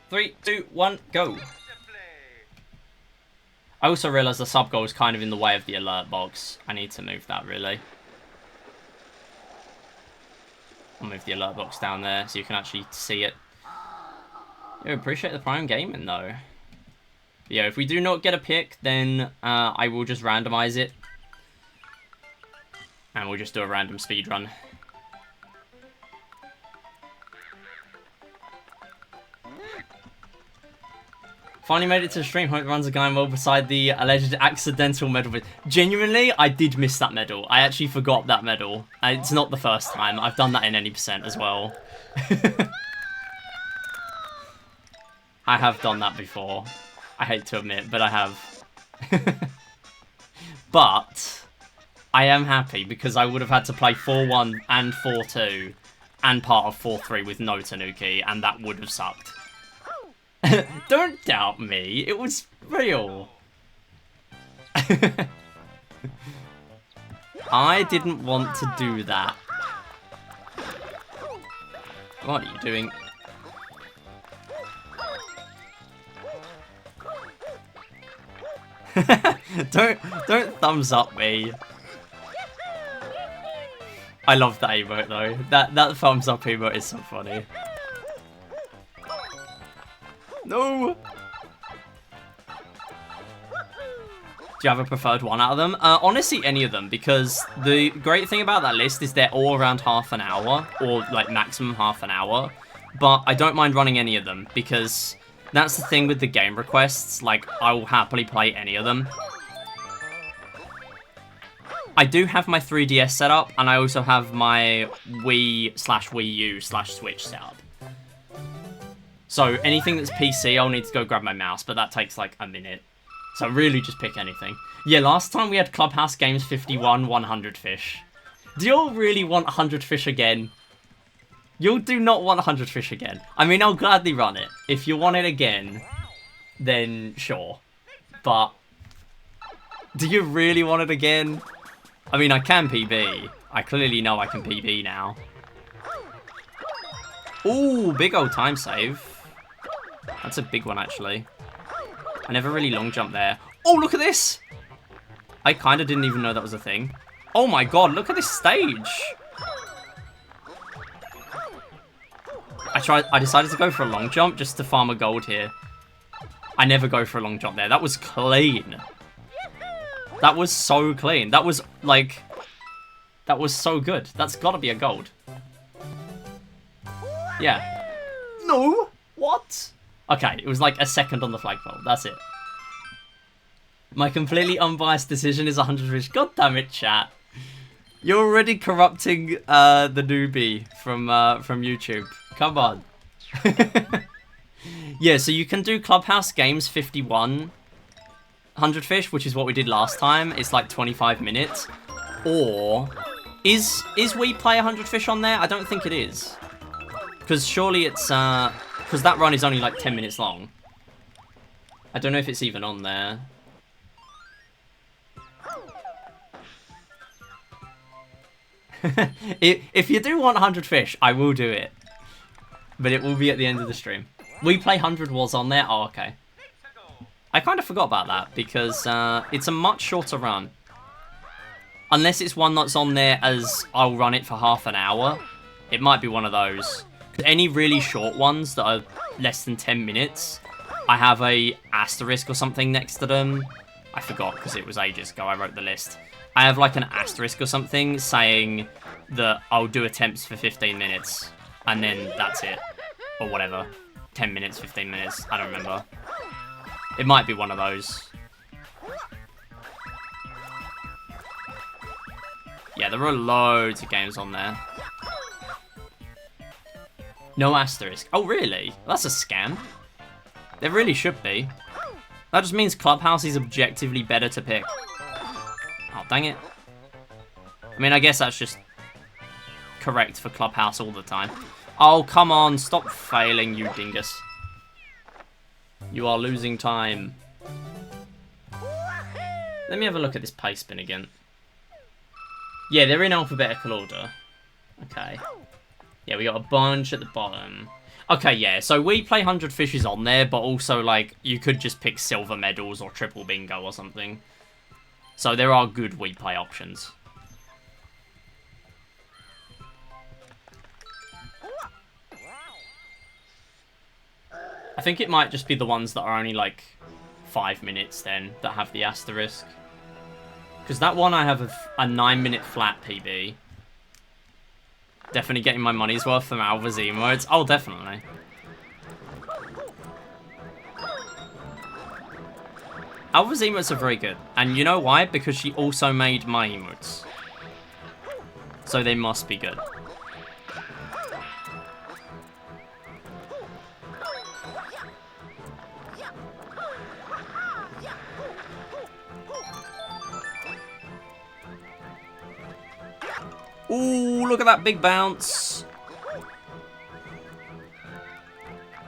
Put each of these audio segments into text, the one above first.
3, 2, 1, go. I also realised the sub goal is kind of in the way of the alert box. I need to move that, really. I'll move the alert box down there so you can actually see it. Yeah, appreciate the Prime Gaming, though. But yeah, if we do not get a pick, then I will just randomise it. And we'll just do a random speedrun. Finally made it to the stream. Hope runs are going well beside the alleged accidental medal. Genuinely, I did miss that medal. I actually forgot that medal. It's not the first time. I've done that in any percent as well. I have done that before. I hate to admit, but I have. But I am happy because I would have had to play 4-1 and 4-2 and part of 4-3 with no Tanuki, and that would have sucked. Don't doubt me, it was real. I didn't want to do that. What are you doing? don't thumbs up me. I love that emote though. That thumbs up emote is so funny. No! Do you have a preferred one out of them? Honestly, any of them, because the great thing about that list is they're all around half an hour, or like maximum half an hour. But I don't mind running any of them, because that's the thing with the game requests. Like, I will happily play any of them. I do have my 3DS set up, and I also have my Wii/Wii U/Switch set up. So anything that's PC, I'll need to go grab my mouse, but that takes like a minute. So really just pick anything. Yeah, last time we had Clubhouse Games 51, 100 fish. Do you all really want 100 fish again? You do not want 100 fish again. I mean, I'll gladly run it. If you want it again, then sure. But do you really want it again? I mean, I can PB. I clearly know I can PB now. Ooh, big old time save. That's a big one, actually. I never really long jumped there. Oh, look at this! I kind of didn't even know that was a thing. Oh my god, look at this stage! I decided to go for a long jump just to farm a gold here. I never go for a long jump there. That was clean. That was so clean. That was, like... That was so good. That's gotta be a gold. Yeah. No! What? Okay, it was like a second on the flagpole. That's it. My completely unbiased decision is 100 fish. God damn it, chat. You're already corrupting the newbie from YouTube. Come on. Yeah, so you can do Clubhouse Games 51 100 fish, which is what we did last time. It's like 25 minutes. Or is We Play 100 fish on there? I don't think it is. Because surely it's, because that run is only like 10 minutes long. I don't know if it's even on there. If you do want 100 fish, I will do it. But it will be at the end of the stream. We Play 100 was on there? Oh, okay. I kind of forgot about that, because it's a much shorter run. Unless it's one that's on there as I'll run it for half an hour. It might be one of those. Any really short ones that are less than 10 minutes, I have a asterisk or something next to them. I forgot because it was ages ago I wrote the list. I have like an asterisk or something saying that I'll do attempts for 15 minutes and then that's it. Or whatever. 10 minutes, 15 minutes, I don't remember. It might be one of those. Yeah, there are loads of games on there. No asterisk. Oh, really? That's a scam. There really should be. That just means Clubhouse is objectively better to pick. Oh, dang it. I mean, I guess that's just correct for Clubhouse all the time. Oh, come on. Stop failing, you dingus. You are losing time. Let me have a look at this pace spin again. Yeah, they're in alphabetical order. Okay. Yeah, we got a bunch at the bottom. Okay, yeah, so we play 100 Fishes on there, but also, like, you could just pick silver medals or triple bingo or something. So there are good we play options. I think it might just be the ones that are only, like, 5 minutes then that have the asterisk. Because that one I have a 9-minute flat PB. Definitely getting my money's worth from Alva's emotes. Oh, definitely. Alva's emotes are very good. And you know why? Because she also made my emotes. So they must be good. Ooh, look at that big bounce.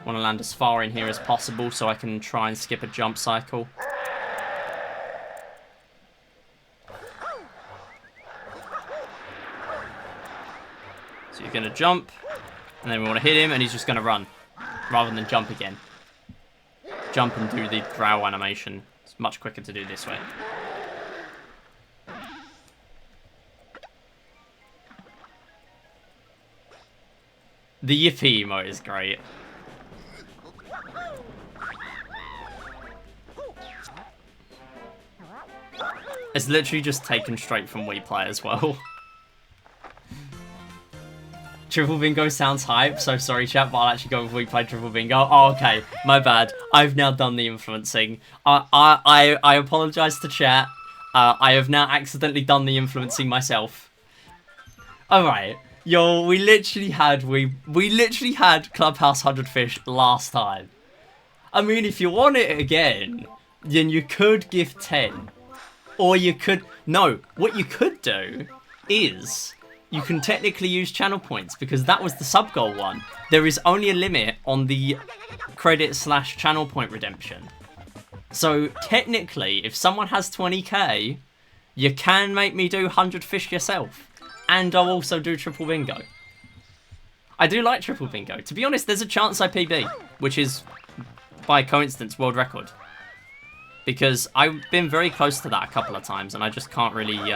Want to land as far in here as possible so I can try and skip a jump cycle. So you're going to jump, and then we want to hit him, and he's just going to run, rather than jump again. Jump and do the growl animation. It's much quicker to do this way. The Yippee emote is great. It's literally just taken straight from Wii Play as well. Triple Bingo sounds hype, so sorry chat, but I'll actually go with Wii Play Triple Bingo. Oh, okay, my bad. I've now done the influencing. I apologize to chat. I have now accidentally done the influencing myself. Alright. Yo, we literally had Clubhouse 100 Fish last time. I mean, if you want it again, then you could give 10. Or you could... No, what you could do is... You can technically use channel points, because that was the sub-goal one. There is only a limit on the credit/channel point redemption. So, technically, if someone has 20k, you can make me do 100 Fish yourself. And I'll also do Triple Bingo. I do like Triple Bingo. To be honest, there's a chance I PB, which is, by coincidence, world record. Because I've been very close to that a couple of times, and I just can't really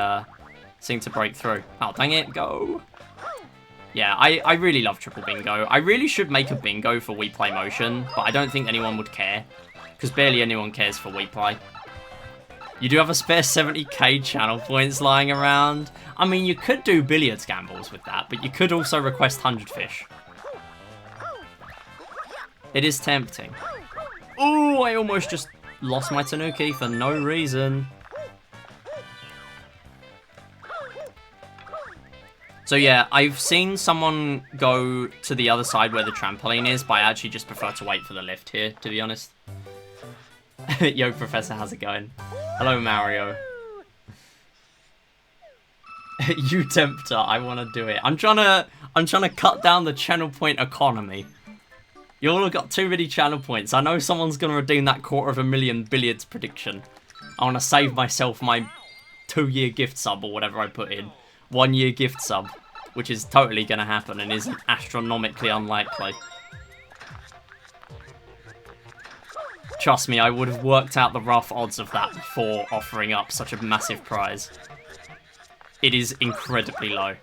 seem to break through. Oh, dang it, go. Yeah, I really love Triple Bingo. I really should make a bingo for Wii Play Motion, but I don't think anyone would care. Because barely anyone cares for Wii Play. You do have a spare 70k channel points lying around. I mean, you could do billiards gambles with that, but you could also request 100 Fish. It is tempting. Ooh, I almost just lost my Tanuki for no reason. So yeah, I've seen someone go to the other side where the trampoline is, but I actually just prefer to wait for the lift here, to be honest. Yo, Professor, how's it going? Hello, Mario. You tempter, I want to do it. I'm trying to cut down the channel point economy. You all have got too many channel points. I know someone's going to redeem that 250,000 billiards prediction. I want to save myself my 2-year gift sub or whatever I put in. 1-year gift sub, which is totally going to happen and isn't astronomically unlikely. Trust me, I would have worked out the rough odds of that before offering up such a massive prize. It is incredibly low.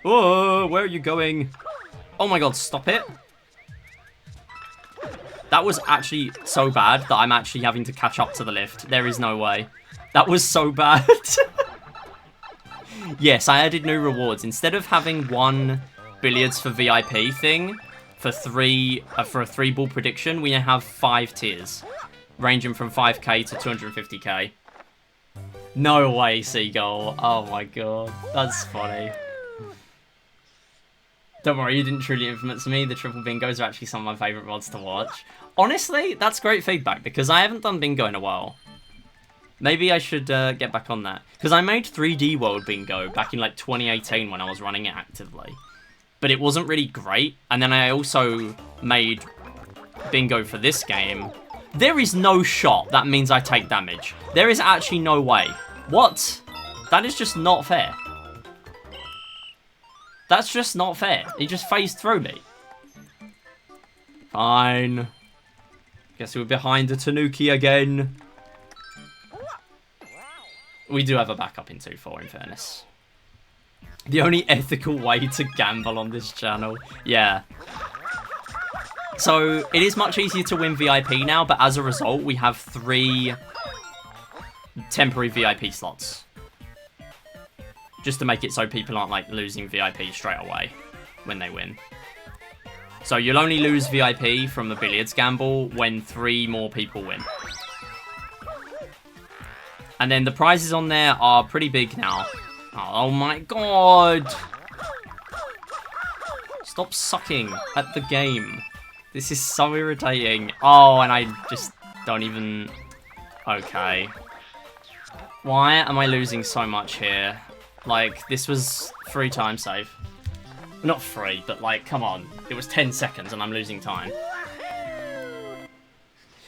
Whoa, where are you going? Oh my god, stop it. That was actually so bad that I'm actually having to catch up to the lift. There is no way. That was so bad. Yes, I added new rewards. Instead of having 1 billiards for VIP thing, for a 3-ball prediction, we now have 5 tiers. Ranging from 5k to 250k. No way, Seagull. Oh my god. That's funny. Don't worry, you didn't truly influence me. The triple bingos are actually some of my favourite mods to watch. Honestly, that's great feedback, because I haven't done bingo in a while. Maybe I should get back on that. Because I made 3D World Bingo back in like 2018 when I was running it actively. But it wasn't really great. And then I also made bingo for this game. There is no shot that means I take damage. There is actually no way. What? That is just not fair. That's just not fair. He just phased through me. Fine. Guess we're behind the Tanuki again. We do have a backup in 2-4, in fairness. The only ethical way to gamble on this channel. Yeah. So, it is much easier to win VIP now, but as a result, we have 3 temporary VIP slots. Just to make it so people aren't, like, losing VIP straight away when they win. So, you'll only lose VIP from the billiards gamble when 3 more people win. And then the prizes on there are pretty big now. Oh my god! Stop sucking at the game. This is so irritating. Oh, and I just don't even... Okay. Why am I losing so much here? Like, this was 3 time save. Not 3, but like, come on. It was 10 seconds and I'm losing time.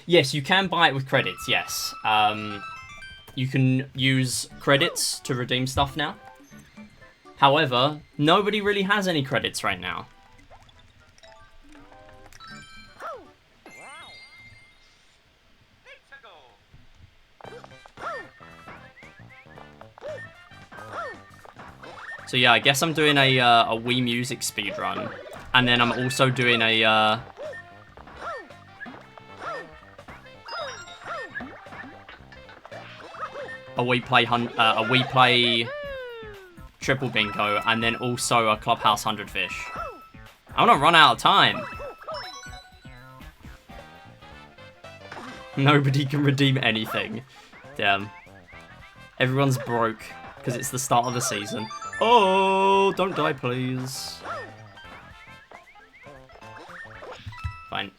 Yes, you can buy it with credits, yes. You can use credits to redeem stuff now. However, nobody really has any credits right now. So yeah, I guess I'm doing a Wii Music speedrun. And then I'm also doing a... A Wii Play triple bingo, and then also a Clubhouse 100 fish. I'm gonna run out of time. Nobody can redeem anything. Damn. Everyone's broke because it's the start of the season. Oh, don't die, please. Fine.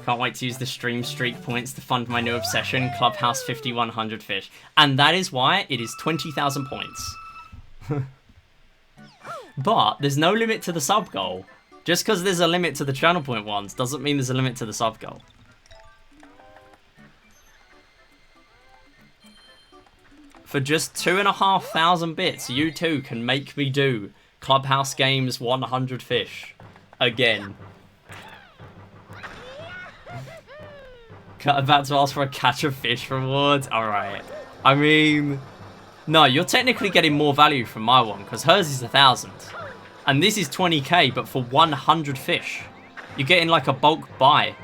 Can't wait to use the stream streak points to fund my new obsession, Clubhouse 5100 fish. And that is why it is 20,000 points. But there's no limit to the sub goal. Just because there's a limit to the channel point ones doesn't mean there's a limit to the sub goal. For just 2,500 bits, you too can make me do Clubhouse Games 100 fish. Again. About to ask for a catch of fish reward. Alright. I mean... No, you're technically getting more value from my one, because hers is 1,000. And this is 20k, but for 100 fish. You're getting like a bulk buy.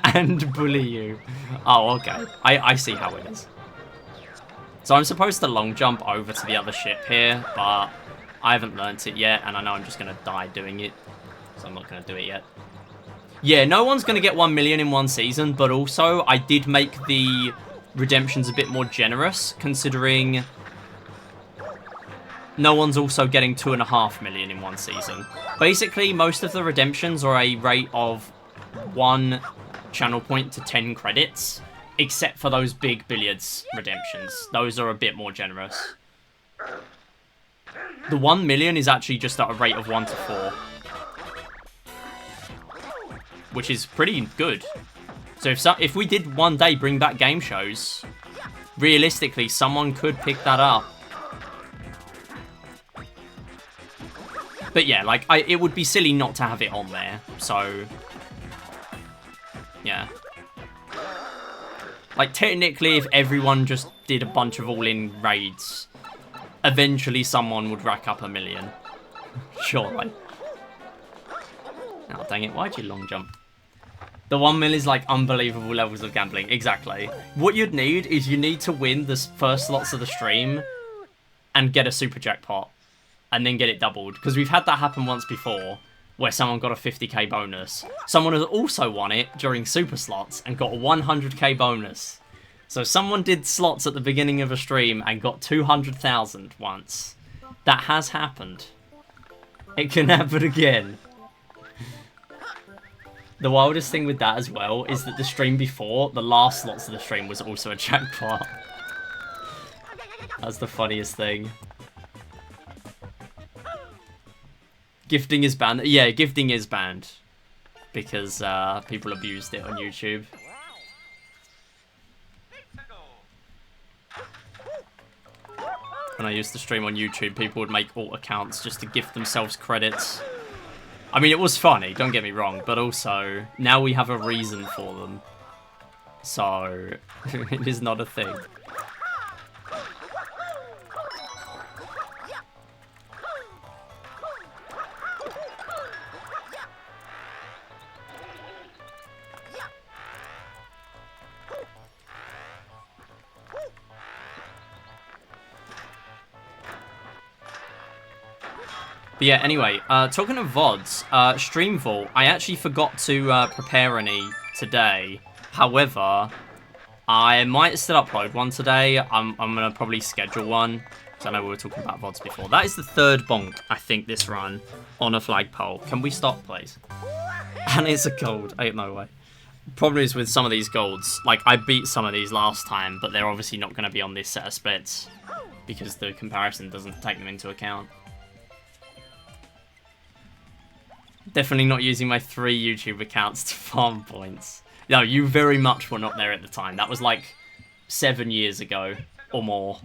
And bully you. Oh, okay. I see how it is. So I'm supposed to long jump over to the other ship here, but I haven't learnt it yet, and I know I'm just going to die doing it. So I'm not going to do it yet. Yeah, no one's going to get 1 million in one season, but also I did make the redemptions a bit more generous, considering no one's also getting 2.5 million in one season. Basically, most of the redemptions are a rate of 1 channel point to 10 credits, except for those big billiards redemptions. Those are a bit more generous. The 1 million is actually just at a rate of 1 to 4. Which is pretty good. So if we did one day bring back game shows, realistically, someone could pick that up. But yeah, like, it would be silly not to have it on there. So, yeah. Like, technically, if everyone just did a bunch of all-in raids, eventually someone would rack up 1 million. Surely. Oh, dang it. Why'd you long jump? The 1 mil is like unbelievable levels of gambling. Exactly. What you'd need is you need to win the first slots of the stream and get a super jackpot and then get it doubled. Because we've had that happen once before where someone got a 50k bonus. Someone has also won it during super slots and got a 100k bonus. So someone did slots at the beginning of a stream and got 200,000 once. That has happened. It can happen again. The wildest thing with that as well is that the stream before, the last slots of the stream was also a jackpot. That's the funniest thing. Gifting is banned. Yeah, gifting is banned. Because people abused it on YouTube. when I used to stream on YouTube, people would make alt accounts just to gift themselves credits. I mean, it was funny, don't get me wrong, but also, now we have a reason for them. So, it is not a thing. But yeah, anyway, talking of VODs, Stream Vault, I actually forgot to prepare any today. However, I might still upload one today. I'm going to probably schedule one, because I know we were talking about VODs before. That is the third bonk, I think, this run on a flagpole. Can we stop, please? And it's a gold. Ain't no way. Problem is with some of these golds, like, I beat some of these last time, but they're obviously not going to be on this set of splits, because the comparison doesn't take them into account. Definitely not using my 3 YouTube accounts to farm points. No, you very much were not there at the time. That was like 7 years ago or more.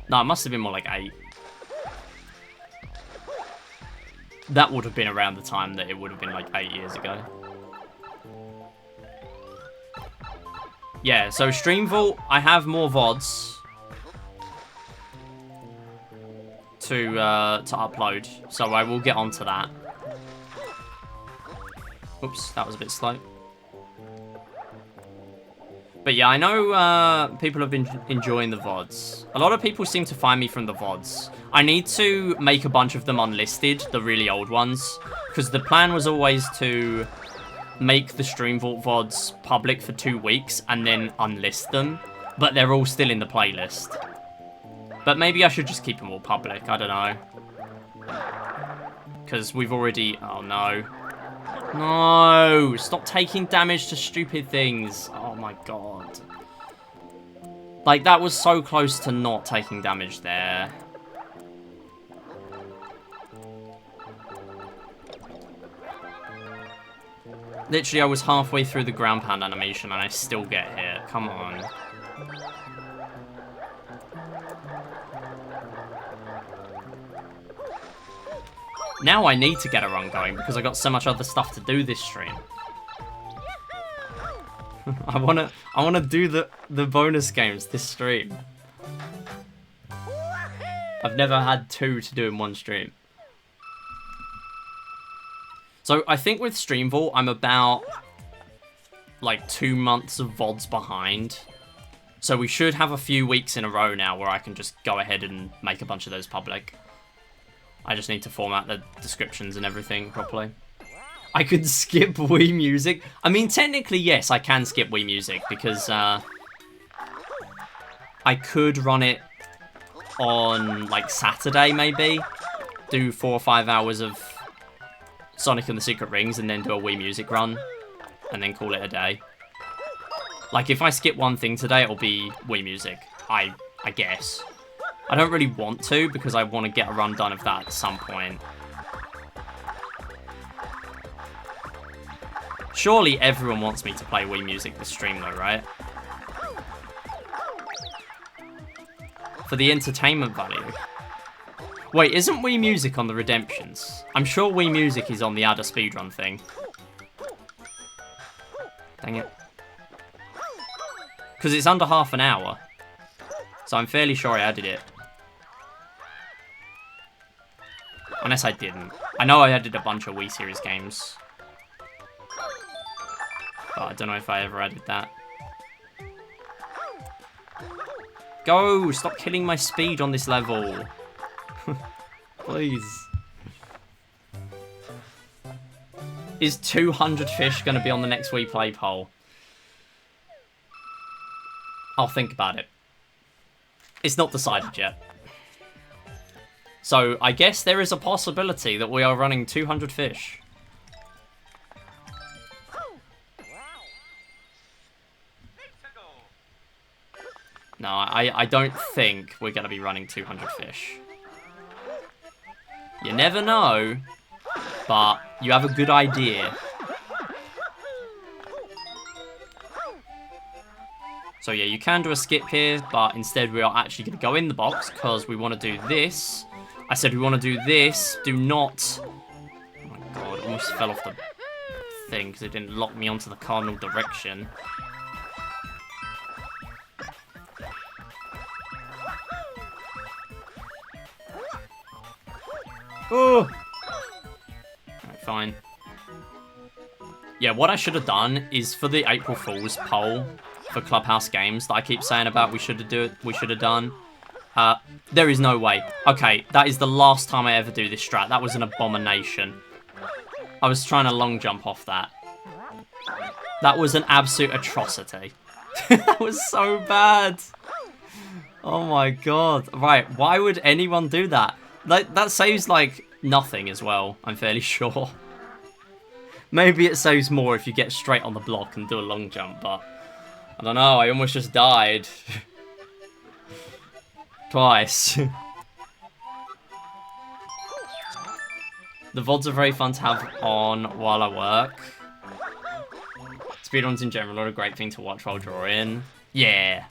No, it must have been more like 8. That would have been around the time that it would have been like 8 years ago. Yeah, so Stream Vault, I have more VODs to upload, so I will get onto that. Oops, that was a bit slow. But yeah, I know people have been enjoying the VODs. A lot of people seem to find me from the VODs. I need to make a bunch of them unlisted, the really old ones, because the plan was always to make the Stream Vault VODs public for 2 weeks and then unlist them, but they're all still in the playlist. But maybe I should just keep them all public, I don't know. Because we've already... Oh, no. No! Stop taking damage to stupid things. Oh, my God. Like, that was so close to not taking damage there. Literally, I was halfway through the ground pound animation and I still get hit. Come on. Now I need to get a run going because I got so much other stuff to do this stream. I wanna do the bonus games this stream. I've never had 2 to do in one stream. So I think with Stream Vault, I'm about like 2 months of VODs behind. So we should have a few weeks in a row now where I can just go ahead and make a bunch of those public. I just need to format the descriptions and everything properly. I could skip Wii Music. I mean, technically, yes, I can skip Wii Music because I could run it on, like, Saturday, maybe. Do 4 or 5 hours of Sonic and the Secret Rings and then do a Wii Music run. And then call it a day. Like, if I skip one thing today, it'll be Wii Music. I guess. I don't really want to, because I want to get a run done of that at some point. Surely everyone wants me to play Wii Music this stream though, right? For the entertainment value. Wait, isn't Wii Music on the Redemptions? I'm sure Wii Music is on the Add a Speedrun thing. Dang it. Because it's under half an hour. So I'm fairly sure I added it. Unless I didn't. I know I added a bunch of Wii Series games. But I don't know if I ever added that. Go! Stop killing my speed on this level. Please. Is 200 fish going to be on the next Wii Play poll? I'll think about it. It's not decided yet. So, I guess there is a possibility that we are running 200 fish. No, I don't think we're going to be running 200 fish. You never know, but you have a good idea. So yeah, you can do a skip here, but instead we are actually going to go in the box because we want to do this. I said we want to do this. Do not... Oh my god, I almost fell off the thing because it didn't lock me onto the cardinal direction. Oh! Alright, fine. Yeah, what I should have done is for the April Fool's poll for Clubhouse Games that I keep saying about we should have done. There is no way. Okay, that is the last time I ever do this strat. That was an abomination. I was trying to long jump off that. That was an absolute atrocity. That was so bad. Oh my god. Right, why would anyone do that? Like, that saves, like, nothing as well, I'm fairly sure. Maybe it saves more if you get straight on the block and do a long jump, but... I don't know, I almost just died. Twice. The VODs are very fun to have on while I work. Speedruns in general are a great thing to watch while drawing. Yeah.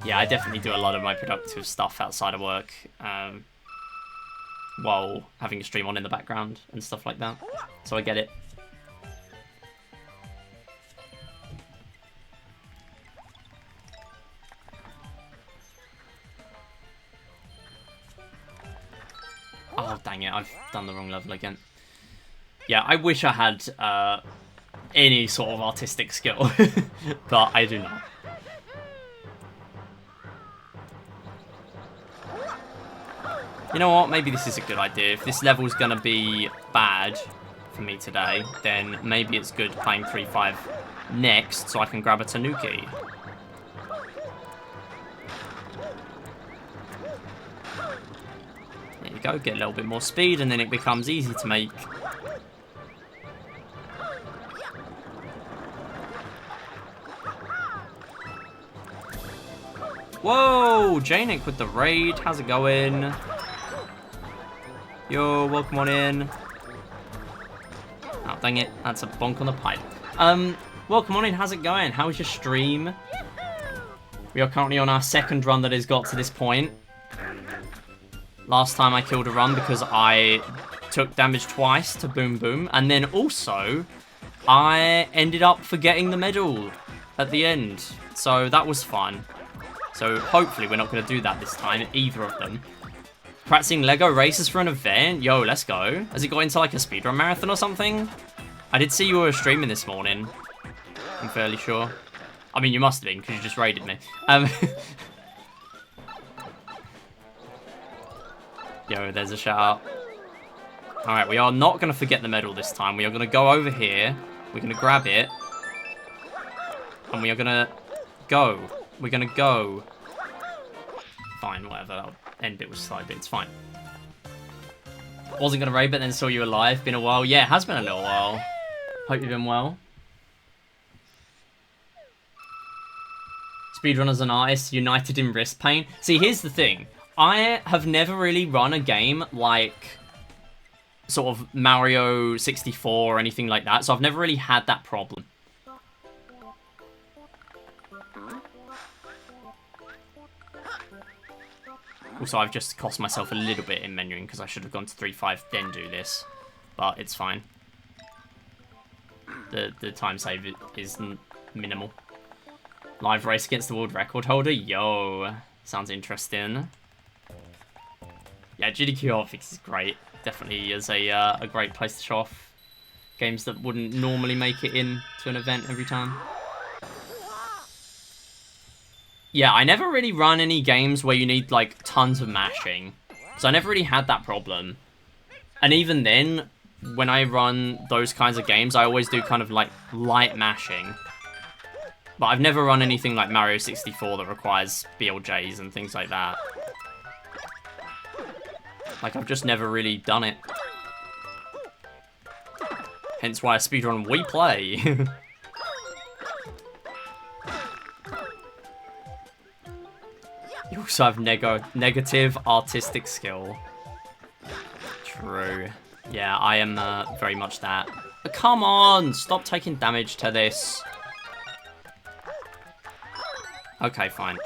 Yeah, I definitely do a lot of my productive stuff outside of work. While having a stream on in the background and stuff like that. So I get it. Oh, dang it, I've done the wrong level again. Yeah, I wish I had any sort of artistic skill, but I do not. You know what, maybe this is a good idea. If this level's gonna be bad for me today, then maybe it's good playing 3-5 next so I can grab a Tanuki. There you go, get a little bit more speed and then it becomes easy to make. Whoa, Janik with the raid, how's it going? Yo, welcome on in. Oh, dang it. That's a bonk on the pipe. Welcome on in. How's it going? How was your stream? We are currently on our second run that has got to this point. Last time I killed a run because I took damage twice to Boom Boom. And then also, I ended up forgetting the medal at the end. So that was fun. So hopefully we're not going to do that this time, either of them. Practicing Lego races for an event? Yo, let's go. Has it got into like a speedrun marathon or something? I did see you were streaming this morning. I'm fairly sure. I mean, you must have been because you just raided me. Yo, there's a shout out. Alright, we are not going to forget the medal this time. We are going to go over here. We're going to grab it. And we are going to go. We're going to go. Fine, whatever. That'll end it with slide bit. It's fine. Wasn't going to raid, but then saw you alive. Been a while. Yeah, it has been a little while. Hope you've been well. Speedrunners and artists united in wrist pain. See, here's the thing. I have never really run a game like sort of Mario 64 or anything like that, so I've never really had that problem. Also, I've just cost myself a little bit in menuing because I should have gone to 3-5, then do this. But it's fine. The time save is minimal. Live race against the world record holder? Yo, sounds interesting. Yeah, GDQ Hotfix is great. Definitely is a great place to show off games that wouldn't normally make it in to an event every time. Yeah, I never really run any games where you need, like, tons of mashing. So I never really had that problem. And even then, when I run those kinds of games, I always do kind of, like, light mashing. But I've never run anything like Mario 64 that requires BLJs and things like that. Like, I've just never really done it. Hence why a speedrun we play. You also have negative artistic skill. True. Yeah, I am very much that. But come on! Stop taking damage to this. Okay, fine.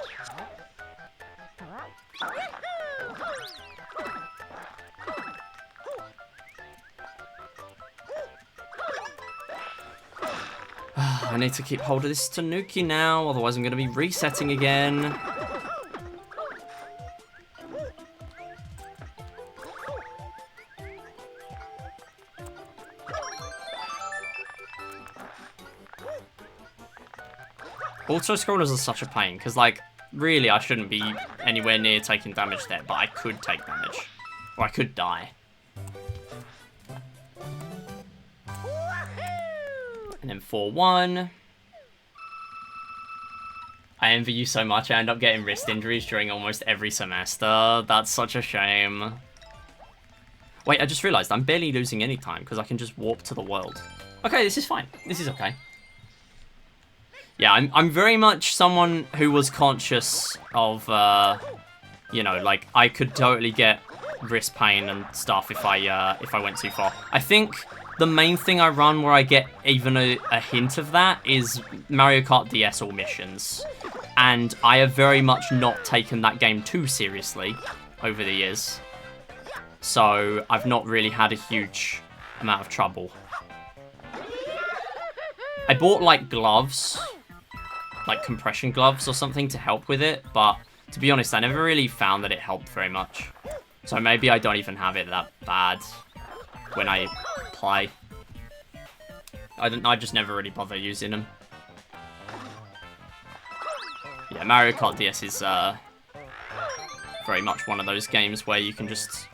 I need to keep hold of this Tanuki now, otherwise I'm going to be resetting again. Auto-scrollers are such a pain, because, like, really I shouldn't be anywhere near taking damage there, but I could take damage. Or I could die. And then 4-1. I envy you so much. I end up getting wrist injuries during almost every semester. That's such a shame. Wait, I just realized I'm barely losing any time because I can just warp to the world. Okay, this is fine. This is okay. Yeah, I'm very much someone who was conscious of, you know, like, I could totally get wrist pain and stuff if I went too far. I think the main thing I run where I get even a hint of that is Mario Kart DS All Missions. And I have very much not taken that game too seriously over the years. So I've not really had a huge amount of trouble. I bought, like, gloves, like compression gloves or something to help with it, but to be honest, I never really found that it helped very much. So maybe I don't even have it that bad when I play. I just never really bother using them. Yeah, Mario Kart DS is very much one of those games where you can just,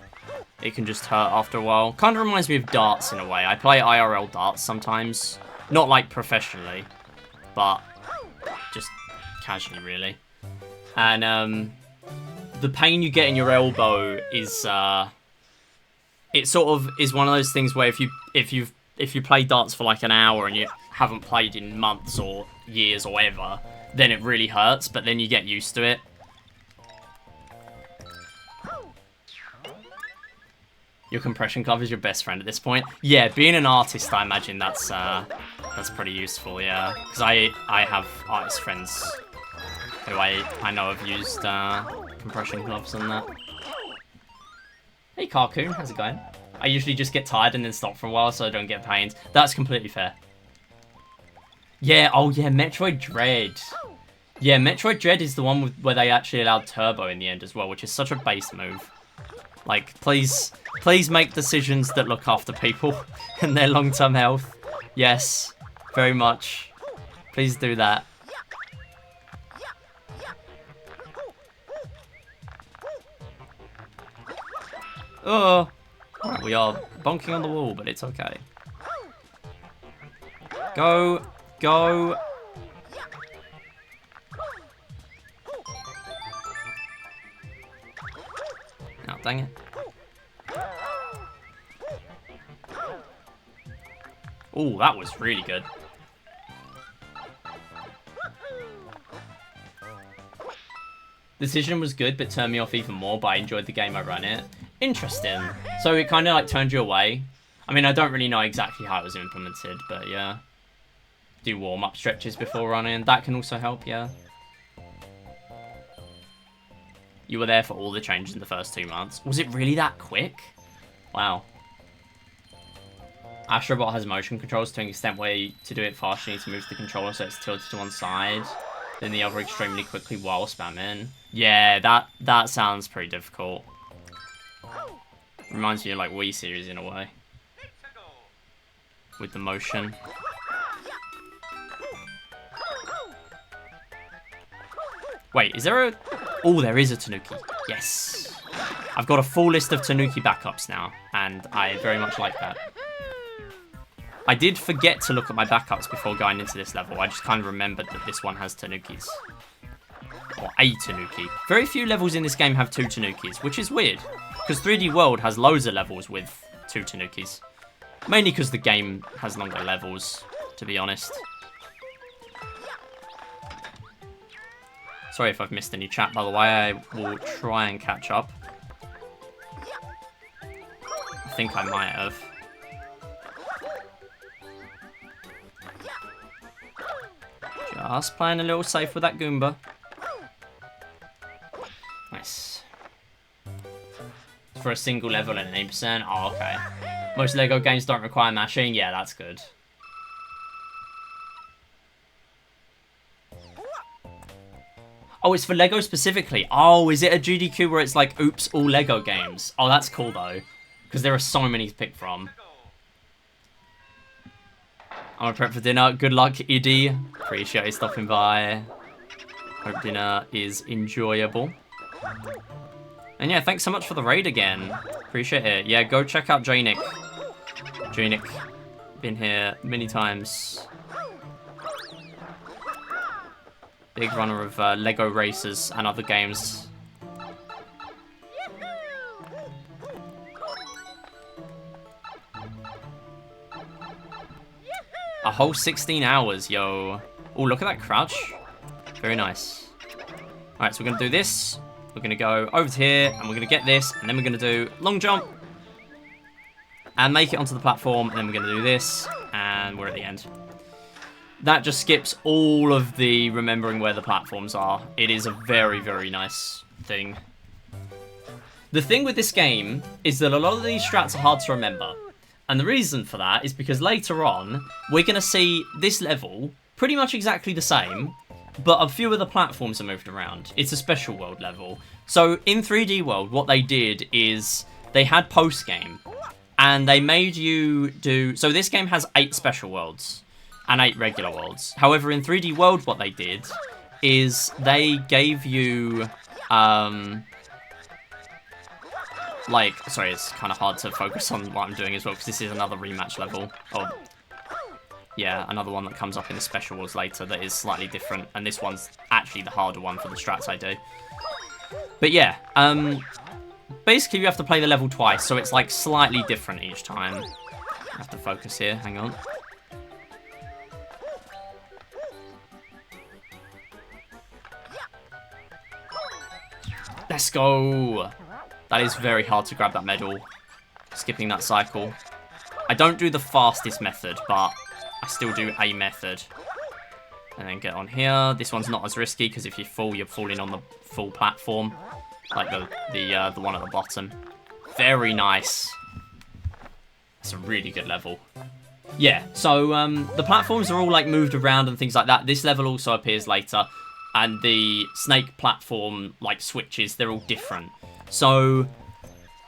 it can just hurt after a while. Kind of reminds me of darts in a way. I play IRL darts sometimes, not like professionally, but just casually really. And the pain you get in your elbow is it sort of is one of those things where if you play darts for like an hour and you haven't played in months or years or ever, then it really hurts, but then you get used to it. Your compression glove is your best friend at this point. Yeah, being an artist, I imagine that's pretty useful, yeah. Because I have artist friends who I know have used compression gloves and that. Hey, Carcoon, how's it going? I usually just get tired and then stop for a while so I don't get pains. That's completely fair. Yeah, oh yeah, Metroid Dread. Yeah, Metroid Dread is the one where they actually allowed turbo in the end as well, which is such a base move. Like, please make decisions that look after people and their long-term health. Yes, very much. Please do that. Oh, we are bonking on the wall, but it's okay. Go, go. Oh, dang it. Oh, that was really good. Decision was good, but turned me off even more, but I enjoyed the game I ran it. Interesting. So it kind of like turned you away. I mean, I don't really know exactly how it was implemented, but yeah. Do warm-up stretches before running. That can also help, yeah. You were there for all the changes in the first 2 months. Was it really that quick? Wow. Astrobot has motion controls to an extent where to do it fast, you need to move the controller so it's tilted to one side. Then the other extremely quickly while spamming. Yeah, that sounds pretty difficult. Reminds me of like Wii series in a way. With the motion. Wait, is there a... Oh, there is a Tanuki. Yes. I've got a full list of Tanuki backups now, and I very much like that. I did forget to look at my backups before going into this level. I just kind of remembered that this one has Tanukis. Or a Tanuki. Very few levels in this game have 2 Tanukis, which is weird. Because 3D World has loads of levels with 2 Tanukis. Mainly because the game has longer levels, to be honest. Sorry if I've missed any chat, by the way. I will try and catch up. I think I might have. Just playing a little safe with that Goomba. Nice. For a single level and 8%? Oh, okay. Most LEGO games don't require mashing? Yeah, that's good. Oh, it's for LEGO specifically. Oh, is it a GDQ where it's like, oops, all LEGO games? Oh, that's cool, though. Because there are so many to pick from. I'm gonna prep for dinner. Good luck, Iddy. Appreciate you stopping by. Hope dinner is enjoyable. And yeah, thanks so much for the raid again. Appreciate it. Yeah, go check out Janic. Janic. Been here many times. Big runner of LEGO Racers and other games. A whole 16 hours, yo. Oh, look at that crouch. Very nice. Alright, so we're going to do this. We're going to go over to here, and we're going to get this, and then we're going to do long jump. And make it onto the platform, and then we're going to do this, and we're at the end. That just skips all of the remembering where the platforms are. It is a very, very nice thing. The thing with this game is that a lot of these strats are hard to remember. And the reason for that is because later on, we're going to see this level pretty much exactly the same, but a few of the platforms are moved around. It's a special world level. So in 3D World, what they did is they had post-game, and they made you do... So this game has 8 special worlds and 8 regular worlds. However, in 3D World, what they did is they gave you... sorry, it's kind of hard to focus on what I'm doing as well, because this is another rematch level. Oh, yeah, another one that comes up in the special worlds later that is slightly different, and this one's actually the harder one for the strats I do. But yeah, basically you have to play the level twice, so it's like slightly different each time. I have to focus here, hang on. Let's go! That is very hard to grab that medal, skipping that cycle. I don't do the fastest method, but I still do a method. And then get on here. This one's not as risky, because if you fall, you're falling on the full platform. Like the one at the bottom. Very nice. That's a really good level. Yeah, so the platforms are all like moved around and things like that. This level also appears later. And the snake platform like switches, they're all different. So,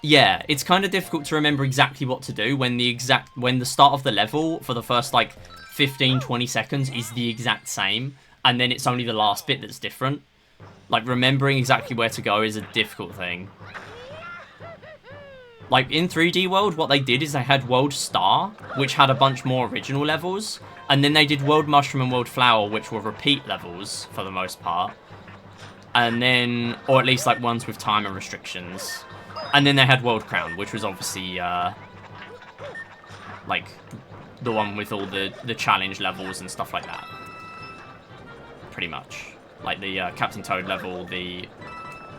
yeah, it's kind of difficult to remember exactly what to do when the start of the level for the first like 15-20 seconds is the exact same, and then it's only the last bit that's different. Like, remembering exactly where to go is a difficult thing. Like, in 3D World, what they did is they had World Star, which had a bunch more original levels, and then they did World Mushroom and World Flower, which were repeat levels for the most part. And then, or at least like ones with time and restrictions. And then they had World Crown, which was obviously like the one with all the challenge levels and stuff like that. Pretty much. Like the Captain Toad level, the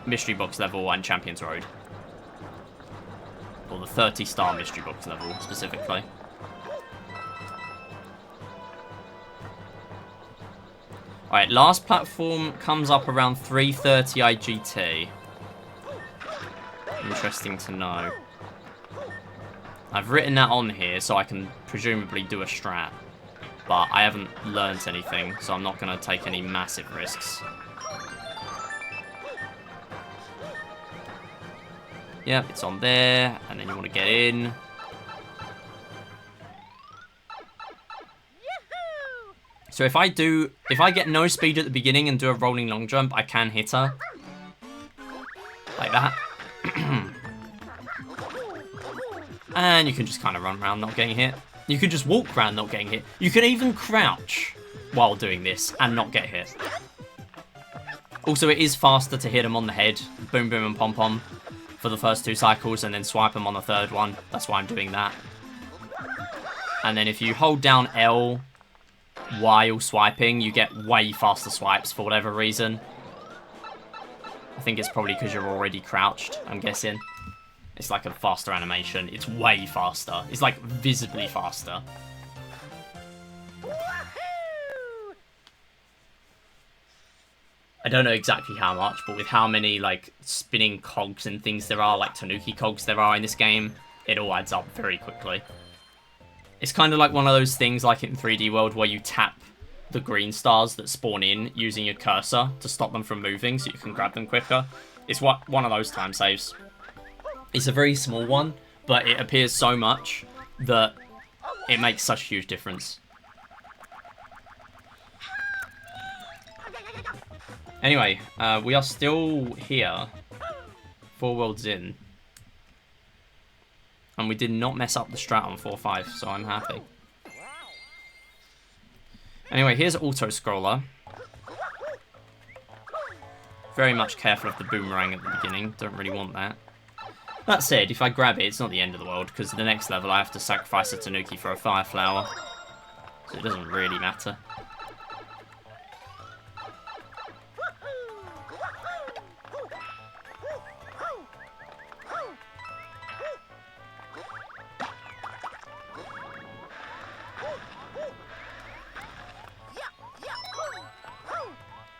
Mystery Box level, and Champions Road. Or the 30-star Mystery Box level, specifically. Alright, last platform comes up around 3:30 IGT. Interesting to know. I've written that on here so I can presumably do a strat. But I haven't learnt anything, so I'm not going to take any massive risks. Yep, it's on there, and then you want to get in. So if I get no speed at the beginning and do a rolling long jump, I can hit her. Like that. And you can just kind of run around not getting hit. You can just walk around not getting hit. You can even crouch while doing this and not get hit. Also, it is faster to hit them on the head. Boom, boom, and pom-pom for the first 2 cycles, and then swipe them on the 3rd one. That's why I'm doing that. And then if you hold down L while swiping, you get way faster swipes for whatever reason. I think it's probably because you're already crouched, I'm guessing. It's like a faster animation. It's way faster. It's like visibly faster. I don't know exactly how much, but with how many, like, spinning cogs and things there are, like Tanuki cogs there are in this game, it all adds up very quickly. It's kind of like one of those things, like in 3D World, where you tap the green stars that spawn in using your cursor to stop them from moving so you can grab them quicker. It's one of those time saves. It's a very small one, but it appears so much that it makes such a huge difference. Anyway, we are still here, 4 worlds in. And we did not mess up the strat on 4-5, so I'm happy. Anyway, here's auto-scroller. Very much careful of the boomerang at the beginning, don't really want that. That said, if I grab it, it's not the end of the world, because the next level I have to sacrifice a Tanuki for a fire flower. So it doesn't really matter.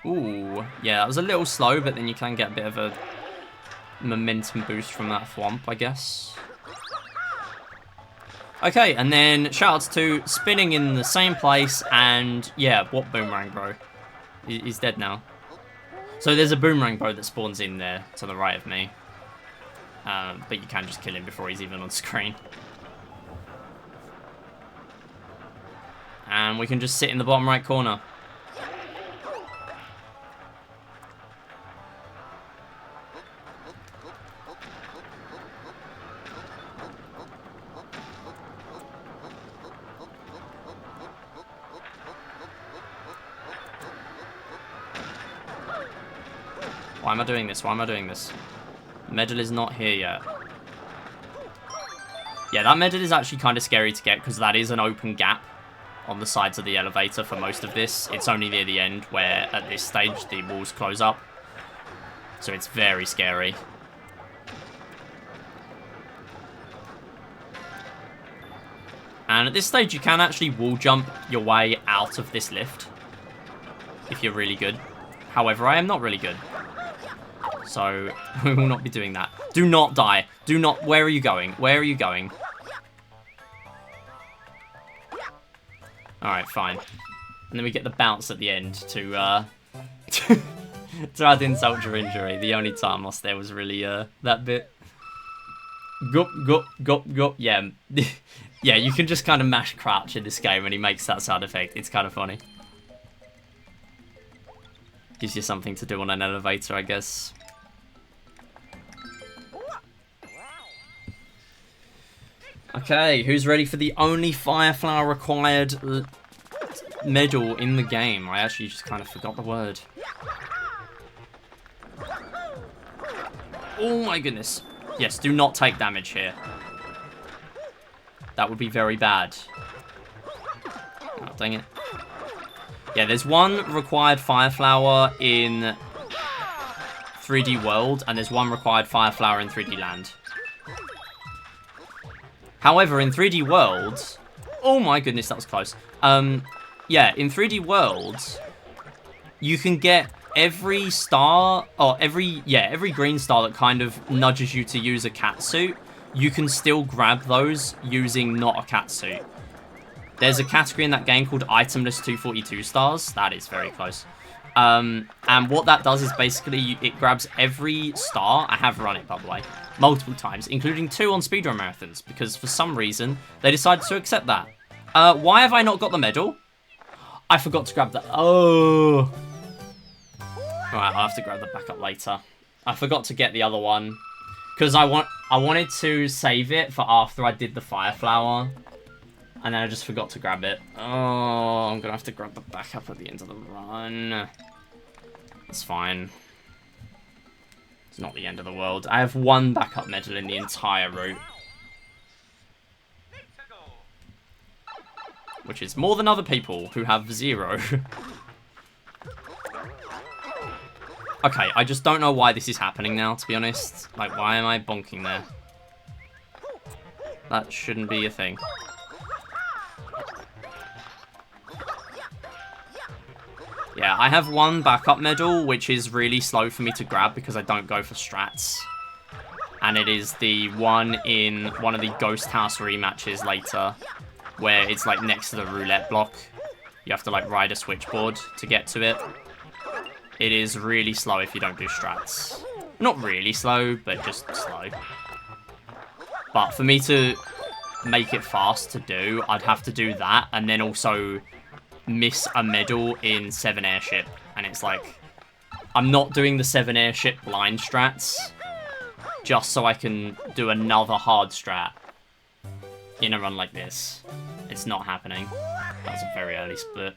Ooh, yeah, that was a little slow, but then you can get a bit of a momentum boost from that thwomp, I guess. Okay, and then shoutouts to spinning in the same place, and yeah, what boomerang bro? He's dead now. So there's a boomerang bro that spawns in there to the right of me. But you can just kill him before he's even on screen. And we can just sit in the bottom right corner. Why am I doing this? Why am I doing this? Medal is not here yet. Yeah, that medal is actually kind of scary to get because that is an open gap on the sides of the elevator for most of this. It's only near the end where, at this stage, the walls close up. So it's very scary. And at this stage, you can actually wall jump your way out of this lift if you're really good. However, I am not really good. So, we will not be doing that. Do not die. Do not... Where are you going? Where are you going? Alright, fine. And then we get the bounce at the end to to add insult to injury. The only time lost there was really, that bit. Gup, gup, gup, gup. Yeah. Yeah, you can just kind of mash crouch in this game and he makes that sound effect. It's kind of funny. Gives you something to do on an elevator, I guess. Okay, who's ready for the only fire flower required medal in the game? I actually just kind of forgot the word. Oh my goodness. Yes, do not take damage here. That would be very bad. Oh, dang it. Yeah, there's one required fire flower in 3D World, and there's one required fire flower in 3D Land. However, in 3D World... Oh my goodness, that was close. Yeah, in 3D World, you can get every star... Or every green star that kind of nudges you to use a catsuit. You can still grab those using not a catsuit. There's a category in that game called Itemless 242 stars. That is very close. And what that does is basically it grabs every star. I have run it, by the way, multiple times, including 2 on speedrun marathons, because for some reason they decided to accept that. Why have I not got the medal? I forgot to grab that. Oh. Alright, I'll have to grab the backup later. I forgot to get the other one because I wanted to save it for after I did the fire flower. And then I just forgot to grab it. Oh, I'm going to have to grab the backup at the end of the run. It's fine. It's not the end of the world. I have 1 backup medal in the entire route. Which is more than other people who have 0. Okay, I just don't know why this is happening now, to be honest. Like, why am I bonking there? That shouldn't be a thing. Yeah, I have one backup medal, which is really slow for me to grab because I don't go for strats. And it is the one in one of the Ghost House rematches later, where it's like next to the roulette block. You have to like ride a switchboard to get to it. It is really slow if you don't do strats. Not really slow, but just slow. But for me to make it fast to do, I'd have to do that and then also miss a medal in 7 airship. And it's like, I'm not doing the 7 airship blind strats just so I can do another hard strat in a run like this. It's not happening. That was a very early split.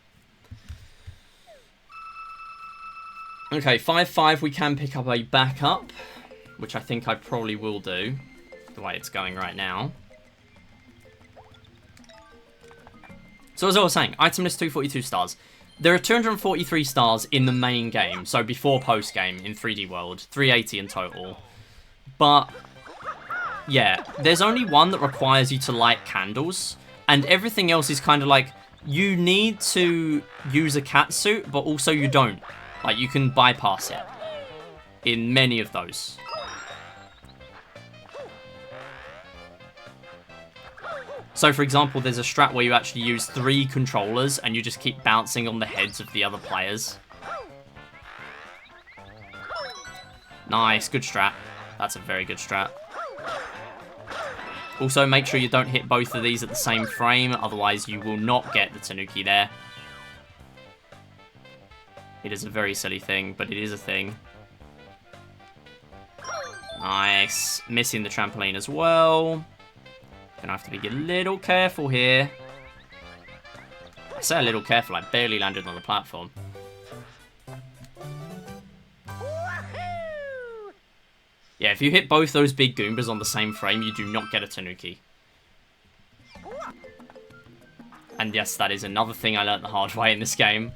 Okay, 5-5, we can pick up a backup, which I think I probably will do, the way it's going right now. So as I was saying, item list 242 stars. There are 243 stars in the main game, so before post-game in 3D World, 380 in total. But, yeah, there's only one that requires you to light candles, and everything else is kind of like, you need to use a catsuit, but also you don't. Like, you can bypass it in many of those. So, for example, there's a strat where you actually use 3 controllers and you just keep bouncing on the heads of the other players. Nice, good strat. That's a very good strat. Also, make sure you don't hit both of these at the same frame, otherwise you will not get the Tanuki there. It is a very silly thing, but it is a thing. Nice. Missing the trampoline as well. Gonna have to be a little careful here. I say a little careful, I barely landed on the platform. Yeah, if you hit both those big Goombas on the same frame, you do not get a Tanuki. And yes, that is another thing I learned the hard way in this game.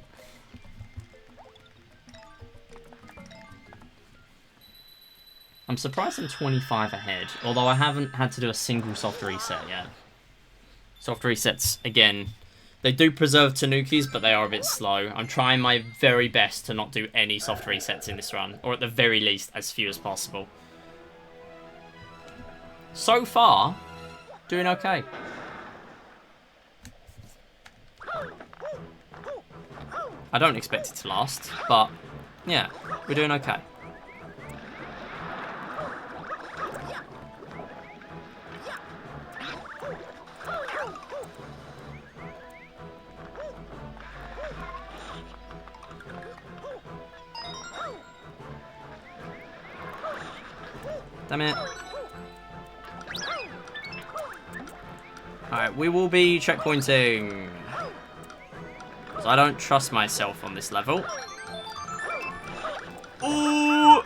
I'm surprised I'm 25 ahead, although I haven't had to do a single soft reset yet. Soft resets, again, they do preserve Tanukis, but they are a bit slow. I'm trying my very best to not do any soft resets in this run, or at the very least, as few as possible. So far, doing okay. I don't expect it to last, but yeah, we're doing okay. Damn it. Alright, we will be checkpointing. So I don't trust myself on this level. Ooh!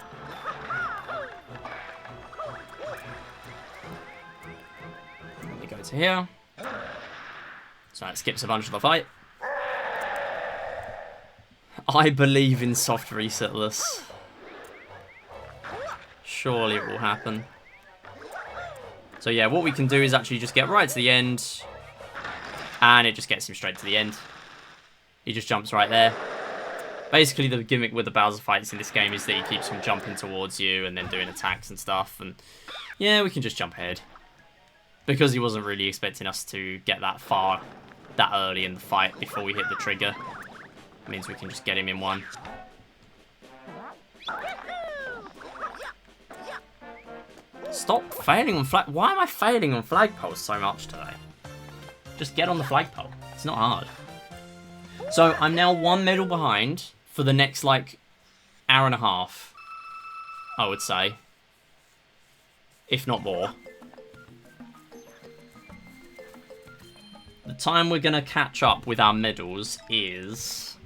Let me go to here. So that skips a bunch of the fight. I believe in soft resetless. Surely it will happen. So yeah, what we can do is actually just get right to the end. And it just gets him straight to the end. He just jumps right there. Basically, the gimmick with the Bowser fights in this game is that he keeps on jumping towards you and then doing attacks and stuff. And yeah, we can just jump ahead. Because he wasn't really expecting us to get that far, that early in the fight before we hit the trigger. It means we can just get him in one. Stop failing on flag. Why am I failing on flagpoles so much today? Just get on the flagpole. It's not hard. So I'm now 1 medal behind for the next like hour and a half, I would say, if not more. The time we're gonna catch up with our medals is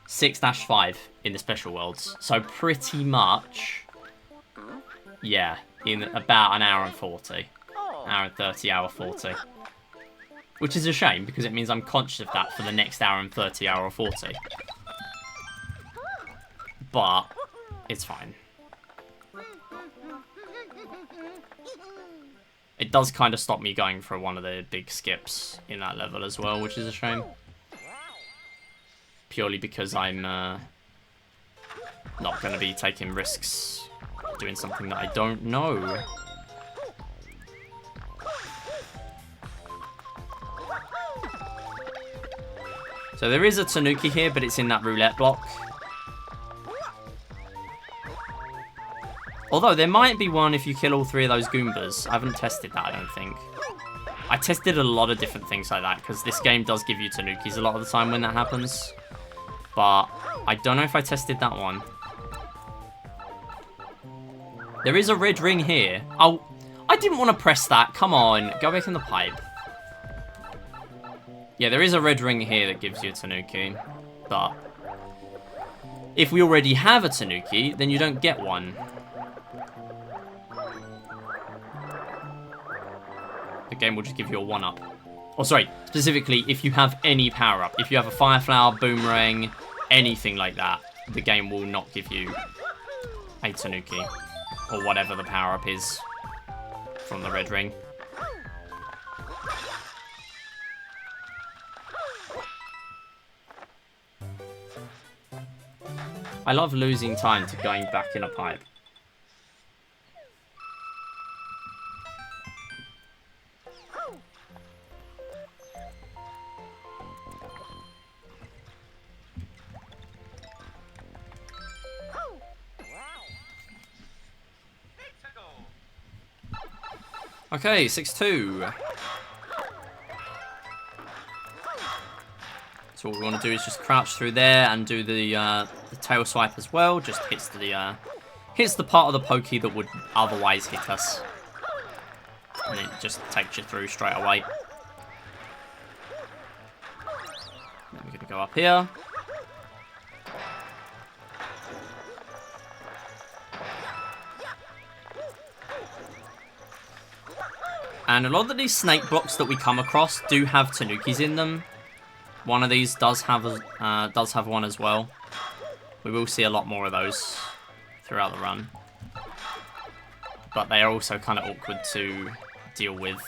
6-5 in the special worlds. So pretty much, yeah, in about an hour and 40. Hour and 30, hour 40. Which is a shame, because it means I'm conscious of that for the next hour and 30, hour 40. But, it's fine. It does kind of stop me going for one of the big skips in that level as well, which is a shame. purely because I'm not going to be taking risks doing something that I don't know. So there is a Tanuki here, but it's in that roulette block. Although there might be one if you kill all 3 of those Goombas. I haven't tested that, I don't think. I tested a lot of different things like that, because this game does give you Tanukis a lot of the time when that happens. But I don't know if I tested that one. There is a red ring here. Oh, I didn't want to press that. Come on, go back in the pipe. Yeah, there is a red ring here that gives you a Tanuki. But if we already have a Tanuki, then you don't get one. The game will just give you a 1-up. Oh, sorry, specifically if you have any power-up. If you have a Fire Flower, Boomerang, anything like that, the game will not give you a Tanuki. Or whatever the power-up is from the red ring. I love losing time to going back in a pipe. Okay, 6-2. So what we want to do is just crouch through there and do the tail swipe as well. Just hits the part of the pokey that would otherwise hit us, and it just takes you through straight away. Then we're gonna go up here. And a lot of these snake blocks that we come across do have Tanukis in them. One of these does have one as well. We will see a lot more of those throughout the run. But they are also kind of awkward to deal with.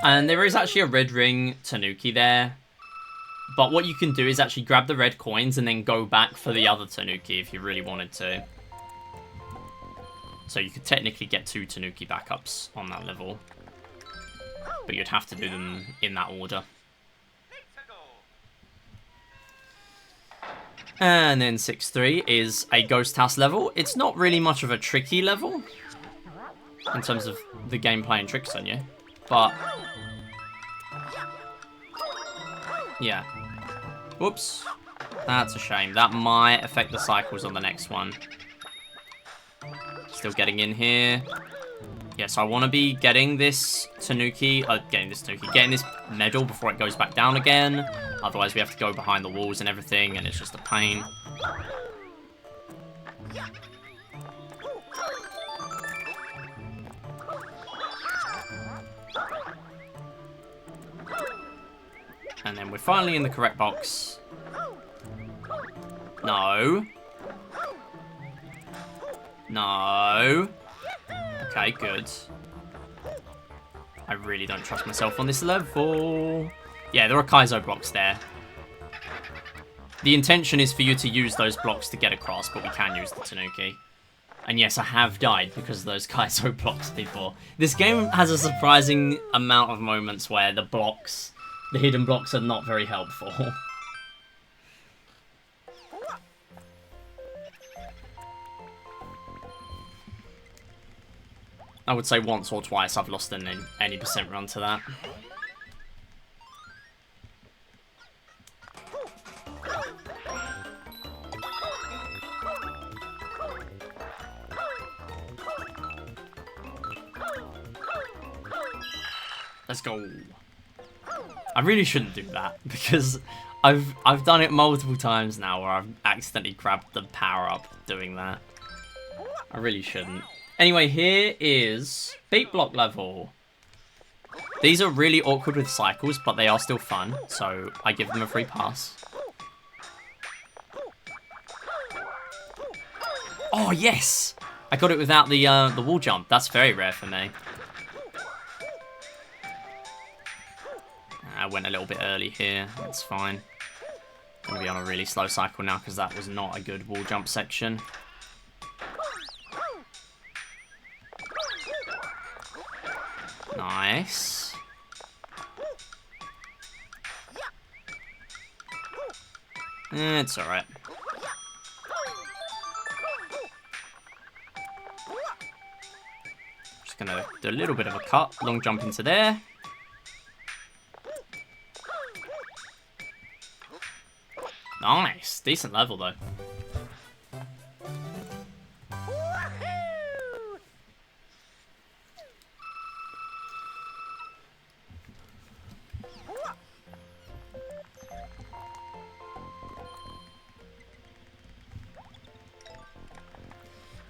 And there is actually a red ring Tanuki there. But what you can do is actually grab the red coins and then go back for the other Tanuki if you really wanted to. So you could technically get 2 Tanuki backups on that level. But you'd have to do them in that order. And then 6-3 is a ghost house level. It's not really much of a tricky level in terms of the game playing tricks on you. But yeah. Whoops. That's a shame. That might affect the cycles on the next one. Still getting in here. Yes, I want to be getting this Tanuki, getting this medal before it goes back down again. Otherwise, we have to go behind the walls and everything, and it's just a pain. And then we're finally in the correct box. No. No. Okay, good. I really don't trust myself on this level. Yeah, there are Kaizo blocks there. The intention is for you to use those blocks to get across, but we can use the Tanuki. And yes, I have died because of those Kaizo blocks before. This game has a surprising amount of moments where the hidden blocks are not very helpful. I would say once or twice I've lost an any percent run to that. Let's go. I really shouldn't do that because I've done it multiple times now where I've accidentally grabbed the power up doing that. I really shouldn't. Anyway, here is beat block level. These are really awkward with cycles, but they are still fun, so I give them a free pass. Oh yes! I got it without the wall jump. That's very rare for me. I went a little bit early here. It's fine. Gonna be on a really slow cycle now because that was not a good wall jump section. Nice. It's alright. Just gonna do a little bit of a cut, long jump into there. Nice. Decent level, though.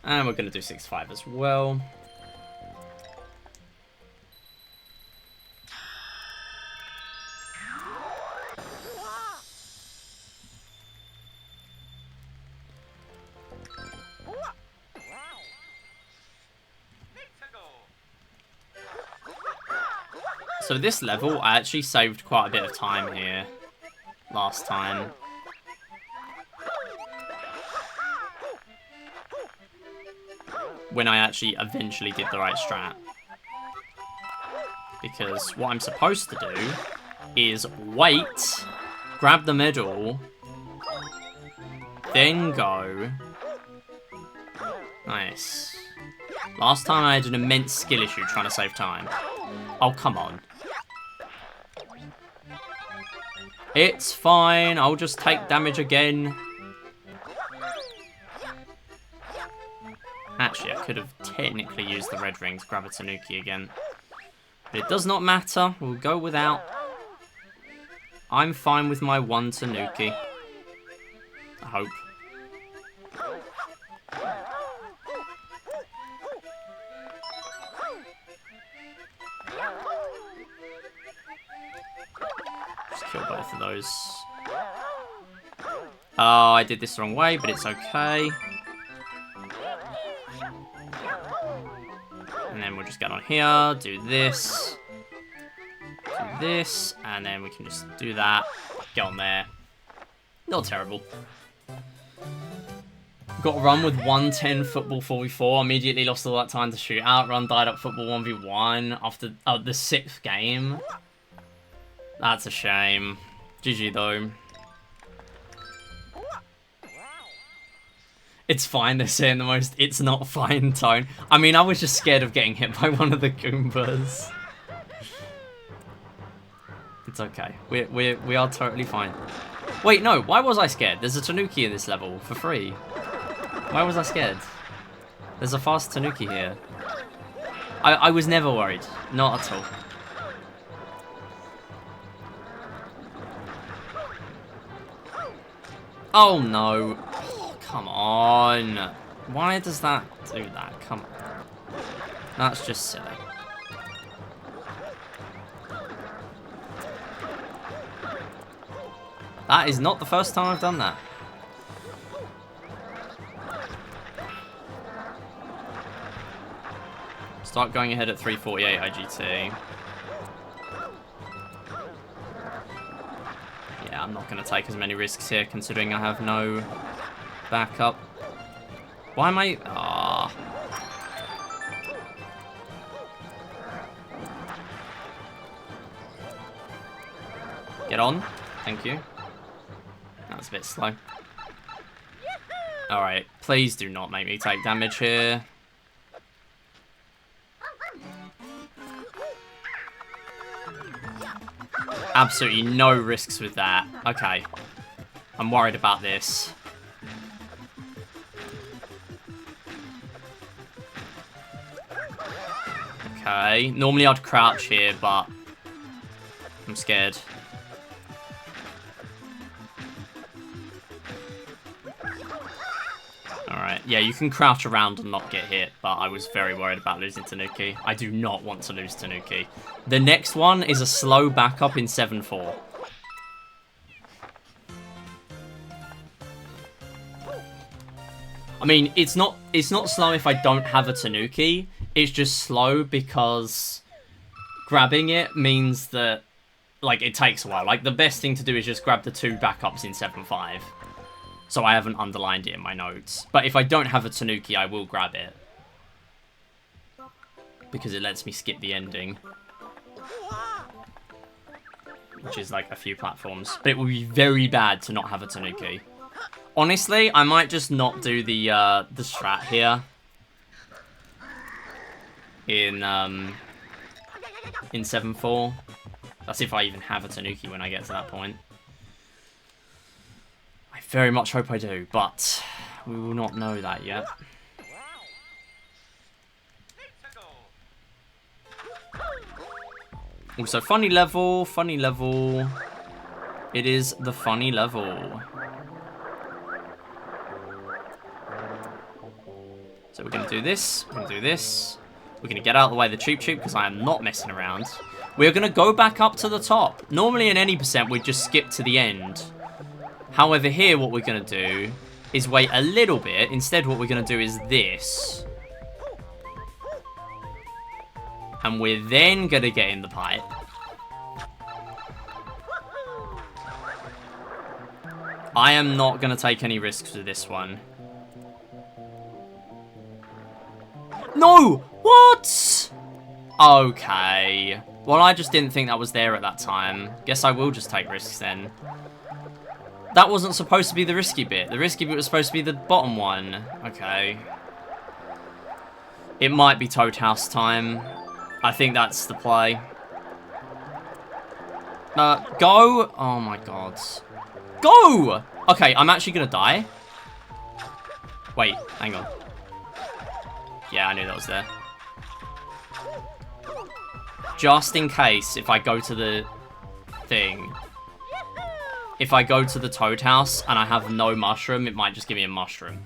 And we're going to do 6-5 as well. So this level, I actually saved quite a bit of time here last time. When I actually eventually did the right strat. Because what I'm supposed to do is wait, grab the middle, then go. Nice. Last time I had an immense skill issue trying to save time. Oh, come on. It's fine, I'll just take damage again. Actually, I could have technically used the red ring to grab a Tanuki again. But it does not matter, we'll go without. I'm fine with my one Tanuki. I hope. Just kill both of those. Oh, I did this the wrong way, but it's okay. And then we'll just get on here, do this, and then we can just do that, get on there. Not terrible. Got a run with 110 football 4v4, immediately lost all that time to shoot out, run died up football 1v1 after the 6th game. That's a shame. GG though. It's fine, they're saying the most it's not fine tone. I mean, I was just scared of getting hit by one of the Goombas. It's okay. We are totally fine. Wait, no, why was I scared? There's a Tanuki in this level for free. Why was I scared? There's a fast Tanuki here. I was never worried. Not at all. Oh no. Come on. Why does that do that? Come on. That's just silly. That is not the first time I've done that. Start going ahead at 348 IGT. Yeah, I'm not going to take as many risks here considering I have no backup. Why am I... Ah. Get on. Thank you. That was a bit slow. Alright, please do not make me take damage here. Absolutely no risks with that. Okay. I'm worried about this. Okay. Normally I'd crouch here, but I'm scared. Alright, yeah, you can crouch around and not get hit, but I was very worried about losing Tanuki. I do not want to lose Tanuki. The next one is a slow backup in 7-4. I mean, it's not slow if I don't have a Tanuki. It's just slow because grabbing it means that like, it takes a while. Like, the best thing to do is just grab the 2 backups in 7.5. So I haven't underlined it in my notes. But if I don't have a Tanuki, I will grab it. Because it lets me skip the ending. Which is, like, a few platforms. But it would be very bad to not have a Tanuki. Honestly, I might just not do the strat here. In 7.4. That's if I even have a Tanuki when I get to that point. I very much hope I do, but we will not know that yet. Also, funny level, funny level. It is the funny level. So we're going to do this, we're going to do this. We're going to get out of the way of the Cheep Cheep because I am not messing around. We're going to go back up to the top. Normally in any percent, we'd just skip to the end. However, here what we're going to do is wait a little bit. Instead, what we're going to do is this. And we're then going to get in the pipe. I am not going to take any risks with this one. No! What? Okay. Well, I just didn't think that was there at that time. Guess I will just take risks then. That wasn't supposed to be the risky bit. The risky bit was supposed to be the bottom one. Okay. It might be Toad House time. I think that's the play. Go! Oh my god. Go! Okay, I'm actually gonna die. Wait, hang on. Yeah, I knew that was there. Just in case, if I go to the thing. If I go to the Toad House and I have no mushroom, it might just give me a mushroom.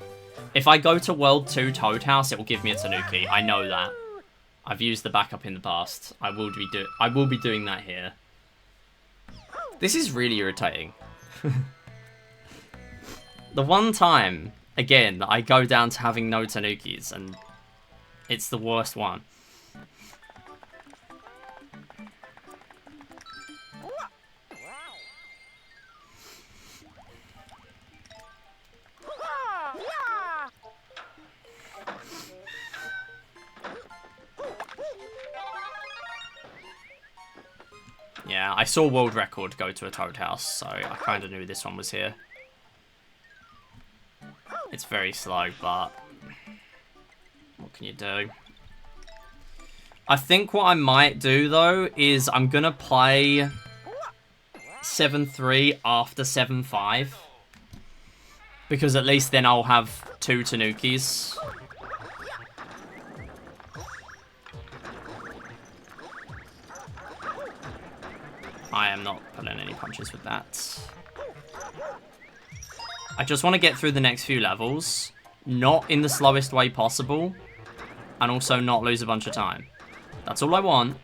If I go to World 2 Toad House, it will give me a Tanuki. I know that. I've used the backup in the past. I will be doing that here. This is really irritating. The one time, again, that I go down to having no Tanukis, and it's the worst one. Yeah, I saw world record go to a Toad House, so I kind of knew this one was here. It's very slow, but what can you do? I think what I might do, though, is I'm going to play 7-3 after 7-5. Because at least then I'll have 2 Tanukis. I am not pulling any punches with that. I just want to get through the next few levels, not in the slowest way possible, and also not lose a bunch of time. That's all I want.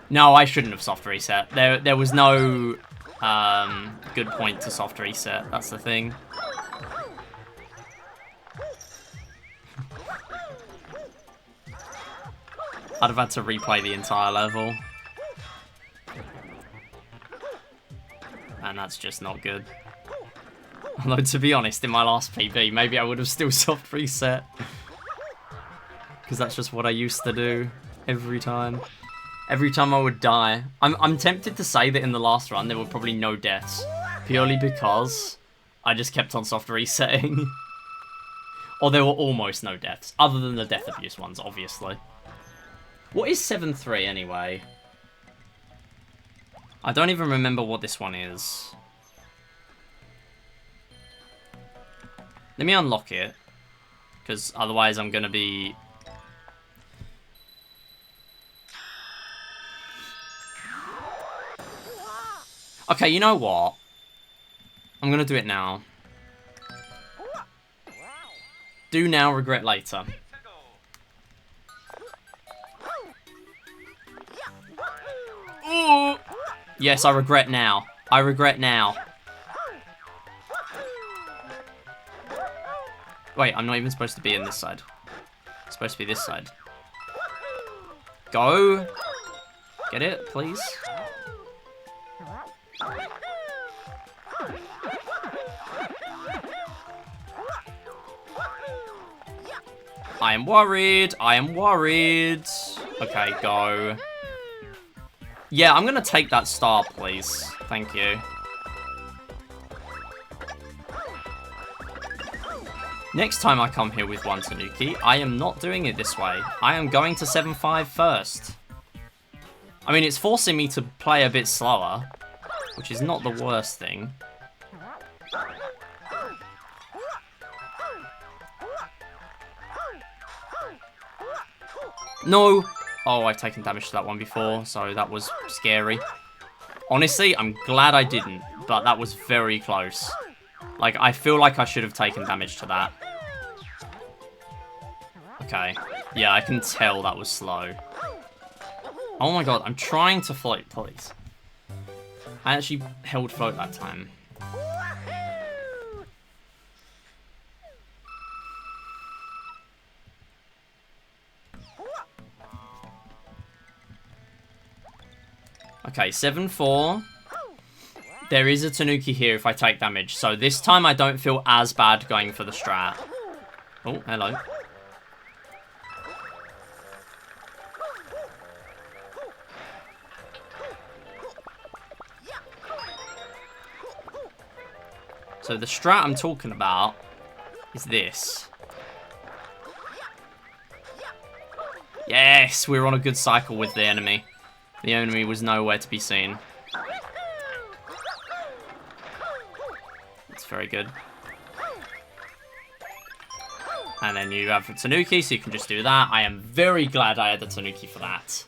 No, I shouldn't have soft reset. There was no good point to soft reset. That's the thing. I'd have had to replay the entire level. And that's just not good. Although, to be honest, in my last PB, maybe I would have still soft reset. Because that's just what I used to do every time. Every time I would die. I'm tempted to say that in the last run there were probably no deaths. Purely because I just kept on soft resetting. Or there were almost no deaths. Other than the death abuse ones, obviously. What is 7-3 anyway? I don't even remember what this one is. Let me unlock it. Because otherwise I'm going to be... Okay, you know what? I'm going to do it now. Do now, regret later. Ooh. Yes, I regret now. I regret now. Wait, I'm not even supposed to be in this side. It's supposed to be this side. Go. Get it, please? I am worried. I am worried. Okay, go. Yeah, I'm going to take that star, please. Thank you. Next time I come here with one Tanuki, I am not doing it this way. I am going to 7-5 first. I mean, it's forcing me to play a bit slower, which is not the worst thing. No! Oh, I've taken damage to that one before, so that was scary. Honestly, I'm glad I didn't, but that was very close. Like, I feel like I should have taken damage to that. Okay. Yeah, I can tell that was slow. Oh my god, I'm trying to float, please. I actually held float that time. Okay, 7-4. There is a Tanuki here if I take damage, so this time I don't feel as bad going for the strat. Oh, hello. So the strat I'm talking about is this. Yes, we're on a good cycle with the enemy. The enemy was nowhere to be seen. That's very good. And then you have a Tanuki, so you can just do that. I am very glad I had the Tanuki for that.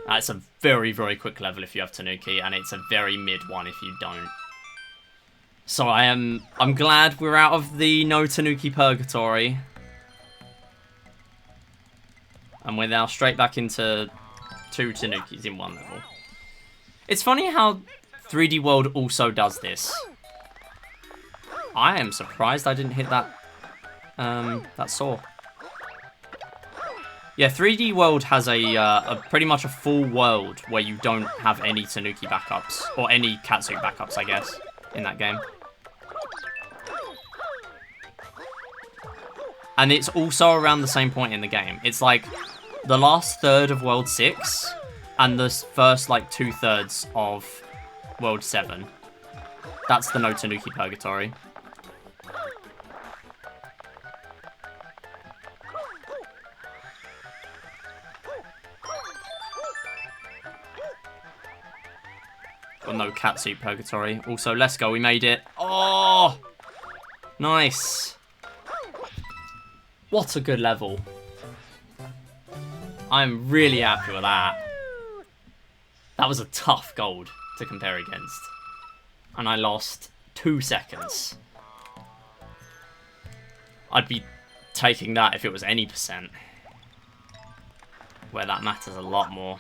That's a very, very quick level if you have Tanuki, and it's a very mid one if you don't. So I'm glad we're out of the no Tanuki purgatory. And we're now straight back into 2 Tanukis in one level. It's funny how 3D World also does this. I am surprised I didn't hit that, that saw. Yeah, 3D World has a pretty much a full world where you don't have any Tanuki backups, or any Catsuit backups, I guess, in that game. And it's also around the same point in the game. It's like the last third of World 6 and the first like 2/3 of World 7. That's the no Tanuki purgatory. Or no Catsuit purgatory. Also, let's go. We made it. Oh! Nice. What a good level. I'm really happy with that. That was a tough gold to compare against. And I lost 2 seconds. I'd be taking that if it was any percent. Where that matters a lot more.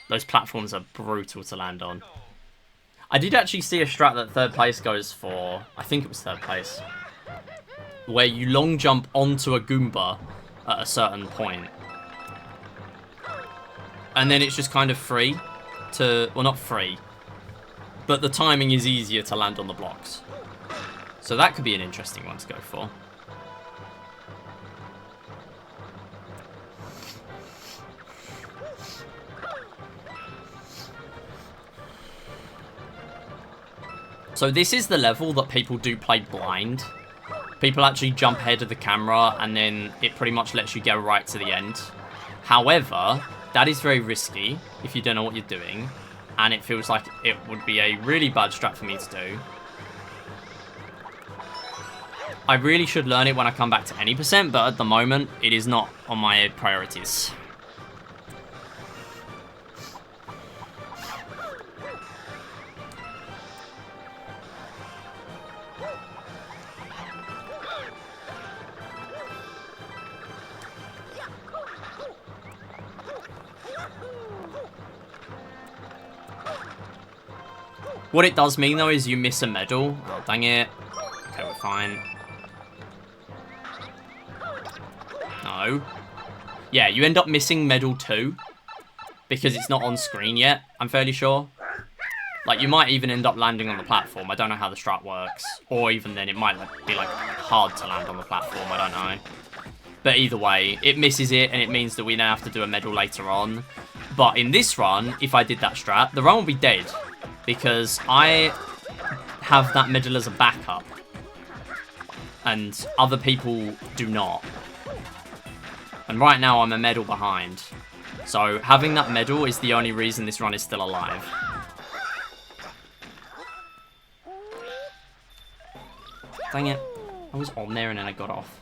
Those platforms are brutal to land on. I did actually see a strat that 3rd place goes for. I think it was 3rd place. Where you long jump onto a Goomba at a certain point. And then it's just kind of free to... Well, not free. But the timing is easier to land on the blocks. So that could be an interesting one to go for. So this is the level that people do play blind. People actually jump ahead of the camera and then it pretty much lets you go right to the end. However, that is very risky if you don't know what you're doing. And it feels like it would be a really bad strat for me to do. I really should learn it when I come back to any percent, but at the moment, it is not on my priorities. What it does mean, though, is you miss a medal. Oh, dang it. Okay, we're fine. No. Yeah, you end up missing medal 2. because it's not on screen yet, I'm fairly sure. Like, you might even end up landing on the platform. I don't know how the strat works. Or even then, it might be, like, hard to land on the platform. I don't know. But either way, it misses it, and it means that we now have to do a medal later on. But in this run, if I did that strat, the run will be dead. Because I have that medal as a backup. And other people do not. And right now, I'm a medal behind. So having that medal is the only reason this run is still alive. Dang it. I was on there and then I got off.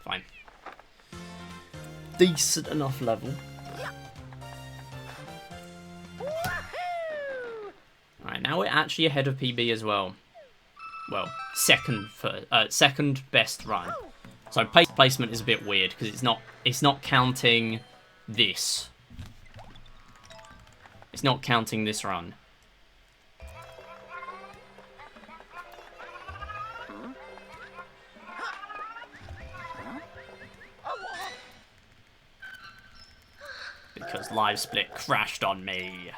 Fine. Decent enough level. Alright, now we're actually ahead of PB as well. Well, second best run. So placement is a bit weird because it's not counting this. It's not counting this run. Because Live Split crashed on me.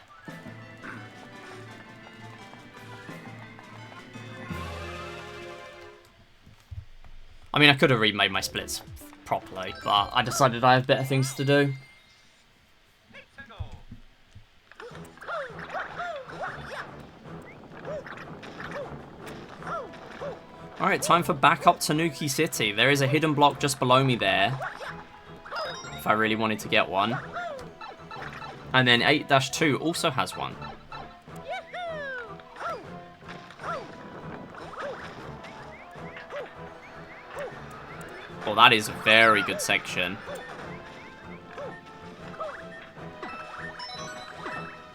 I mean, I could have remade my splits properly, but I decided I have better things to do. Alright, time for backup Tanuki City. There is a hidden block just below me there, if I really wanted to get one. And then 8-2 also has one. Oh, that is a very good section.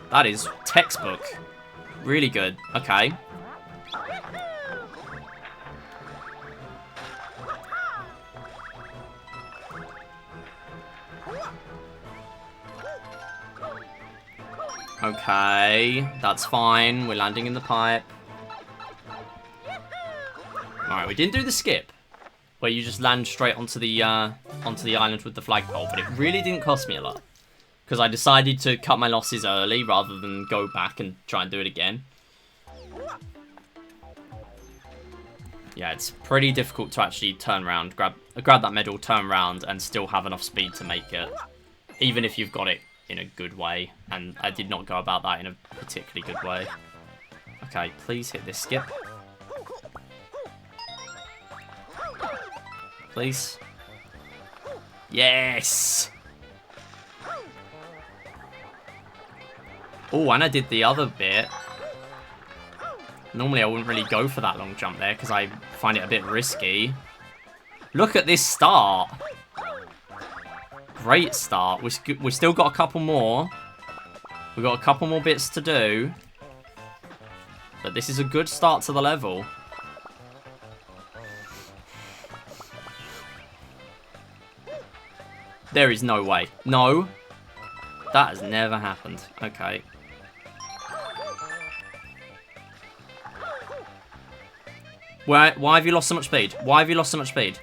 That is textbook. Really good. Okay. Okay, that's fine. We're landing in the pipe. Alright, we didn't do the skip, where you just land straight onto the island with the flagpole, but it really didn't cost me a lot. Because I decided to cut my losses early rather than go back and try and do it again. Yeah, it's pretty difficult to actually turn around, grab that medal, turn around, and still have enough speed to make it. Even if you've got it in a good way, and I did not go about that in a particularly good way. Okay, please hit this skip. Please. Yes! Oh, and I did the other bit. Normally I wouldn't really go for that long jump there, because I find it a bit risky. Look at this start! Great start. We've still got a couple more. We've got a couple more bits to do. But this is a good start to the level. There is no way. No. That has never happened. Okay. Why have you lost so much speed? Why have you lost so much speed?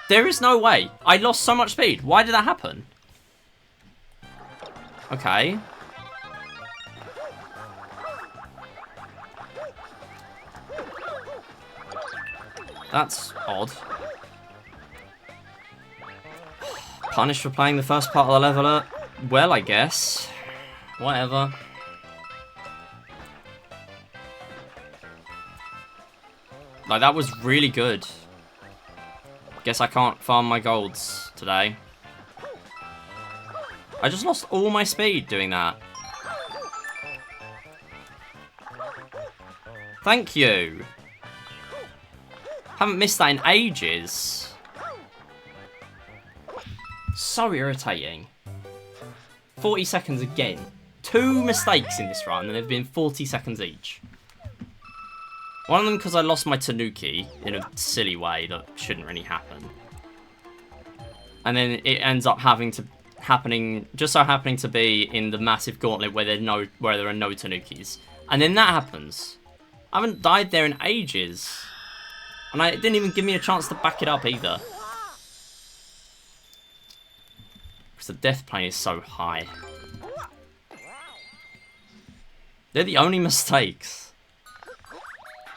There is no way. I lost so much speed. Why did that happen? Okay. That's odd. Punished for playing the first part of the level. Well, I guess. Whatever. Like, that was really good. Guess I can't farm my golds today. I just lost all my speed doing that. Thank you. Haven't missed that in ages. So irritating. 40 seconds again. 2 mistakes in this run, and they've been 40 seconds each. One of them because I lost my Tanuki in a silly way that shouldn't really happen. And then it ends up happening to be in the massive gauntlet where there are no Tanukis. And then that happens. I haven't died there in ages. And it didn't even give me a chance to back it up either. Because the death plane is so high. They're the only mistakes.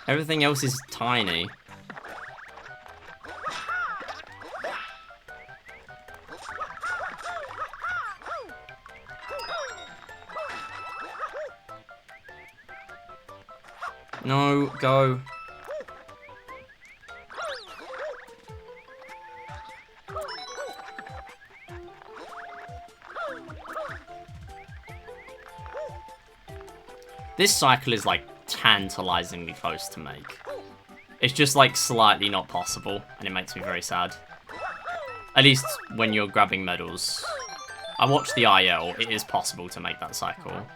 Everything else is tiny. No, go. This cycle is like tantalizingly close to make. It's just like slightly not possible, and it makes me very sad. At least when you're grabbing medals. I watched the IL, it is possible to make that cycle.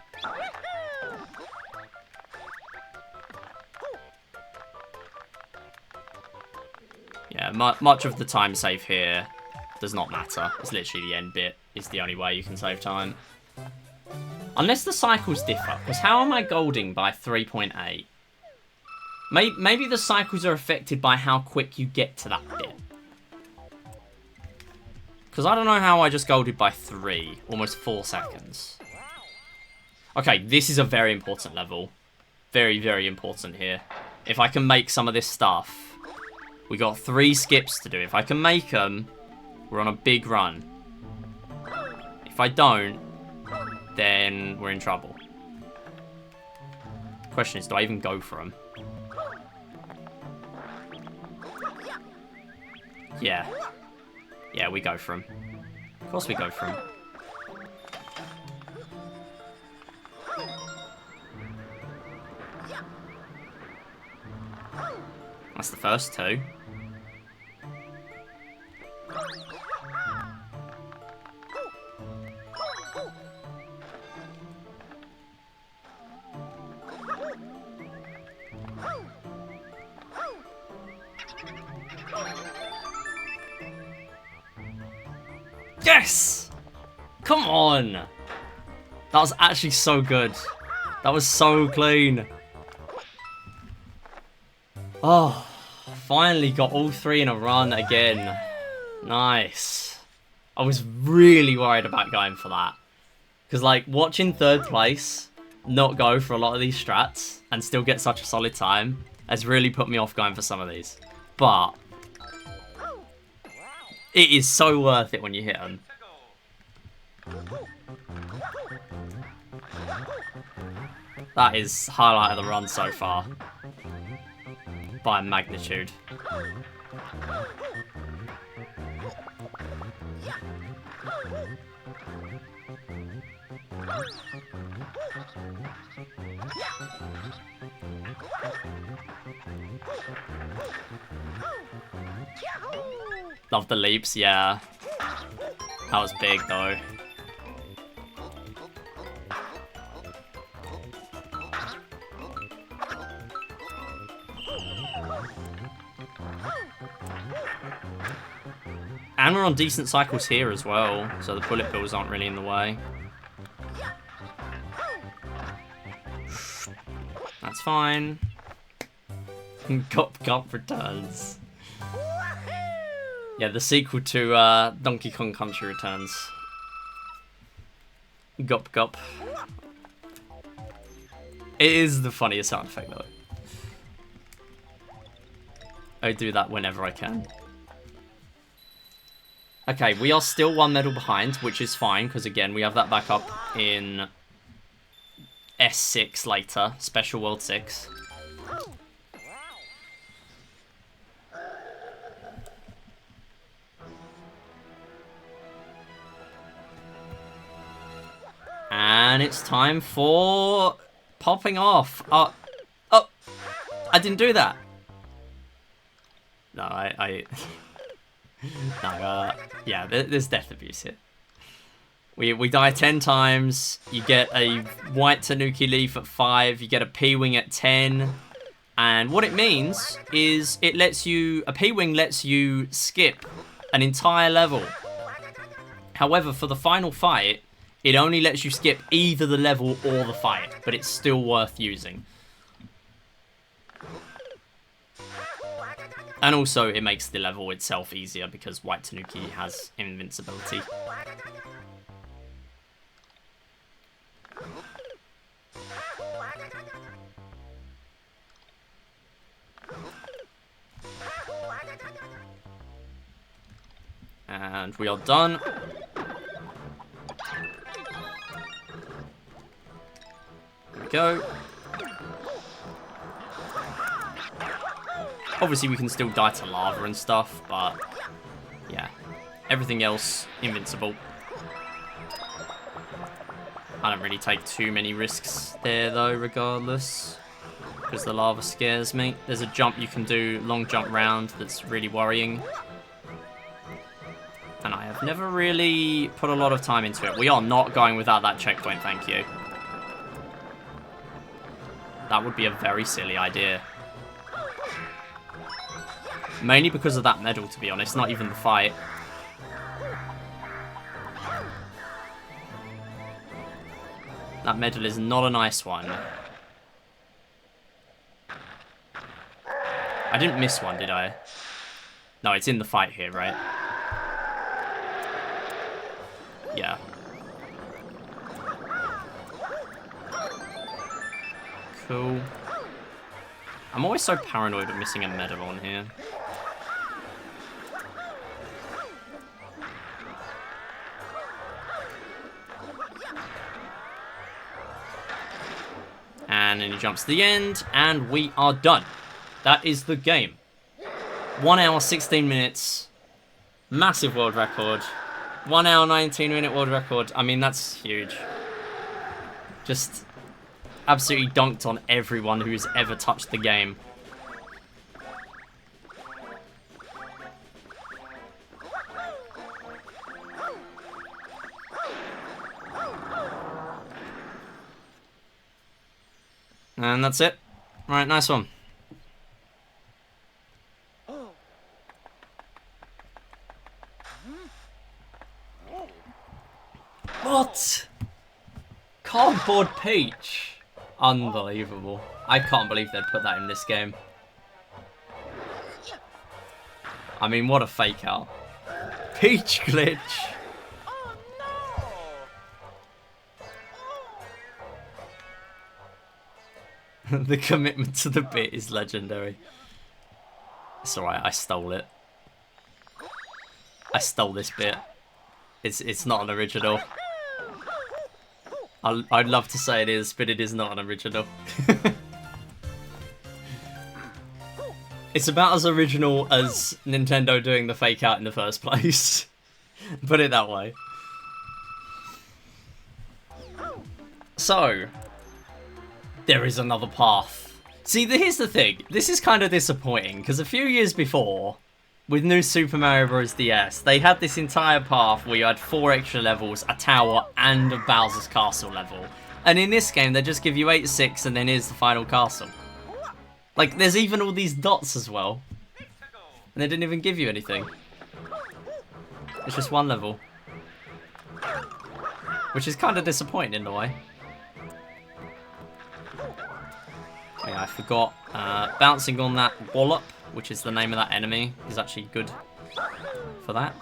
Yeah, much of the time save here does not matter. It's literally the end bit is the only way you can save time. Unless the cycles differ, because how am I golding by 3.8? Maybe the cycles are affected by how quick you get to that bit. Because I don't know how I just golded by 3, almost 4 seconds. Okay, this is a very important level. Very, very important here. If I can make some of this stuff, we got 3 skips to do. If I can make them, we're on a big run. If I don't, then we're in trouble. Question is, do I even go for them? Yeah. Yeah, we go for them. Of course we go for them. That's the first 2. Yes! Come on! That was actually so good. That was so clean. Oh, finally got all 3 in a run again. Nice. I was really worried about going for that. Because, like, watching 3rd place not go for a lot of these strats and still get such a solid time has really put me off going for some of these. But it is so worth it when you hit them. That is highlight of the run so far. By magnitude. Love the leaps, yeah. That was big though. And we're on decent cycles here as well, so the bullet bills aren't really in the way. That's fine. Gop returns. Yeah, the sequel to Donkey Kong Country returns. Gop. It is the funniest sound effect though. I do that whenever I can. Okay, we are still 1 medal behind, which is fine, because again, we have that back up in S6 later, Special World 6. And it's time for popping off. Oh, I didn't do that. No, no, yeah, there's death abuse here. We die 10 times. You get a white Tanuki leaf at 5. You get a P-wing at 10. And what it means is a P-wing lets you skip an entire level. However, for the final fight, it only lets you skip either the level or the fight, but it's still worth using. And also, it makes the level itself easier because White Tanuki has invincibility. And we are done. There we go. Obviously, we can still die to lava and stuff, but yeah. Everything else, invincible. I don't really take too many risks there, though, regardless. Because the lava scares me. There's a jump you can do, long jump round, that's really worrying. And I have never really put a lot of time into it. We are not going without that checkpoint, thank you. That would be a very silly idea. Mainly because of that medal, to be honest, not even the fight. That medal is not a nice one. I didn't miss one, did I? No, it's in the fight here, right? Yeah. Cool. I'm always so paranoid of missing a medal on here. And then he jumps to the end, and we are done. That is the game. 1 hour, 16 minutes. Massive world record. 1 hour, 19-minute world record. I mean, that's huge. Just absolutely dunked on everyone who's ever touched the game. And that's it. Right, nice one. What? Cardboard Peach? Unbelievable. I can't believe they'd put that in this game. I mean, what a fake out. Peach glitch. The commitment to the bit is legendary. It's alright, I stole it. I stole this bit. It's not an original. I'd love to say it is, but it is not an original. It's about as original as Nintendo doing the fake out in the first place. Put it that way. So, there is another path. See, here's the thing. This is kind of disappointing, because a few years before, with New Super Mario Bros. DS, they had this entire path where you had 4 extra levels, a tower, and a Bowser's Castle level. And in this game, they just give you 8, 6, and then here's the final castle. Like, there's even all these dots as well. And they didn't even give you anything. It's just one level. Which is kind of disappointing in a way. Yeah, I forgot. Bouncing on that wallop, which is the name of that enemy, is actually good for that.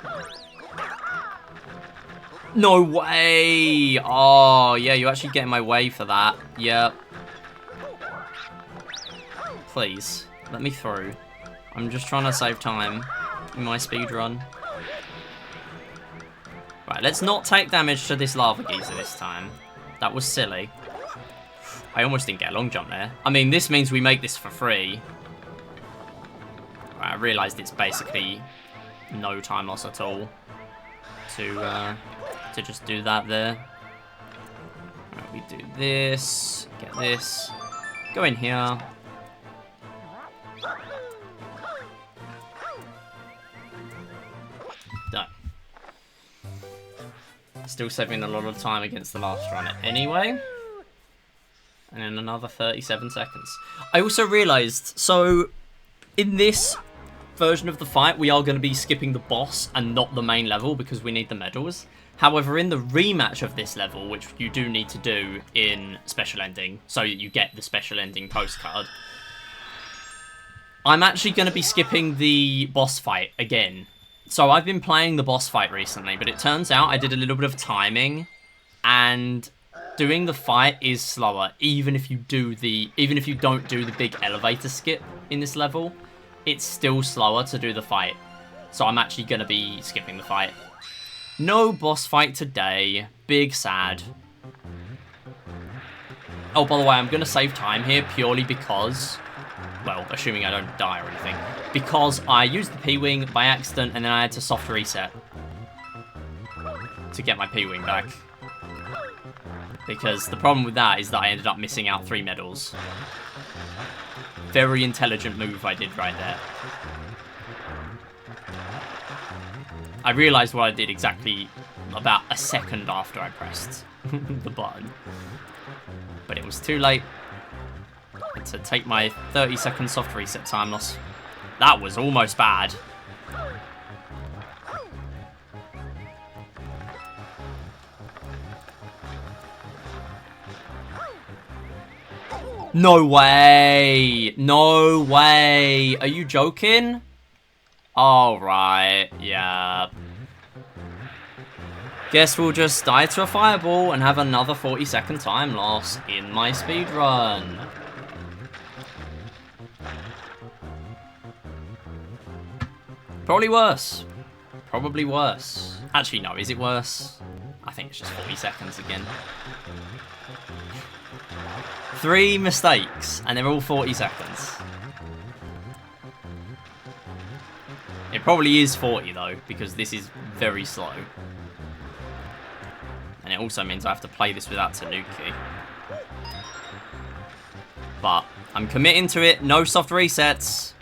No way! Oh, yeah, you actually get in my way for that. Yep. Please, let me through. I'm just trying to save time in my speedrun. Right, let's not take damage to this lava geyser this time. That was silly. I almost didn't get a long jump there. I mean, this means we make this for free. Right, I realised it's basically no time loss at all to just do that there. Right, we do this, get this, go in here. Done. Still saving a lot of time against the last run anyway. And then another 37 seconds. I also realised, so in this version of the fight, we are going to be skipping the boss and not the main level because we need the medals. However, in the rematch of this level, which you do need to do in special ending, so you get the special ending postcard, I'm actually going to be skipping the boss fight again. So I've been playing the boss fight recently, but it turns out I did a little bit of timing, and doing the fight is slower, even if you don't do the big elevator skip in this level. It's still slower to do the fight. So I'm actually going to be skipping the fight. No boss fight today. Big sad. Oh, by the way, I'm going to save time here purely because, well, assuming I don't die or anything, because I used the P-Wing by accident and then I had to soft reset to get my P-Wing back. Because the problem with that is that I ended up missing out 3 medals. Very intelligent move I did right there. I realised what I did exactly about a second after I pressed the button. But it was too late to take my 30-second soft reset time loss. That was almost bad. No way! No way! Are you joking? Alright, yeah. Guess we'll just die to a fireball and have another 40-second time loss in my speedrun. Probably worse. Probably worse. Actually, no, is it worse? I think it's just 40 seconds again. 3 mistakes, and they're all 40 seconds. It probably is 40, though, because this is very slow. And it also means I have to play this without Tanuki. But I'm committing to it. No soft resets.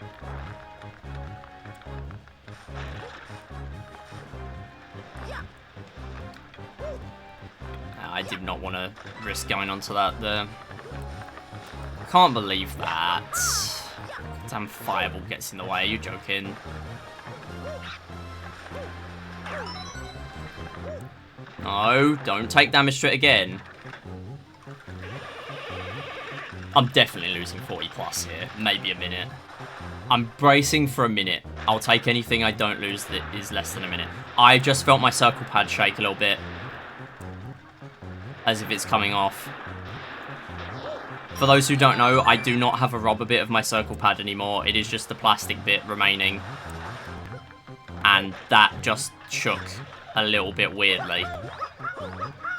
I did not want to risk going onto that there. I can't believe that. Damn fireball gets in the way. Are you joking? No, don't take damage to it again. I'm definitely losing 40 plus here. Maybe a minute. I'm bracing for a minute. I'll take anything I don't lose that is less than a minute. I just felt my circle pad shake a little bit. As if it's coming off. For those who don't know, I do not have a rubber bit of my circle pad anymore. It is just the plastic bit remaining. And that just shook a little bit weirdly.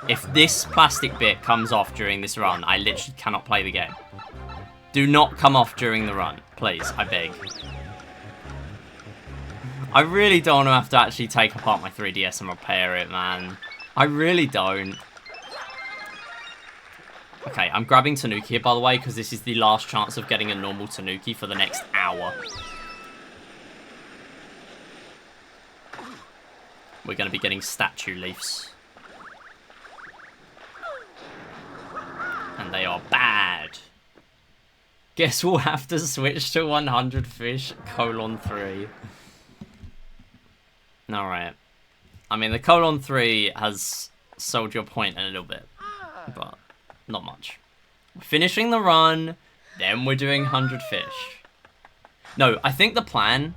If this plastic bit comes off during this run, I literally cannot play the game. Do not come off during the run, please, I beg. I really don't want to have to actually take apart my 3DS and repair it, man. I really don't. Okay, I'm grabbing Tanuki here, by the way, because this is the last chance of getting a normal Tanuki for the next hour. We're going to be getting statue leaves. And they are bad. Guess we'll have to switch to 100 fish, :3. Alright. I mean, the :3 has sold your point a little bit. But not much. We're finishing the run, then we're doing 100 fish. No, I think the plan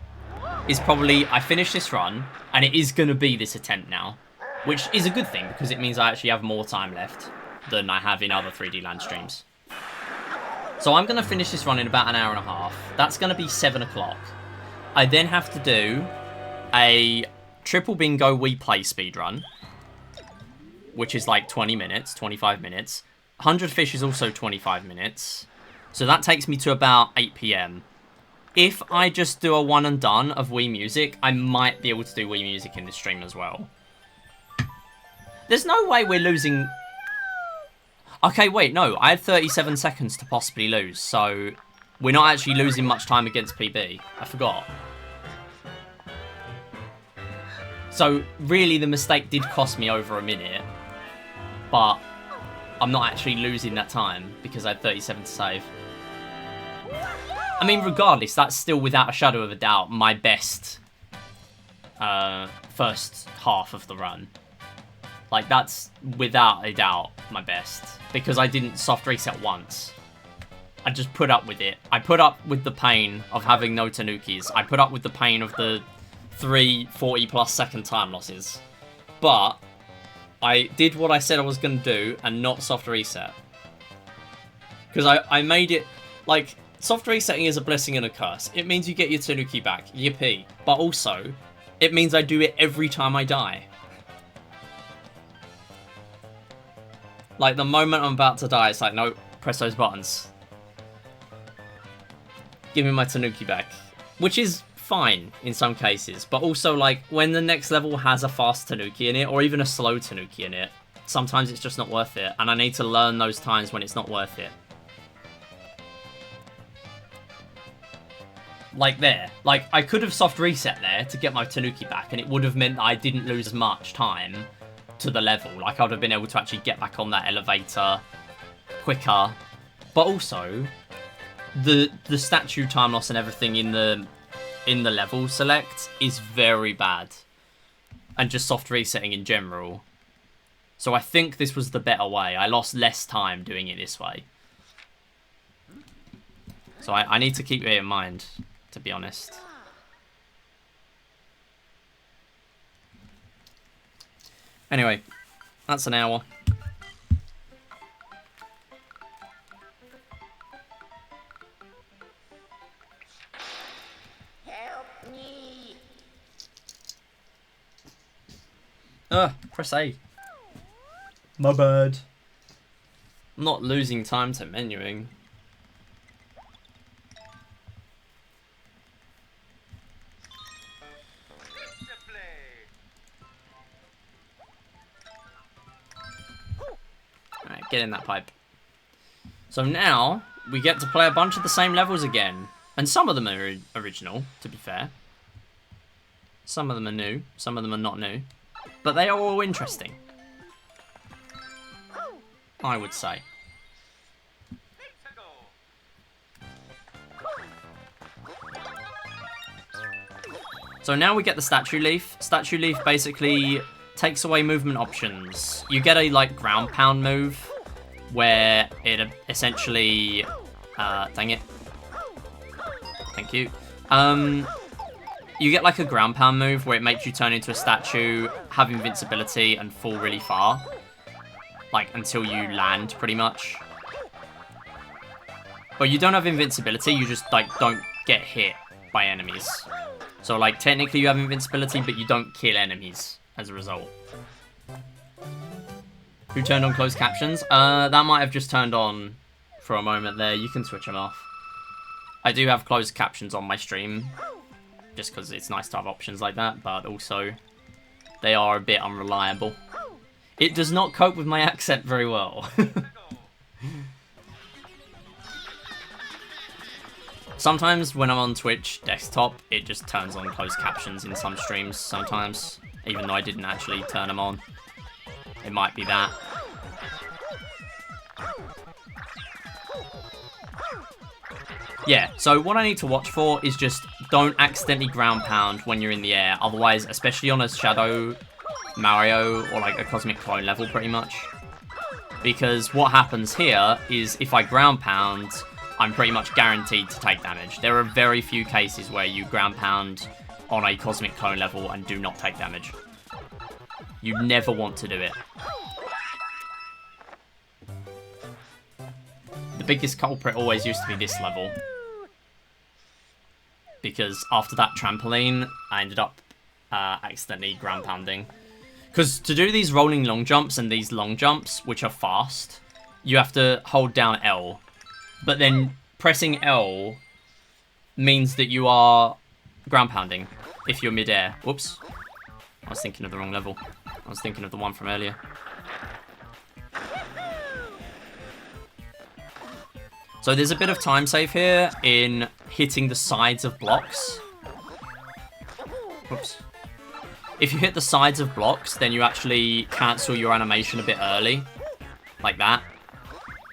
is probably I finish this run, and it is going to be this attempt now. Which is a good thing, because it means I actually have more time left than I have in other 3D Land streams. So I'm going to finish this run in about an hour and a half. That's going to be 7 o'clock. I then have to do a triple bingo we play speedrun, which is like 20 minutes, 25 minutes. 100 fish is also 25 minutes. So that takes me to about 8 PM. If I just do a one and done of Wii Music, I might be able to do Wii Music in this stream as well. There's no way we're losing... Okay, wait, no. I had 37 seconds to possibly lose, so we're not actually losing much time against PB. I forgot. So, really, the mistake did cost me over a minute, but I'm not actually losing that time because I had 37 to save. I mean, regardless, that's still, without a shadow of a doubt, my best first half of the run. Like, that's, without a doubt, my best. Because I didn't soft reset once. I just put up with it. I put up with the pain of having no Tanukis. I put up with the pain of the 3 40+ second time losses. But I did what I said I was going to do and not soft reset. Because I made it, like, soft resetting is a blessing and a curse. It means you get your Tanuki back. Yippee. But also, it means I do it every time I die. Like, the moment I'm about to die, it's like, no, press those buttons. Give me my Tanuki back. Which is fine in some cases. But also, like, when the next level has a fast Tanuki in it, or even a slow Tanuki in it, sometimes it's just not worth it. And I need to learn those times when it's not worth it. Like there. Like, I could have soft reset there to get my Tanuki back, and it would have meant that I didn't lose as much time to the level. Like, I would have been able to actually get back on that elevator quicker. But also, the statue time loss and everything in the level select is very bad. And just soft resetting in general. So I think this was the better way. I lost less time doing it this way. So I need to keep it in mind, to be honest. Anyway, that's an hour. Help me. Press A. My bad. I'm not losing time to menuing. Alright, get in that pipe. So now, we get to play a bunch of the same levels again. And some of them are original, to be fair. Some of them are new, some of them are not new. But they are all interesting, I would say. So now we get the statue leaf. Statue leaf basically takes away movement options. You get a, like, ground pound move where it essentially... dang it. Thank you. You get, like, a ground pound move where it makes you turn into a statue, have invincibility, and fall really far. Like, until you land, pretty much. But you don't have invincibility, you just, like, don't get hit by enemies. So, like, technically you have invincibility, but you don't kill enemies as a result. Who turned on closed captions? That might have just turned on for a moment there. You can switch them off. I do have closed captions on my stream, just because it's nice to have options like that, but also they are a bit unreliable. It does not cope with my accent very well. Sometimes when I'm on Twitch desktop, it just turns on closed captions in some streams sometimes, even though I didn't actually turn them on. It might be that. Yeah, so what I need to watch for is just don't accidentally ground pound when you're in the air. Otherwise, especially on a Shadow Mario or like a Cosmic Clone level pretty much. Because what happens here is if I ground pound, I'm pretty much guaranteed to take damage. There are very few cases where you ground pound on a Cosmic Clone level and do not take damage. You never want to do it. The biggest culprit always used to be this level. Because after that trampoline, I ended up accidentally ground pounding. Because to do these rolling long jumps and these long jumps, which are fast, you have to hold down L. But then pressing L means that you are ground pounding if you're mid-air. Whoops. I was thinking of the wrong level. I was thinking of the one from earlier. So there's a bit of time save here in hitting the sides of blocks. Whoops. If you hit the sides of blocks, then you actually cancel your animation a bit early. Like that.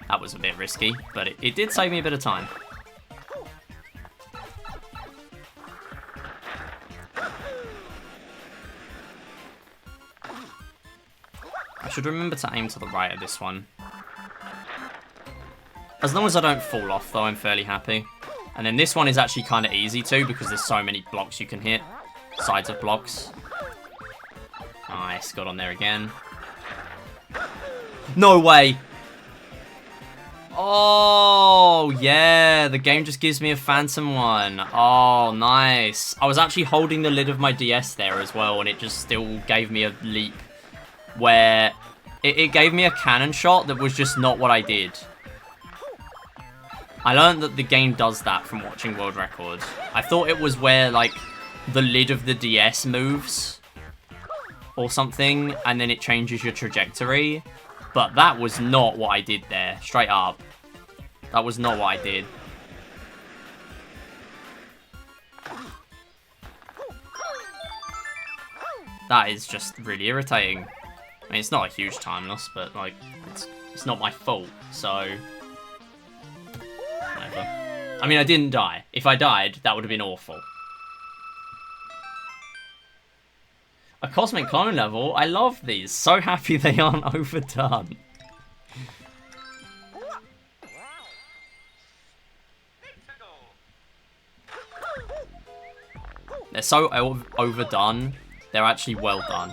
That was a bit risky, but it did save me a bit of time. I should remember to aim to the right of this one. As long as I don't fall off, though, I'm fairly happy. And then this one is actually kind of easy, too, because there's so many blocks you can hit. Sides of blocks. Nice, got on there again. No way! Oh, yeah, the game just gives me a phantom one. Oh, nice. I was actually holding the lid of my DS there as well, and it just still gave me a leap where it gave me a cannon shot that was just not what I did. I learned that the game does that from watching World Records. I thought it was where, like, the lid of the DS moves or something, and then it changes your trajectory. But that was not what I did there, straight up. That was not what I did. That is just really irritating. I mean, it's not a huge time loss, but, like, it's not my fault, so... whatever. I mean, I didn't die. If I died, that would have been awful. A Cosmic Clone level? I love these. So happy they aren't overdone. They're so overdone. They're actually well done.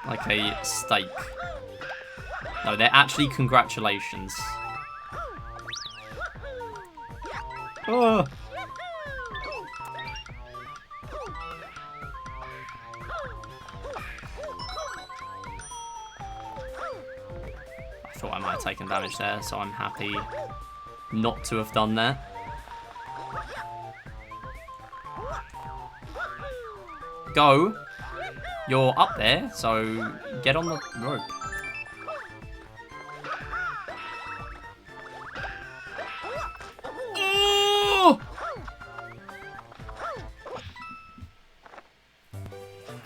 Like a steak. No, they're actually congratulations. Oh. I thought I might have taken damage there, so I'm happy not to have done that. Go. You're up there, so get on the rope. Oh!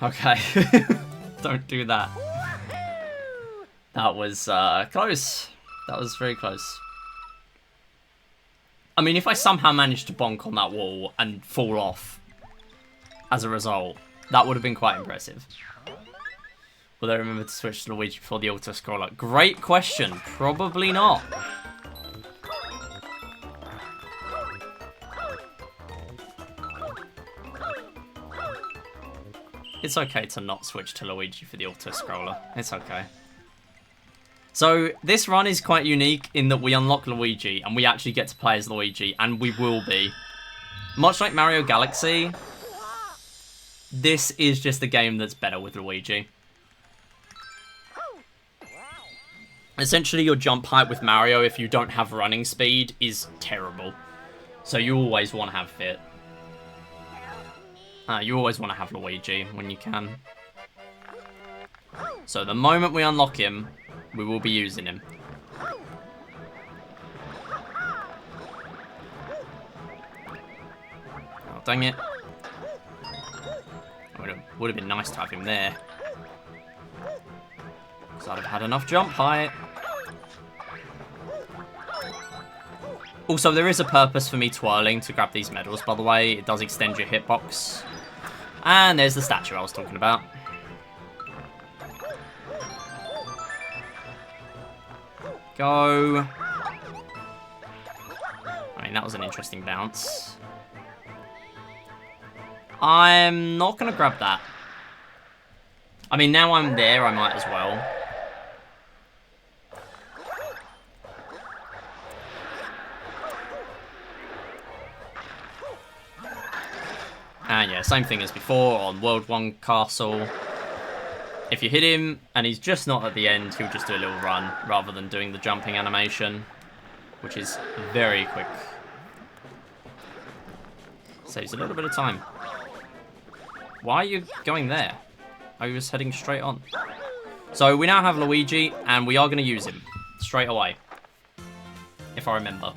Okay. Don't do that. That was close. That was very close. I mean, if I somehow managed to bonk on that wall and fall off as a result, that would have been quite impressive. Will I remember to switch to Luigi before the auto-scroller? Great question. Probably not. It's okay to not switch to Luigi for the auto-scroller. It's okay. So, this run is quite unique in that we unlock Luigi, and we actually get to play as Luigi, and we will be. Much like Mario Galaxy, this is just a game that's better with Luigi. Essentially, your jump height with Mario, if you don't have running speed, is terrible. So you always want to have Fit. You always want to have Luigi when you can. So the moment we unlock him, we will be using him. Oh, dang it. Would have been nice to have him there. Because I'd have had enough jump height. Also, there is a purpose for me twirling to grab these medals, by the way. It does extend your hitbox. And there's the statue I was talking about. Go. I mean, that was an interesting bounce. I'm not going to grab that. I mean, now I'm there, I might as well. And yeah, same thing as before on World 1 Castle. If you hit him and he's just not at the end, he'll just do a little run rather than doing the jumping animation, which is very quick. Saves a little bit of time. Why are you going there? I was heading straight on. So we now have Luigi, and we are going to use him straight away, if I remember.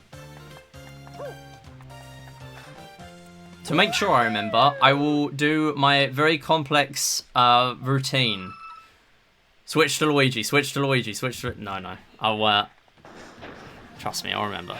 To make sure I remember, I will do my very complex routine. Switch to Luigi, switch to Luigi, switch to... No. I'll, trust me, I'll remember.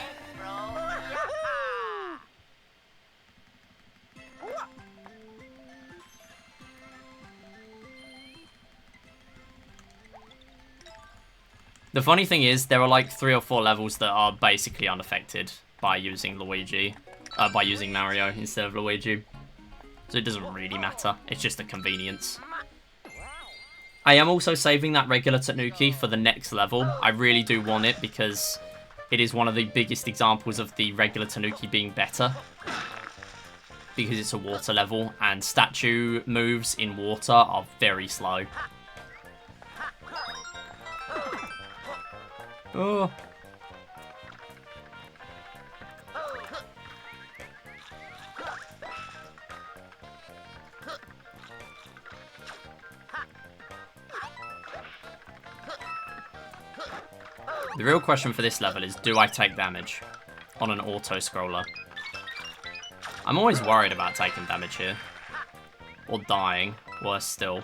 The funny thing is, there are like 3 or 4 levels that are basically unaffected by using by using Mario instead of Luigi. So it doesn't really matter. It's just a convenience. I am also saving that regular Tanuki for the next level. I really do want it because it is one of the biggest examples of the regular Tanuki being better. Because it's a water level, and statue moves in water are very slow. Oh. The real question for this level is, do I take damage on an auto-scroller? I'm always worried about taking damage here. Or dying, worse still.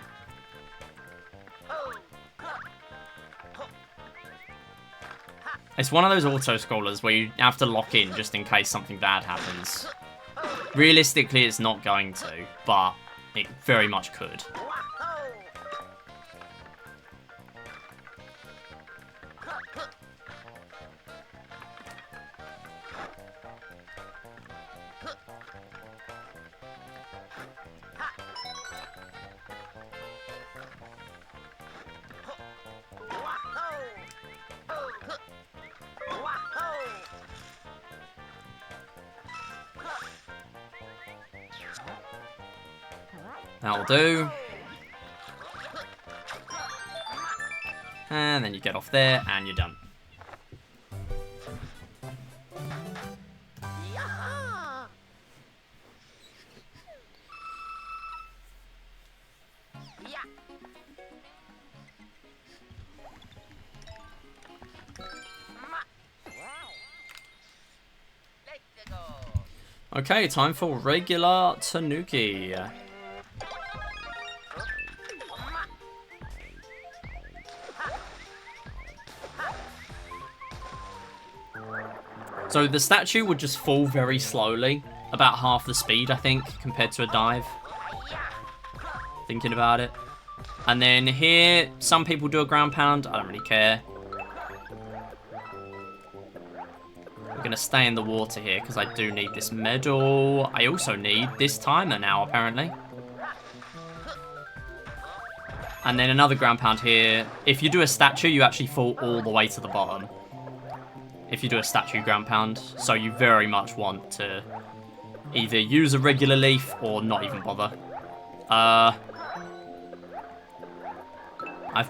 It's one of those auto-scrollers where you have to lock in just in case something bad happens. Realistically, it's not going to, but it very much could. That'll do. And then you get off there, and you're done. Okay, time for regular Tanuki. So the statue would just fall very slowly, about half the speed, I think, compared to a dive. Thinking about it. And then here, some people do a ground pound. I don't really care. We're going to stay in the water here because I do need this medal. I also need this timer now, apparently. And then another ground pound here. If you do a statue, you actually fall all the way to the bottom. If you do a statue ground pound. So you very much want to either use a regular leaf or not even bother. I've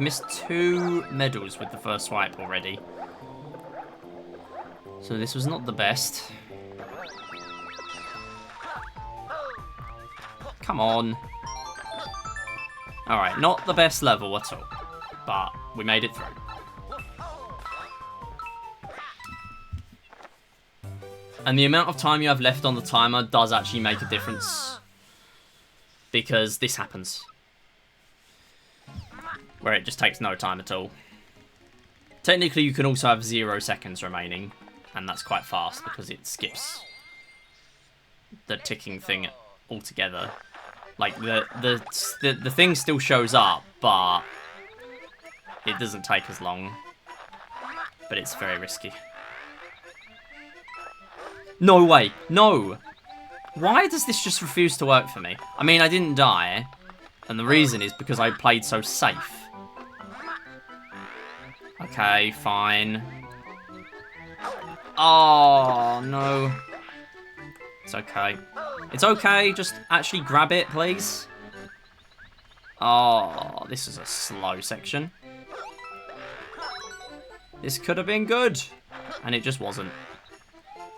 missed 2 medals with the first swipe already. So this was not the best. Come on. Alright, not the best level at all. But we made it through. And the amount of time you have left on the timer does actually make a difference. Because this happens. Where it just takes no time at all. Technically, you can also have 0 seconds remaining. And that's quite fast because it skips the ticking thing altogether. Like, the thing still shows up, but it doesn't take as long. But it's very risky. No way. No. Why does this just refuse to work for me? I mean, I didn't die. And the reason is because I played so safe. Okay, fine. Oh, no. It's okay. It's okay. Just actually grab it, please. Oh, this is a slow section. This could have been good. And it just wasn't.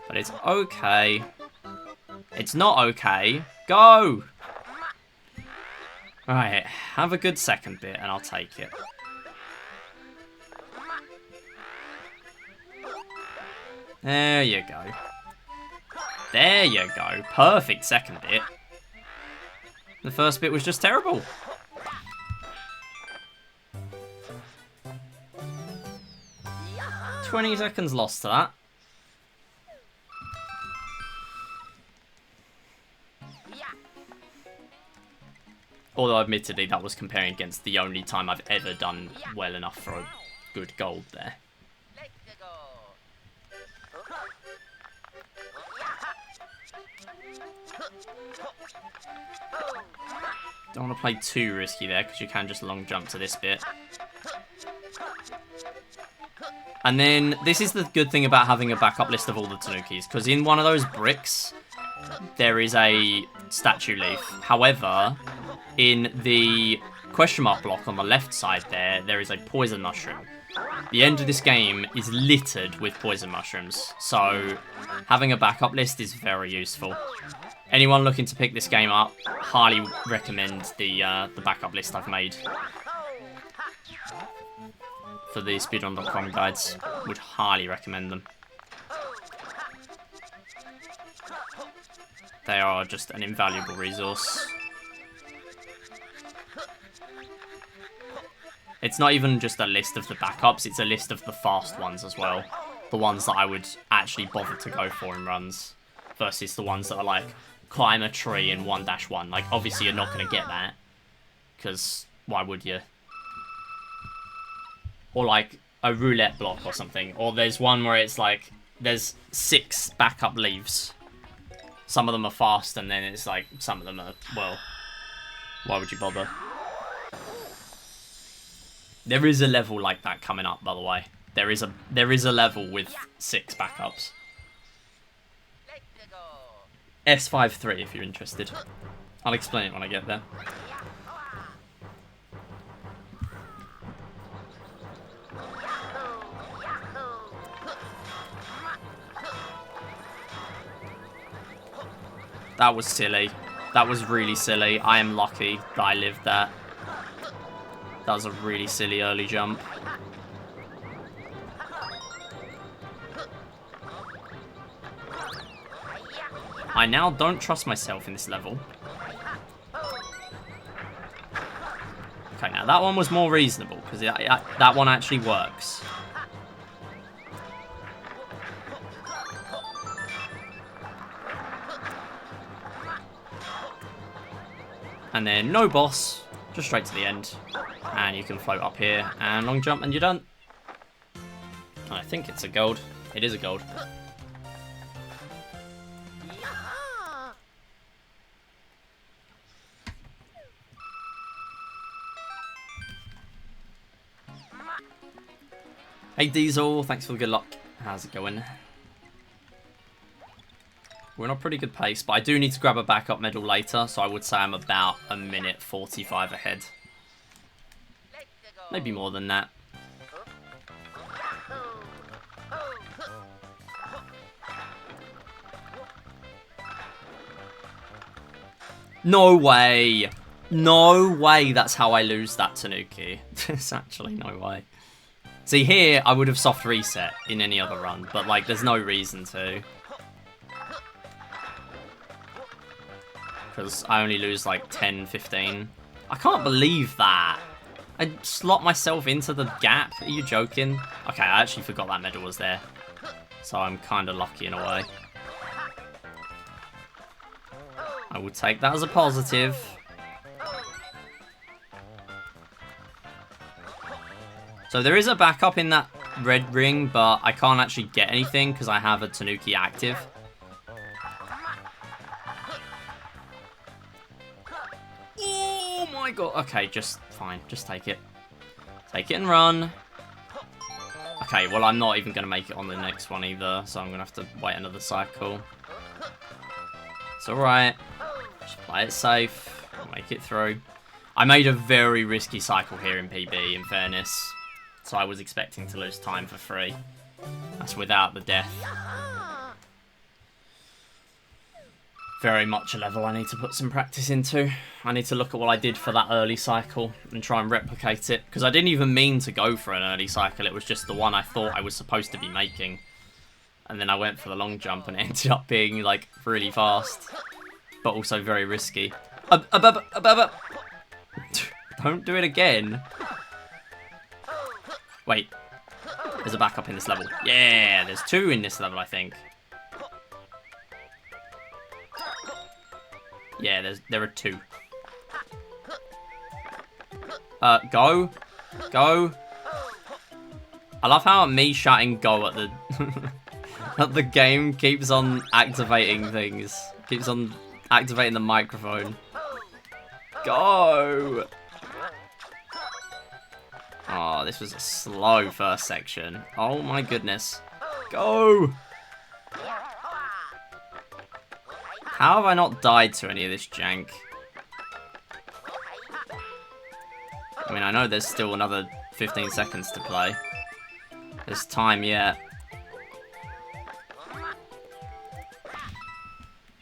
But it's okay. It's not okay. Go! Alright, have a good second bit and I'll take it. There you go. There you go. Perfect second bit. The first bit was just terrible. "20 seconds lost to that. Although, admittedly, that was comparing against the only time I've ever done well enough for good gold there. Don't want to play too risky there, because you can just long jump to this bit. And then, this is the good thing about having a backup list of all the Tanukis, because in one of those bricks, there is a statue leaf. However, in the question mark block on the left side there is a poison mushroom. The end of this game is littered with poison mushrooms, so having a backup list is very useful. Anyone looking to pick this game up, highly recommend the backup list I've made for the Speedrun.com guides. Would highly recommend them. They are just an invaluable resource. It's not even just a list of the backups, it's a list of the fast ones as well. The ones that I would actually bother to go for in runs, versus the ones that are like, climb a tree in 1-1. Like, obviously you're not going to get that, because why would you? Or like a roulette block or something. Or there's one where it's like, there's 6 backup leaves. Some of them are fast, and then it's like, some of them are, well, why would you bother? There is a level like that coming up, by the way. There is a level with 6 backups. S53 if you're interested. I'll explain it when I get there. That was silly. That was really silly. I am lucky that I lived that. That was a really silly early jump. I now don't trust myself in this level. Okay, now that one was more reasonable, because that one actually works. And then no boss, just straight to the end. And you can float up here and long jump and you're done. And I think it's a gold. It is a gold. Hey Diesel, thanks for the good luck. How's it going? We're in a pretty good pace, but I do need to grab a backup medal later, so I would say I'm about a minute 45 ahead. Maybe more than that. No way! No way that's how I lose that Tanuki. There's actually no way. See, here, I would have soft reset in any other run, but, like, there's no reason to. Because I only lose, like, 10, 15. I can't believe that. I slot myself into the gap. Are you joking? Okay, I actually forgot that medal was there. So I'm kind of lucky in a way. I would take that as a positive. So there is a backup in that red ring, but I can't actually get anything because I have a Tanuki active. Oh my god. Okay, just fine. Just take it. Take it and run. Okay, well, I'm not even going to make it on the next one either, so I'm going to have to wait another cycle. It's alright. Just play it safe. Make it through. I made a very risky cycle here in PB, in fairness. So I was expecting to lose time for free. That's without the death. Very much a level I need to put some practice into. I need to look at what I did for that early cycle and try and replicate it. Because I didn't even mean to go for an early cycle. It was just the one I thought I was supposed to be making. And then I went for the long jump and it ended up being, like, really fast. But also very risky. Don't do it again. Wait. There's a backup in this level. Yeah, there's 2 in this level, I think. Yeah, there are 2. Go. Go. I love how me shouting go at the at the game keeps on activating things. Keeps on activating the microphone. Go! Oh, this was a slow first section. Oh my goodness. Go! How have I not died to any of this jank? I mean, I know there's still another 15 seconds to play. There's time yet.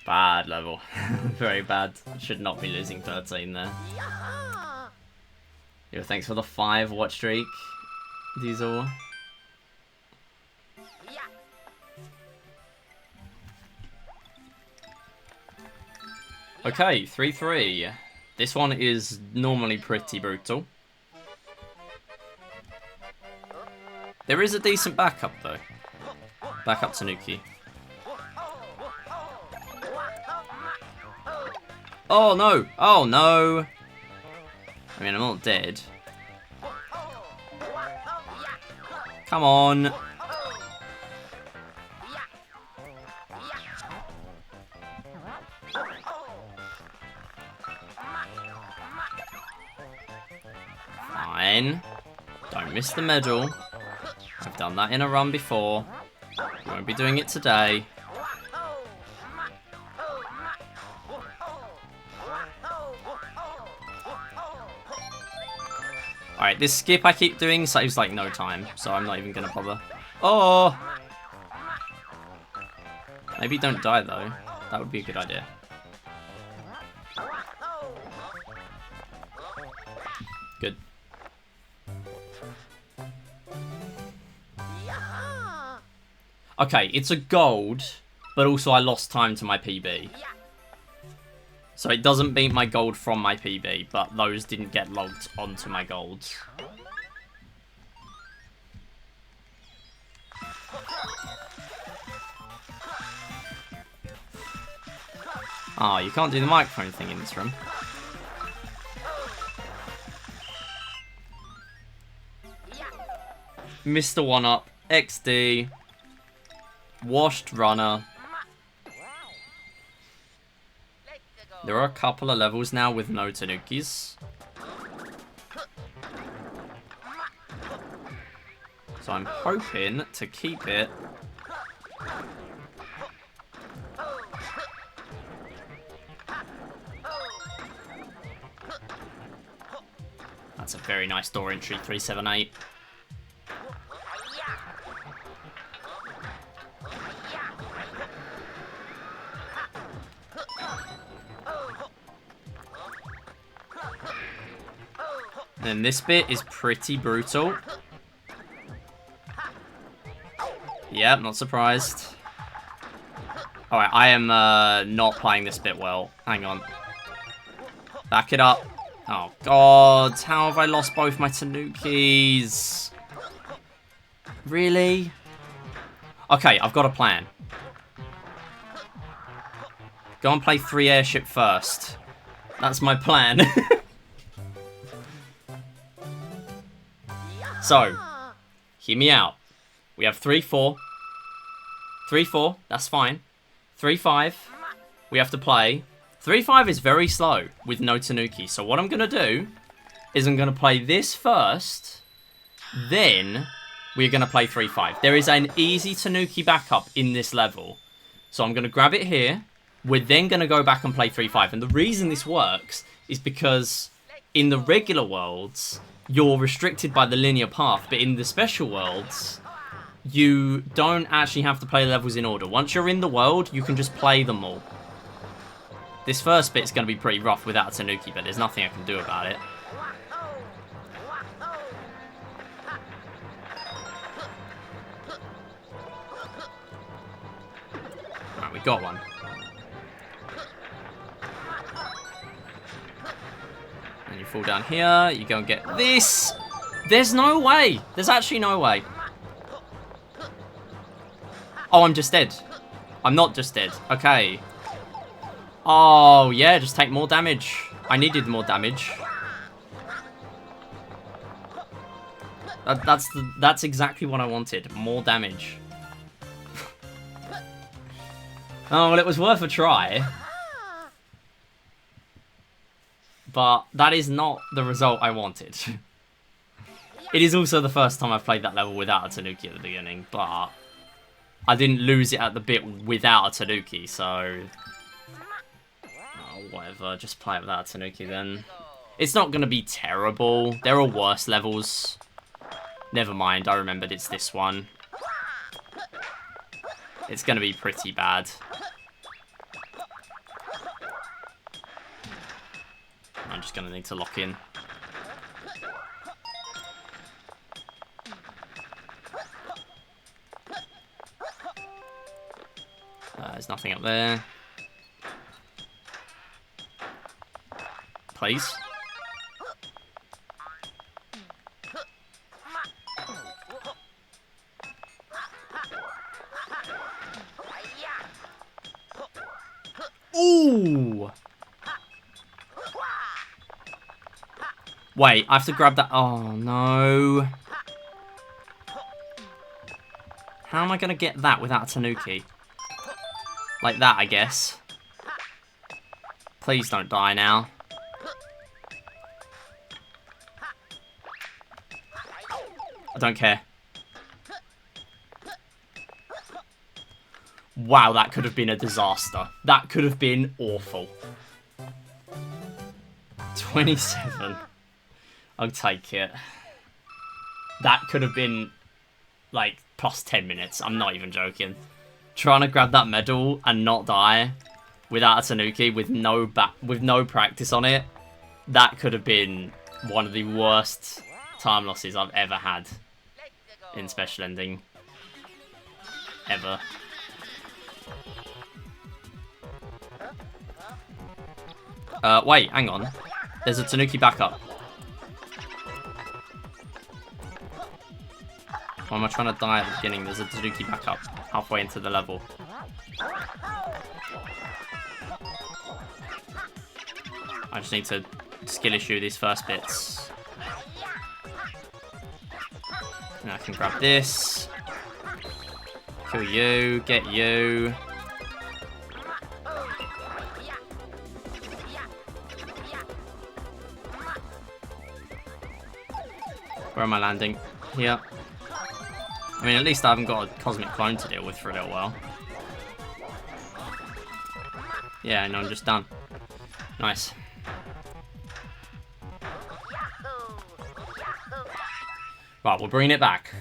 Bad level. Very bad. Should not be losing 13 there. Yo, thanks for the 5 watch streak, Diesel. Okay, 3-3. This one is normally pretty brutal. There is a decent backup though. Backup Tanuki. Oh no! Oh no! I mean, I'm not dead. Come on! Fine. Don't miss the medal. I've done that in a run before. You won't be doing it today. Alright, this skip I keep doing saves like no time, so I'm not even gonna bother. Oh! Maybe don't die though. That would be a good idea. Good. Okay, it's a gold, but also I lost time to my PB. So it doesn't beat my gold from my PB, but those didn't get logged onto my golds. Oh, you can't do the microphone thing in this room. Mr. 1-Up, XD, washed runner. There are a couple of levels now with no Tanukis. So I'm hoping to keep it. That's a very nice door entry, 378. And this bit is pretty brutal. Yep, not surprised. Alright, I am not playing this bit well. Hang on. Back it up. Oh, God. How have I lost both my Tanukis? Really? Okay, I've got a plan. Go and play 3 airship first. That's my plan. So, hear me out. We have 3-4. 3-4, that's fine. 3-5, we have to play. 3-5 is very slow with no Tanuki. So what I'm going to do is I'm going to play this first. Then we're going to play 3-5. There is an easy Tanuki backup in this level. So I'm going to grab it here. We're then going to go back and play 3-5. And the reason this works is because in the regular worlds, you're restricted by the linear path, but in the special worlds, you don't actually have to play levels in order. Once you're in the world, you can just play them all. This first bit's going to be pretty rough without a Tanuki, but there's nothing I can do about it. Alright, we got one. And you fall down here, you go and get this. There's no way. There's actually no way. Oh, I'm just dead. I'm not just dead. Okay. Oh, yeah, just take more damage. I needed more damage. That's exactly what I wanted. More damage. Oh, well, it was worth a try. But that is not the result I wanted. It is also the first time I've played that level without a Tanuki at the beginning, but I didn't lose it at the bit without a Tanuki, so... Oh, whatever, just play it without a Tanuki then. It's not going to be terrible. There are worse levels. Never mind, I remembered it's this one. It's going to be pretty bad. I'm just going to need to lock in. There's nothing up there. Please. Ooh! Wait, I have to grab that. Oh, no. How am I going to get that without a Tanuki? Like that, I guess. Please don't die now. I don't care. Wow, that could have been a disaster. That could have been awful. 27. I'll take it. That could have been, like, plus 10 minutes. I'm not even joking. Trying to grab that medal and not die without a Tanuki, with no practice on it, that could have been one of the worst time losses I've ever had in Special Ending. Ever. Wait, hang on. There's a Tanuki backup. Why am I trying to die at the beginning? There's a Tanuki backup halfway into the level. I just need to skill issue these first bits. And I can grab this. Kill you, get you. Where am I landing? Here. I mean, at least I haven't got a cosmic clone to deal with for a little while. Yeah, no, I'm just done. Nice. Right, we're bringing it back.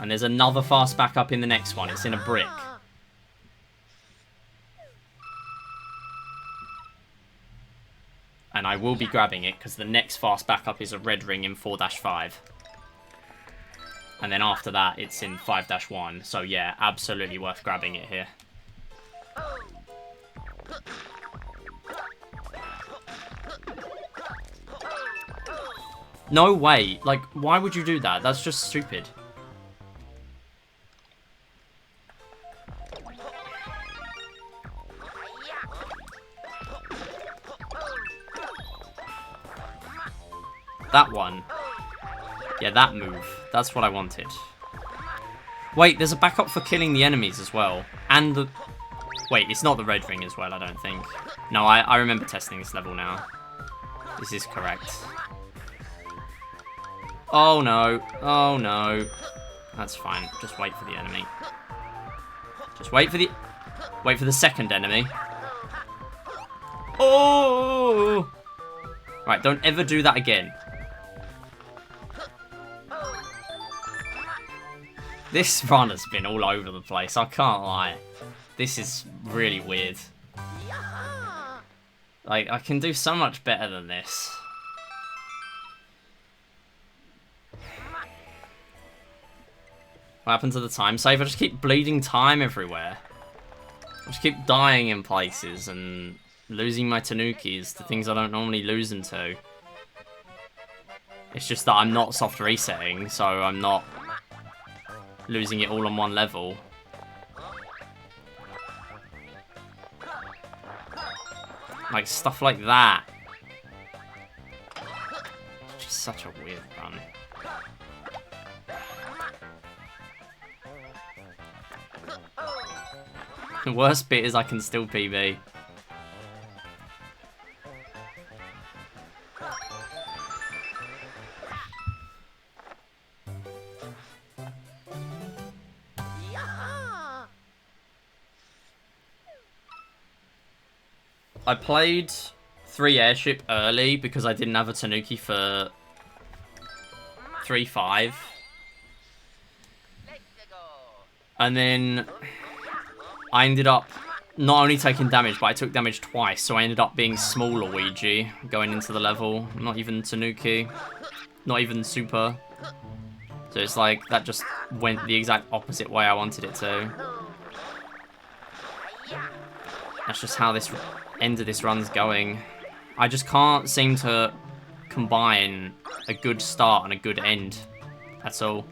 And there's another fast backup in the next one. It's in a brick. And I will be grabbing it, because the next fast backup is a red ring in 4-5. And then after that, it's in 5-1. So yeah, absolutely worth grabbing it here. No way. Like, why would you do that? That's just stupid. That one. Yeah, that move. That's what I wanted. Wait, there's a backup for killing the enemies as well. And the... Wait, it's not the red ring as well, I don't think. No, I remember testing this level now. This is correct. Oh no. Oh no. That's fine. Just wait for the enemy. Just wait for the... Wait for the second enemy. Oh! Right, don't ever do that again. This run has been all over the place, I can't lie. This is really weird. Like, I can do so much better than this. What happened to the time save? I just keep bleeding time everywhere. I just keep dying in places and losing my Tanukis to things I don't normally lose them to. It's just that I'm not soft resetting, so I'm not losing it all on one level. Like, stuff like that. It's just such a weird run. The worst bit is I can still PB. I played 3 Airship early because I didn't have a Tanuki for 3-5. And then I ended up not only taking damage, but I took damage twice. So I ended up being small Luigi going into the level. Not even Tanuki. Not even Super. So it's like, that just went the exact opposite way I wanted it to. That's just how this end of this run's going. I just can't seem to combine a good start and a good end at all.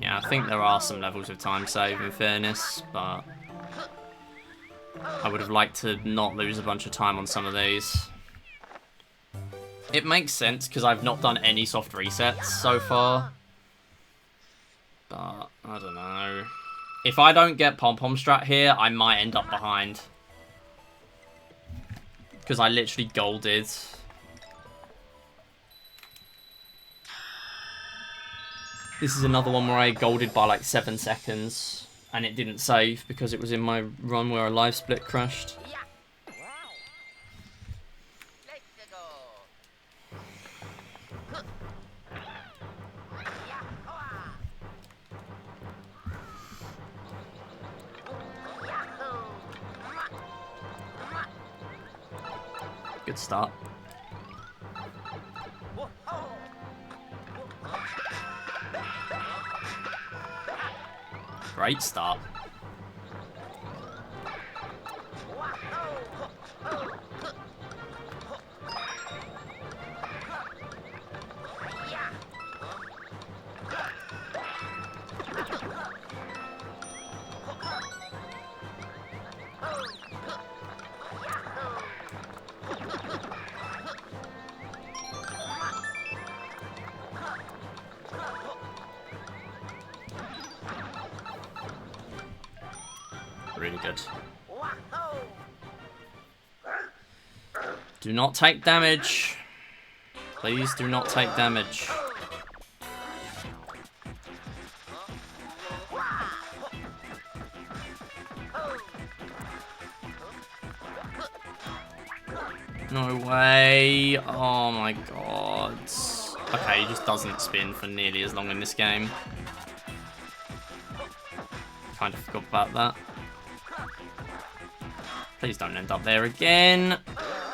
Yeah, I think there are some levels of time save in fairness, but I would have liked to not lose a bunch of time on some of these. It makes sense because I've not done any soft resets so far. But, I don't know. If I don't get Pom-Pom Strat here, I might end up behind. Because I literally golded. This is another one where I golded by like 7 seconds. And it didn't save because it was in my run where a live split crashed. Good start. Great start. Really good. Do not take damage. Please do not take damage. No way. Oh my god. Okay, he just doesn't spin for nearly as long in this game. Kind of forgot about that. Please don't end up there again.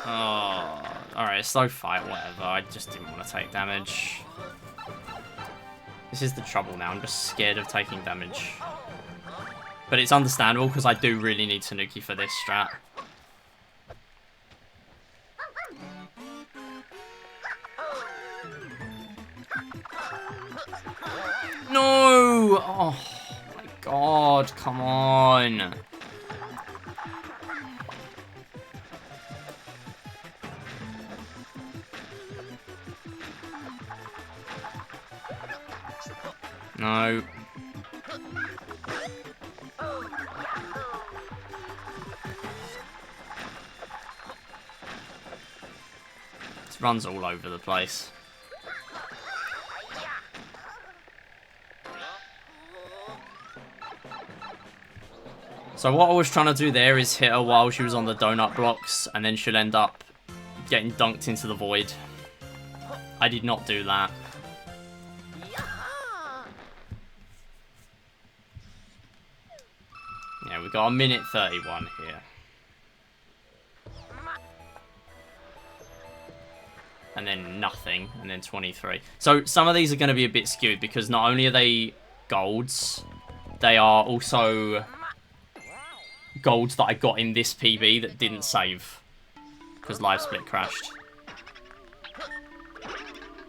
Oh, alright, slow fight, whatever. I just didn't want to take damage. This is the trouble now. I'm just scared of taking damage. But it's understandable because I do really need Tanuki for this strat. No! Oh my god, come on. No. This runs all over the place. So what I was trying to do there is hit her while she was on the donut blocks, and then she'll end up getting dunked into the void. I did not do that. Yeah, we've got a minute 31 here. And then nothing, and then 23. So some of these are going to be a bit skewed because not only are they golds, they are also golds that I got in this PB that didn't save because live split crashed.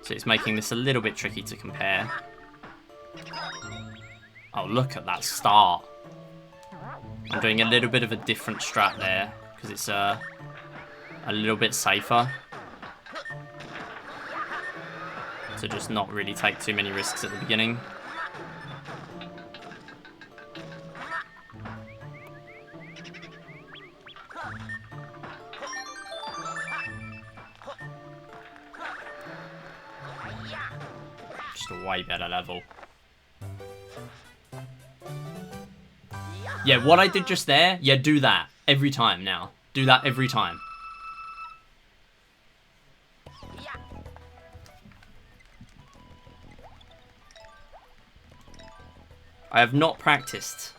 So it's making this a little bit tricky to compare. Oh, look at that start. I'm doing a little bit of a different strat there, because it's a little bit safer. To just not really take too many risks at the beginning. Just a way better level. Yeah, what I did just there, yeah, do that every time now. Do that every time. I have not practiced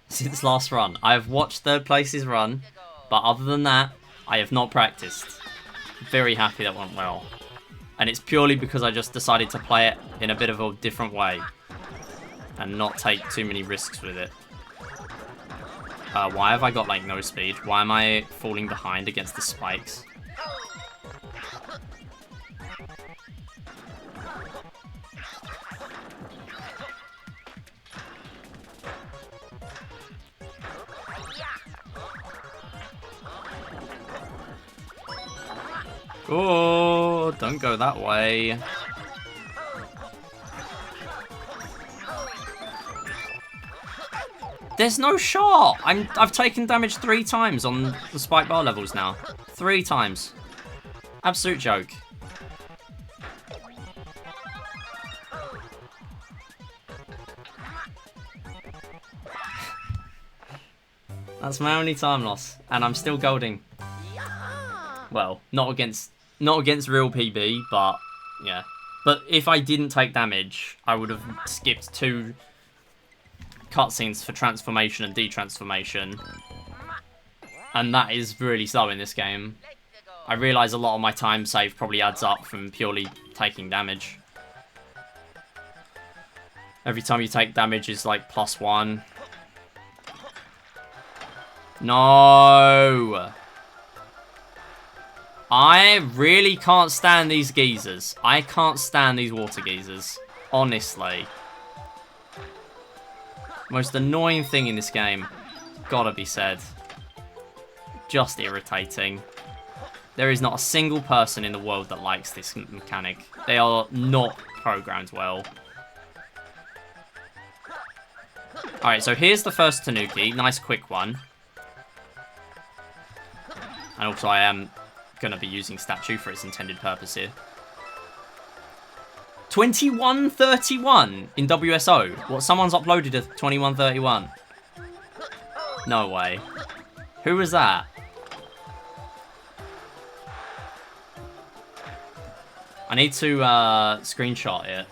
since last run. I have watched third places run, but other than that, I have not practiced. Very happy that went well. And it's purely because I just decided to play it in a bit of a different way. And not take too many risks with it. Why have I got, like, no speed? Why am I falling behind against the spikes? Oh, don't go that way. There's no shot. I've taken damage 3 times on the spike bar levels now. 3 times. Absolute joke. That's my only time loss, and I'm still golding. Well, not against real PB, but yeah. But if I didn't take damage, I would have skipped 2 cutscenes for transformation and detransformation. And that is really slow in this game. I realise a lot of my time save probably adds up from purely taking damage. Every time you take damage is like +1. No! I really can't stand these geezers. I can't stand these water geezers. Honestly. Most annoying thing in this game. Gotta be said. Just irritating. There is not a single person in the world that likes this mechanic. They are not programmed well. Alright, so here's the first Tanuki. Nice quick one. And also I am going to be using Statue for its intended purpose here. 2131 in WSO. What, someone's uploaded a 2131? No way. Who was that? I need to screenshot it.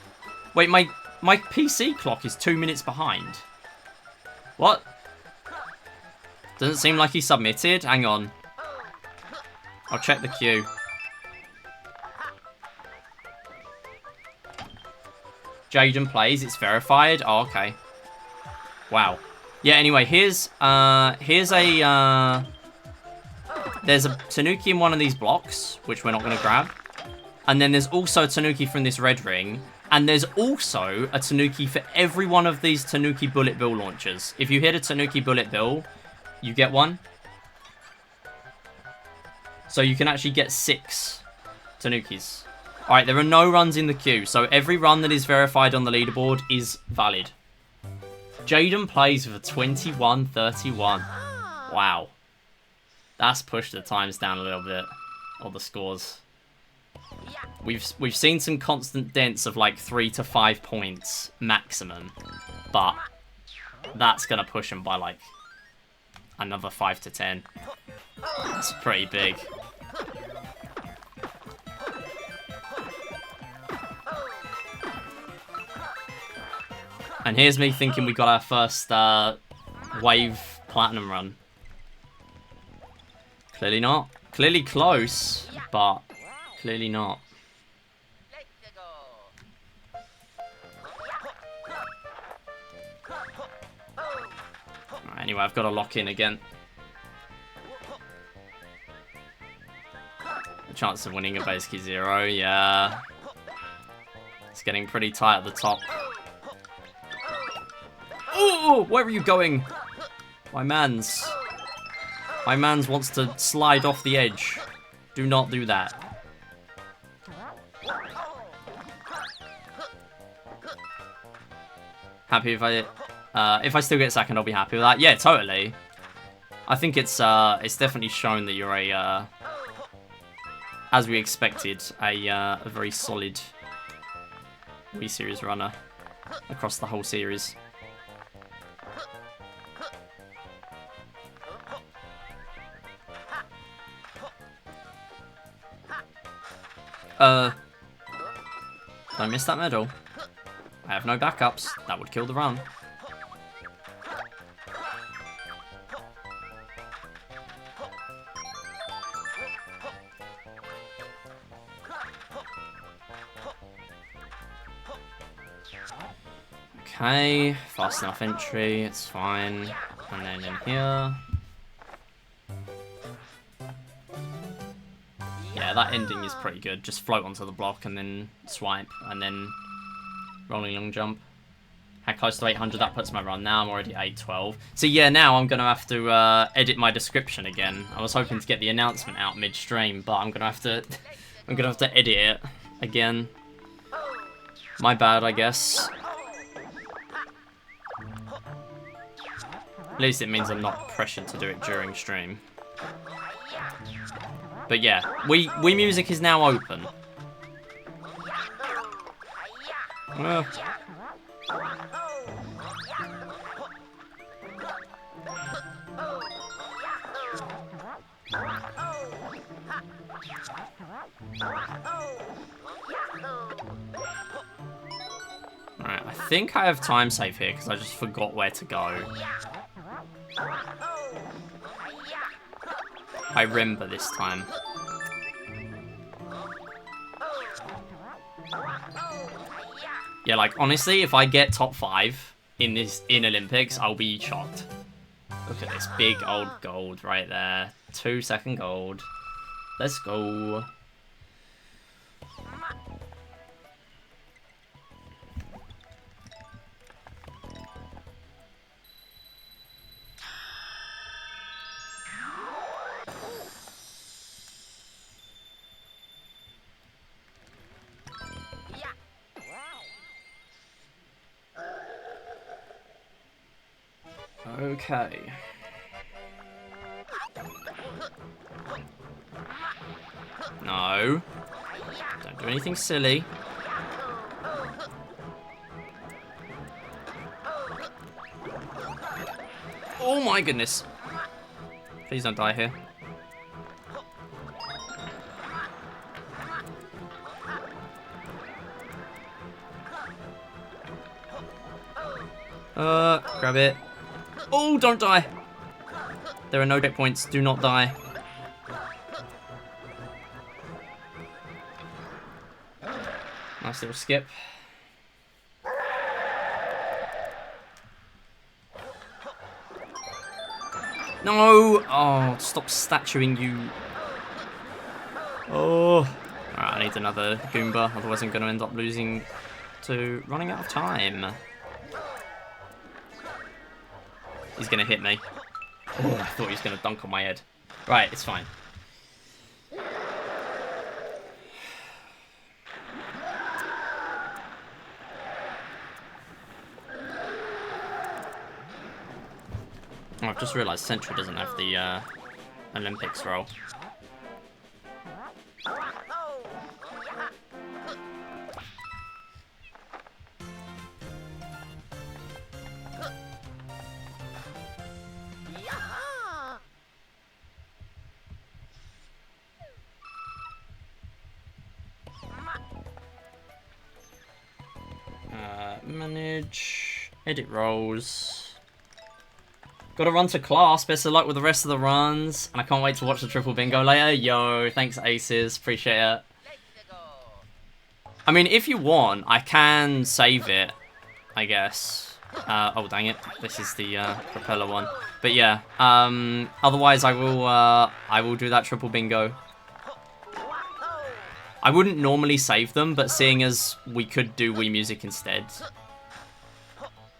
Wait, my PC clock is 2 minutes behind. What? Doesn't seem like he submitted. Hang on. I'll check the queue. Jaden plays. It's verified. Oh, okay. Wow. Yeah. Anyway, here's a there's a Tanuki in one of these blocks, which we're not going to grab. And then there's also a Tanuki from this red ring. And there's also a Tanuki for every one of these Tanuki Bullet Bill launchers. If you hit a Tanuki Bullet Bill, you get one. So you can actually get 6 Tanukis. Alright, there are no runs in the queue. So every run that is verified on the leaderboard is valid. Jaden plays with a 21:31. Wow. That's pushed the times down a little bit. Or the scores. We've seen some constant dents of like 3 to 5 points maximum, but that's gonna push him by like another 5 to 10. That's pretty big. And here's me thinking we got our first wave platinum run. Clearly not. Clearly close, but clearly not. Anyway, I've got to lock in again. The chance of winning are basically 0, yeah. It's getting pretty tight at the top. Oh, where are you going? My man's wants to slide off the edge. Do not do that. Happy if I still get second, I'll be happy with that. Yeah, totally. I think it's definitely shown that you're a, as we expected, a very solid Wii Series runner across the whole series. Don't miss that medal. I have no backups. That would kill the run. Okay, fast enough entry, it's fine. And then in here. Yeah, that ending is pretty good. Just float onto the block and then swipe and then rolling long jump. How close to 800 that puts my run. Now I'm already 812. So yeah, now I'm gonna have to edit my description again. I was hoping to get the announcement out midstream, but I'm gonna have to edit it again. My bad, I guess. At least it means I'm not pressured to do it during stream. But yeah, Wii Music is now open. Alright, I think I have time save here because I just forgot where to go. I remember this time. Yeah, like, honestly, if I get top 5 in Olympics, I'll be shocked. Look at this big old gold right there. 2-second gold. Let's go. Okay. No. Don't do anything silly. Oh my goodness. Please don't die here. Grab it. Oh, don't die. There are no checkpoints. Do not die. Nice little skip. No! Oh, stop statuing, you. Oh. Alright, I need another Goomba, otherwise I'm going to end up losing to running out of time. He's going to hit me. Oh, I thought he was going to dunk on my head. Right, it's fine. Oh, I've just realised Central doesn't have the Olympics roll. Manage, edit rolls. Gotta run to class, best of luck with the rest of the runs. And I can't wait to watch the triple bingo later. Yo, thanks Aces, appreciate it. I mean, if you want, I can save it, I guess. Oh, dang it. This is the propeller one. But yeah, otherwise I will do that triple bingo. I wouldn't normally save them, but seeing as we could do Wii Music instead,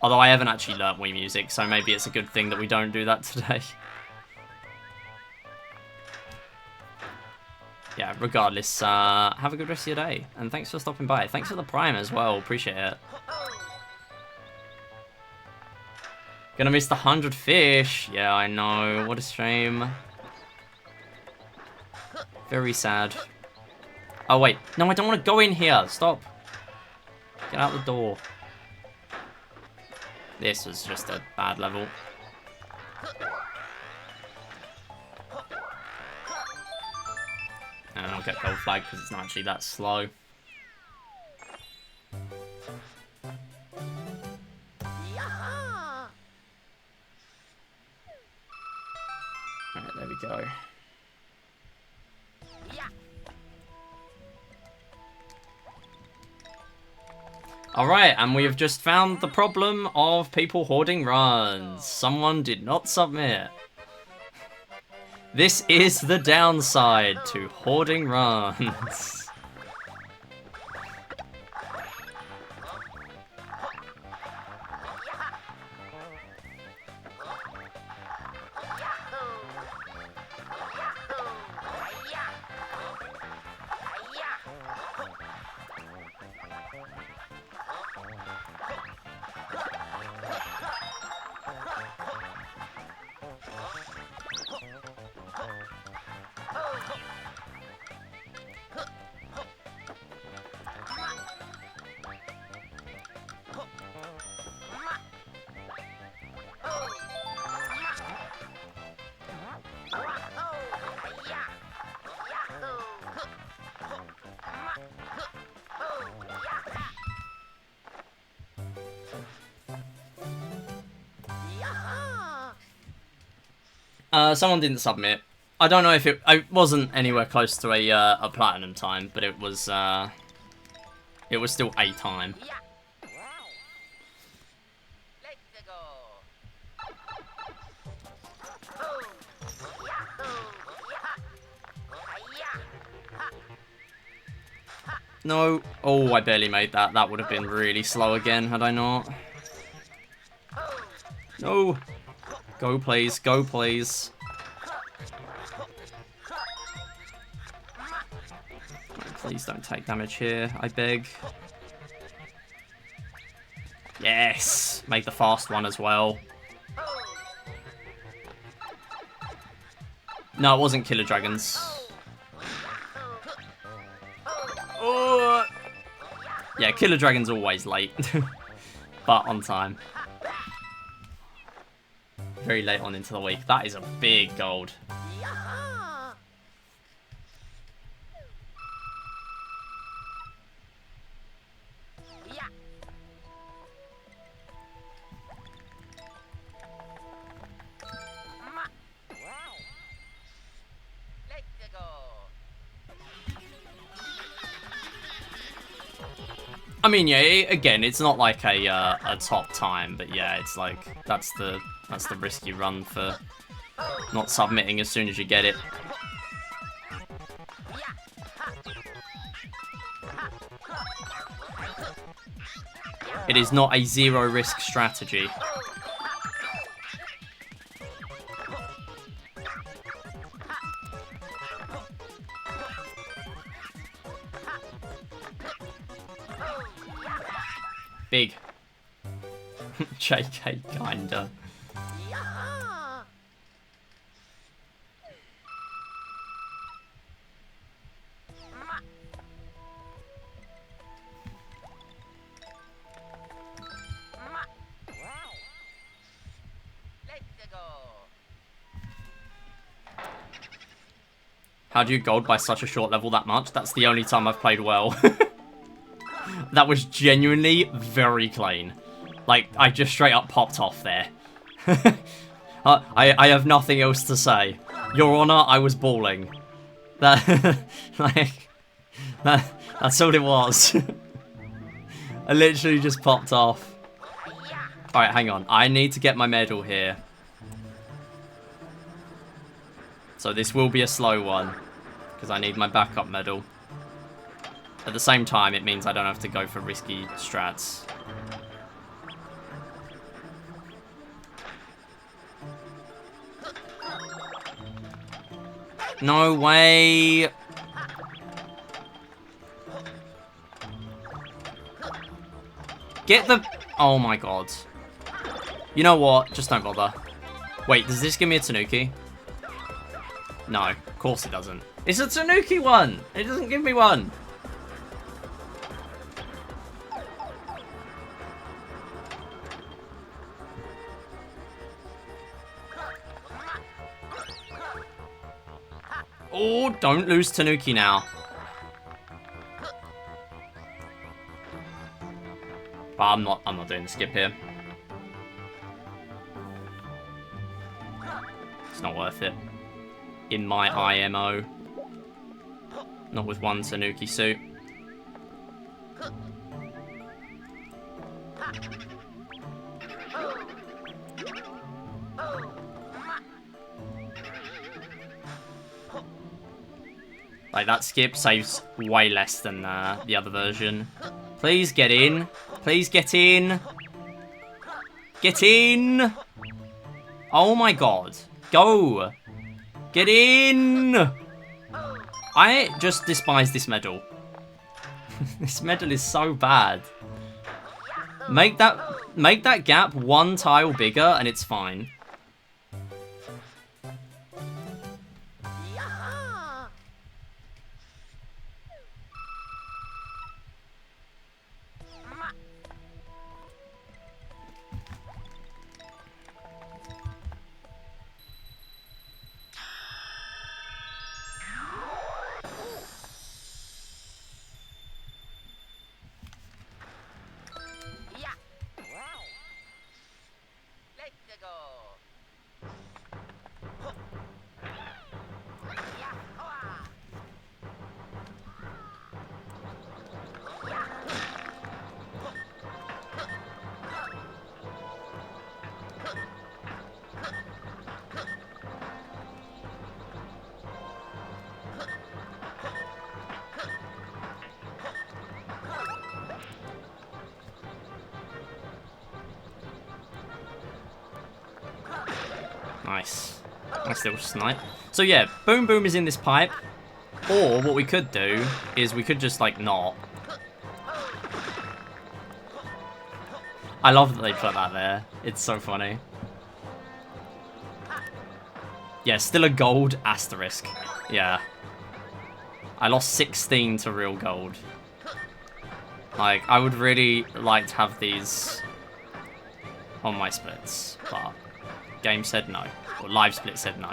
Although I haven't actually learnt Wii Music, so maybe it's a good thing that we don't do that today. Yeah, regardless, have a good rest of your day. And thanks for stopping by. Thanks for the Prime as well. Appreciate it. Gonna miss the 100 fish. Yeah, I know. What a shame. Very sad. Oh, wait. No, I don't want to go in here. Stop. Get out the door. This was just a bad level. And I'll get gold flag because it's not actually that slow. Alright, there we go. Alright, and we have just found the problem of people hoarding runs. Someone did not submit. This is the downside to hoarding runs. Someone didn't submit. I don't know if it wasn't anywhere close to a platinum time, but it was still a time. No. Oh, I barely made that. That would have been really slow again had I not. No. Go, please. Go, please. Please don't take damage here, I beg. Yes! Made the fast one as well. No, it wasn't Killer Dragons. Oh! Yeah, Killer Dragon's always late. But on time. Very late on into the week. That is a big gold. I mean, yeah, again, it's not like a top time, but yeah, it's like that's the risk you run for not submitting as soon as you get it. It is not a zero risk strategy. Big. JK, kinda. How do you gold by such a short level that much? That's the only time I've played well. That was genuinely very clean. Like, I just straight up popped off there. I have nothing else to say. Your Honor, I was balling. That's all it was. I literally just popped off. Alright, hang on. I need to get my medal here. So this will be a slow one, because I need my backup medal. At the same time, it means I don't have to go for risky strats. No way. Get the... Oh my god. You know what? Just don't bother. Wait, does this give me a Tanuki? No, of course it doesn't. It's a Tanuki one! It doesn't give me one. Oh, don't lose Tanuki now. But I'm not doing the skip here. It's not worth it. In my IMO. Not with one Tanuki suit. Like, that skip saves way less than the other version. Please get in. Please get in. Get in. Oh my god. Go. Get in. I just despise this medal. This medal is so bad. Make that gap one tile bigger and it's fine. Nice. Nice little snipe. So yeah, Boom Boom is in this pipe. Or what we could do is we could just like not. I love that they put that there. It's so funny. Yeah, still a gold asterisk. Yeah. I lost 16 to real gold. Like, I would really like to have these on my splits, but game said no. Or live split said no.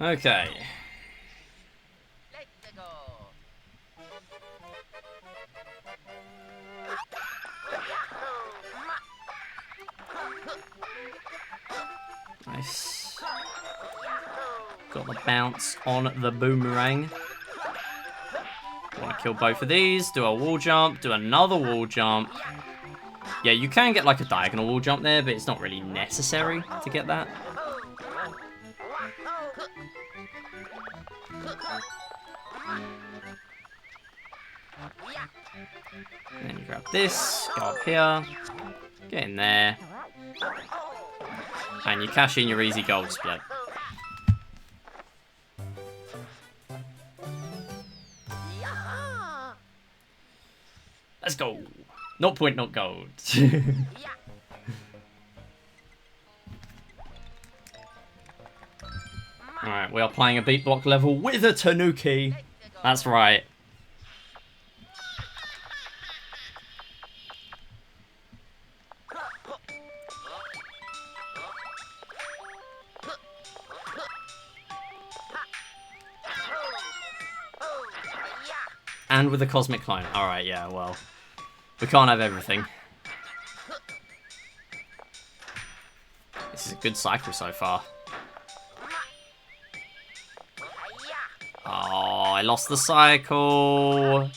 Okay. Nice. Got the bounce on the boomerang. Want to kill both of these, do a wall jump, do another wall jump. Yeah, you can get like a diagonal wall jump there, but it's not really necessary to get that. And then you grab this, go up here, get in there, and you cash in your easy gold split. Let's go. Not point, not gold. Alright, we are playing a beat block level with a Tanuki. That's right. And with a cosmic clone. Alright, yeah, well. We can't have everything. good cycle so far. Oh, I lost the cycle.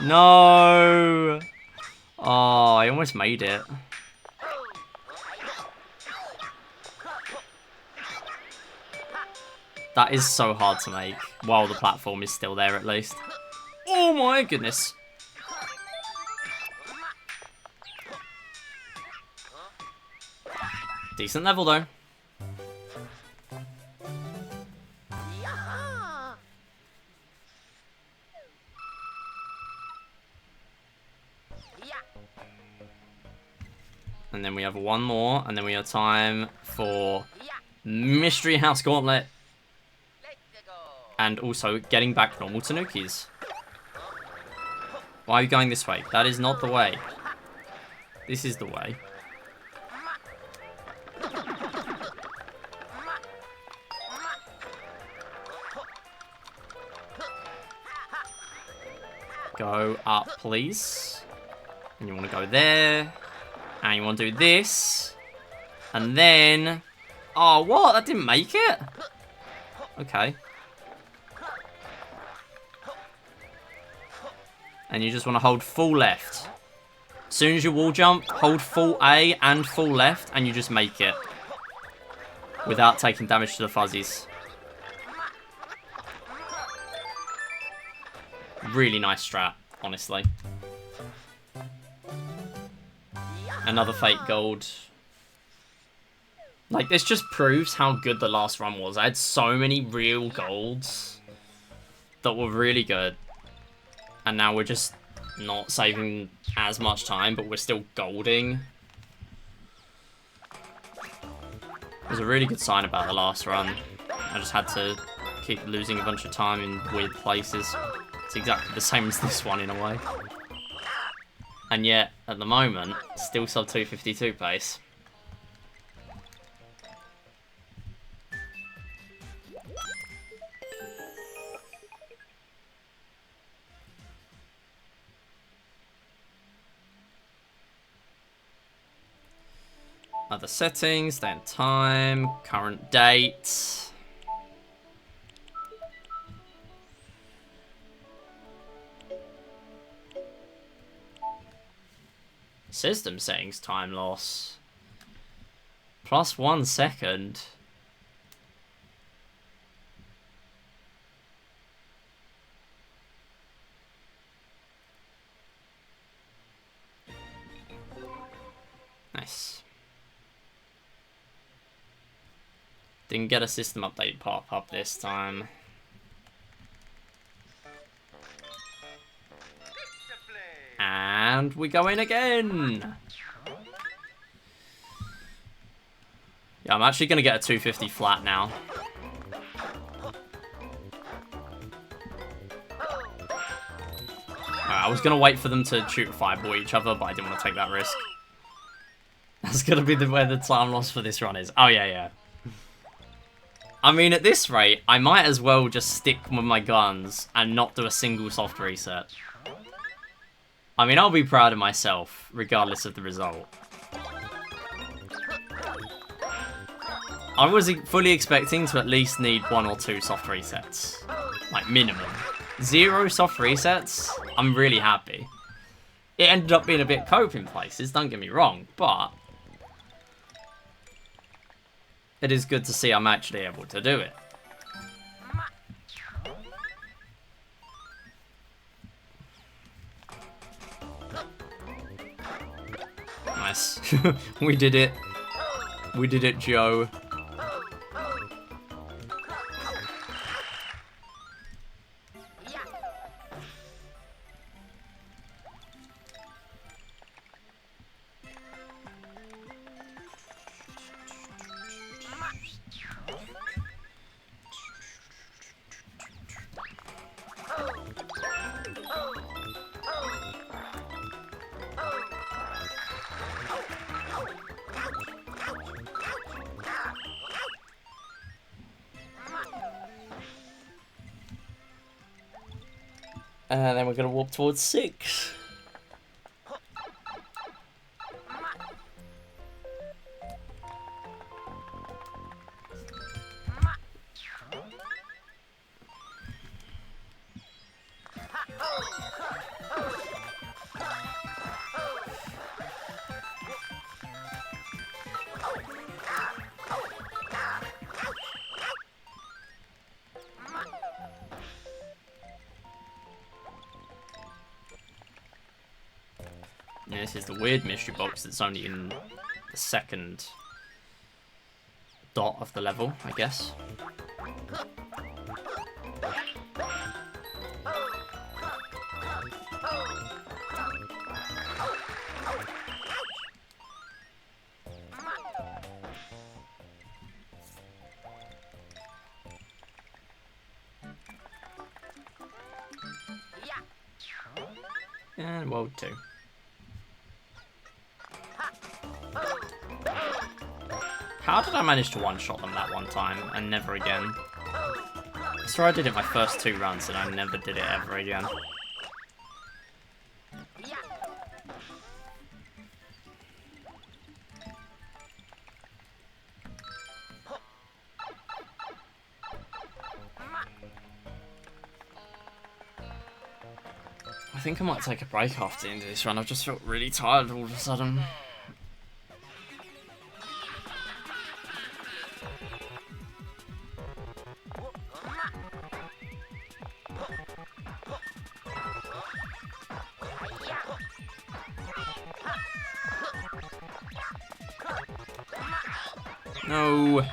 No. Oh, I almost made it. That is so hard to make, while the platform is still there at least. Oh my goodness. Decent level though. And then we have one more, and then we have time for Mystery House Gauntlet. And also getting back normal Tanukis. Why are you going this way? That is not the way. This is the way. Go up, please. And you want to go there. And you want to do this. And then... Oh, what? That didn't make it? Okay. And you just want to hold full left. As soon as you wall jump, hold full A and full left, and you just make it. Without taking damage to the fuzzies. Really nice strat, honestly. Another fake gold. Like, this just proves how good the last run was. I had so many real golds that were really good. And now we're just not saving as much time, but we're still golding. It was a really good sign about the last run. I just had to keep losing a bunch of time in weird places. It's exactly the same as this one in a way. And yet, at the moment, still sub 252 pace. Other settings, then time, current date. System settings, time loss. Plus 1 second. Nice. Didn't get a system update pop up this time. And we go in again. Yeah, I'm actually going to get a 250 flat now. I was going to wait for them to shoot a fireball at each other, but I didn't want to take that risk. That's going to be where the time loss for this run is. Oh, yeah, yeah. I mean, at this rate, I might as well just stick with my guns and not do a single soft reset. I mean, I'll be proud of myself, regardless of the result. I was fully expecting to at least need 1 or 2 soft resets. Like, minimum. 0 soft resets, I'm really happy. It ended up being a bit cope in places, don't get me wrong, but... it is good to see I'm actually able to do it. Nice. We did it. We did it, Joe. And then we're going to walk towards 6. Yeah, this is the weird mystery box that's only in the second dot of the level, I guess. And World 2. How did I manage to one-shot them that one time and never again? I swear I did it my first 2 runs and I never did it ever again. I think I might take a break after the end of this run. I've just felt really tired all of a sudden. No!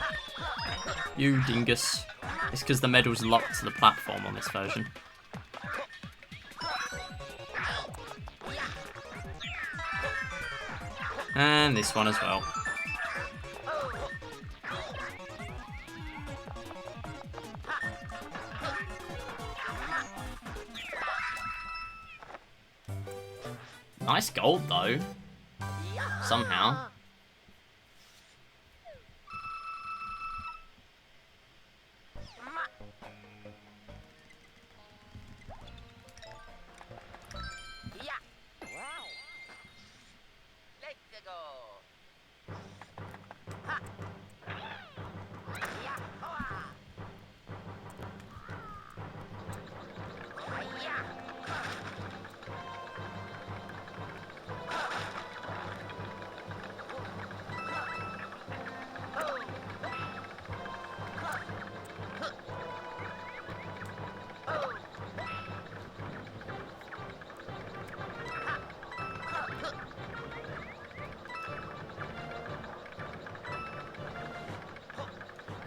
You dingus. It's because the medal's locked to the platform on this version. And this one as well. Nice gold though. Somehow.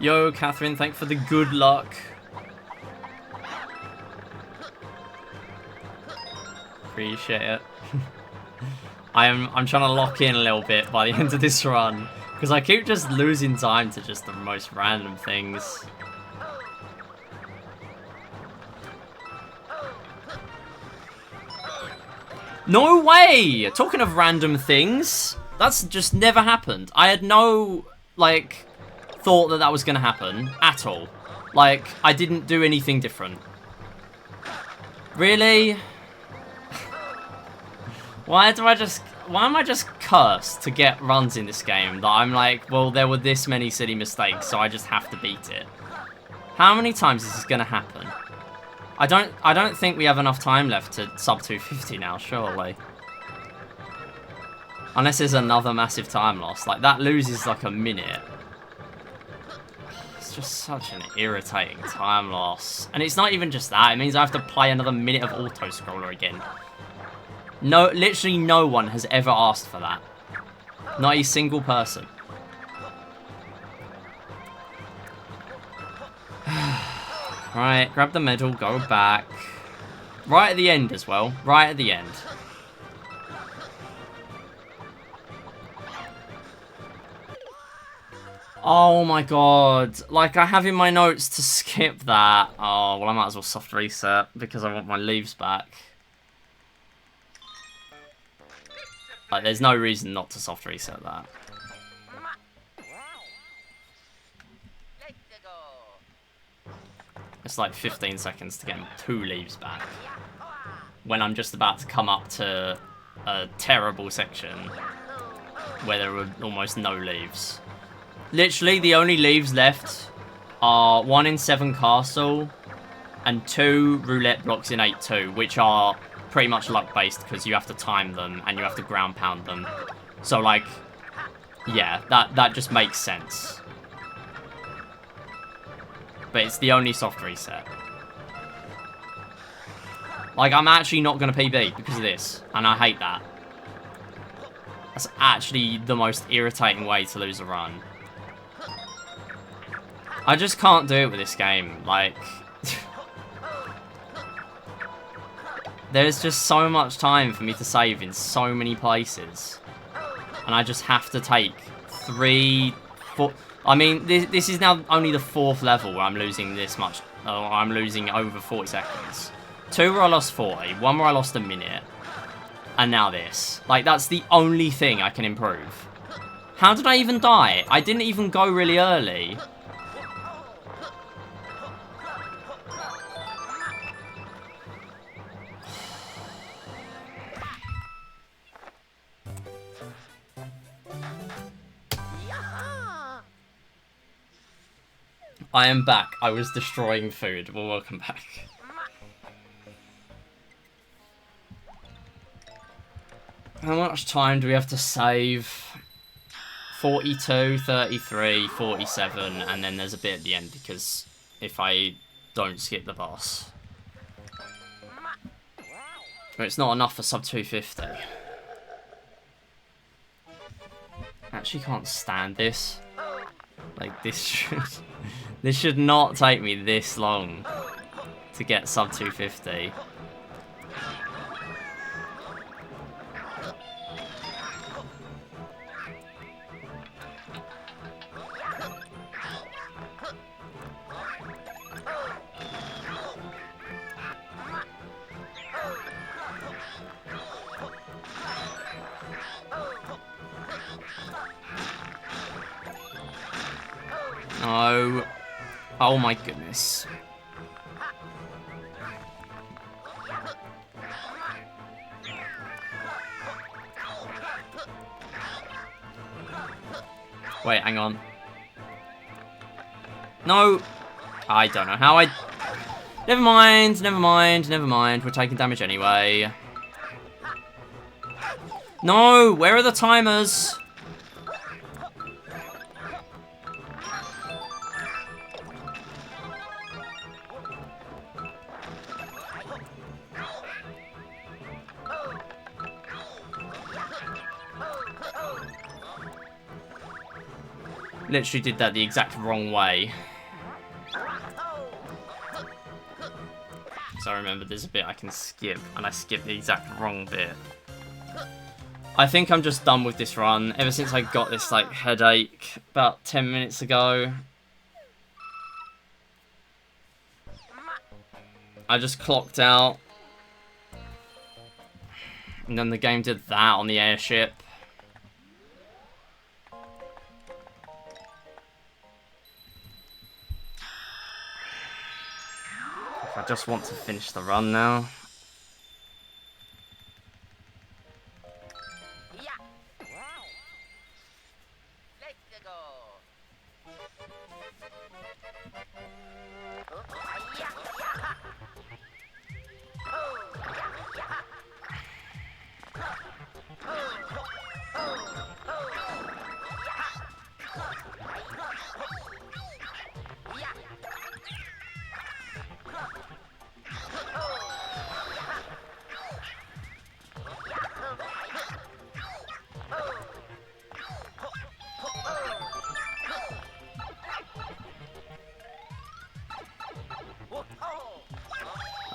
Yo, Catherine, thanks for the good luck. Appreciate it. I'm trying to lock in a little bit by the end of this run, because I keep just losing time to just the most random things. No way! Talking of random things, that's just never happened. I had no, like, thought that that was going to happen at all. Like, I didn't do anything different. Really? Why am I just cursed to get runs in this game that I'm like, well, there were this many silly mistakes, so I just have to beat it. How many times is this going to happen? I don't think we have enough time left to sub 250 now, surely. Unless there's another massive time loss. Like, that loses like a minute. It's just such an irritating time loss. And it's not even just that. It means I have to play another minute of auto-scroller again. No, literally no one has ever asked for that. Not a single person. Right, grab the medal, go back. Right at the end as well. Right at the end. Oh my god. Like, I have in my notes to skip that. Oh, well, I might as well soft reset because I want my leaves back. Like, there's no reason not to soft reset that. It's like 15 seconds to get 2 leaves back. When I'm just about to come up to a terrible section where there were almost no leaves. Literally, the only leaves left are 1 in 7 castle and 2 roulette blocks in 8-2, which are pretty much luck-based because you have to time them and you have to ground pound them. So, like, yeah, that just makes sense. But it's the only soft reset. Like, I'm actually not going to PB because of this, and I hate that. That's actually the most irritating way to lose a run. I just can't do it with this game. Like, there's just so much time for me to save in so many places. And I just have to take 3, 4... I mean, this is now only the 4th level where I'm losing this much. I'm losing over 40 seconds. 2 where I lost 40, 1 where I lost a minute. And now this. Like, that's the only thing I can improve. How did I even die? I didn't even go really early. I am back. I was destroying food. Well, welcome back. How much time do we have to save? 42, 33, 47, and then there's a bit at the end because if I don't skip the boss. But it's not enough for sub 250. I actually can't stand this. Like, this should not take me this long to get sub 250. No. Oh my goodness. Wait, hang on. No. I don't know how I... Never mind, never mind, never mind. We're taking damage anyway. No, where are the timers? Literally did that the exact wrong way. So I remember there's a bit I can skip, and I skipped the exact wrong bit. I think I'm just done with this run. Ever since I got this like headache about 10 minutes ago. I just clocked out. And then the game did that on the airship. I just want to finish the run now.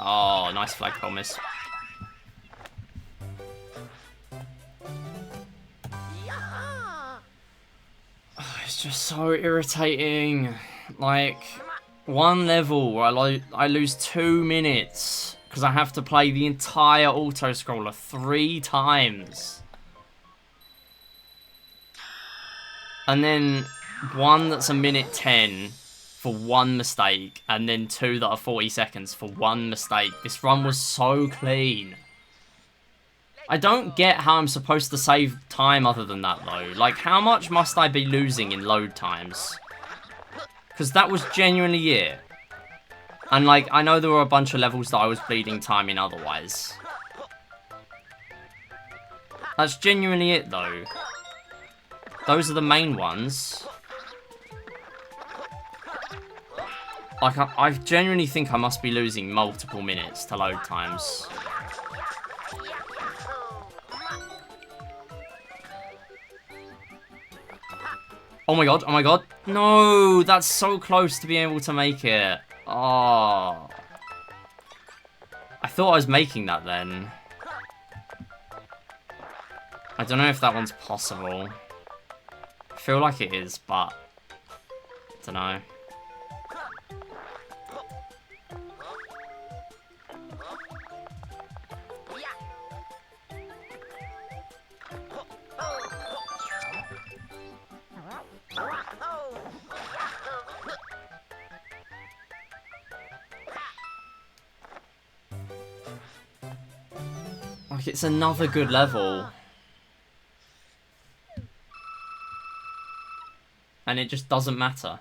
Oh, nice flagpole miss. Oh, it's just so irritating. Like, one level where I lose 2 minutes because I have to play the entire auto-scroller 3 times. And then one that's a minute 10 for 1 mistake, and then 2 that are 40 seconds for 1 mistake. This run was so clean. I don't get how I'm supposed to save time other than that, though. Like, how much must I be losing in load times? Because that was genuinely it. And, like, I know there were a bunch of levels that I was bleeding time in otherwise. That's genuinely it, though. Those are the main ones. Like, I genuinely think I must be losing multiple minutes to load times. Oh my god, oh my god. No, that's so close to being able to make it. Oh. I thought I was making that then. I don't know if that one's possible. I feel like it is, but I don't know. Like, it's another good level. And it just doesn't matter.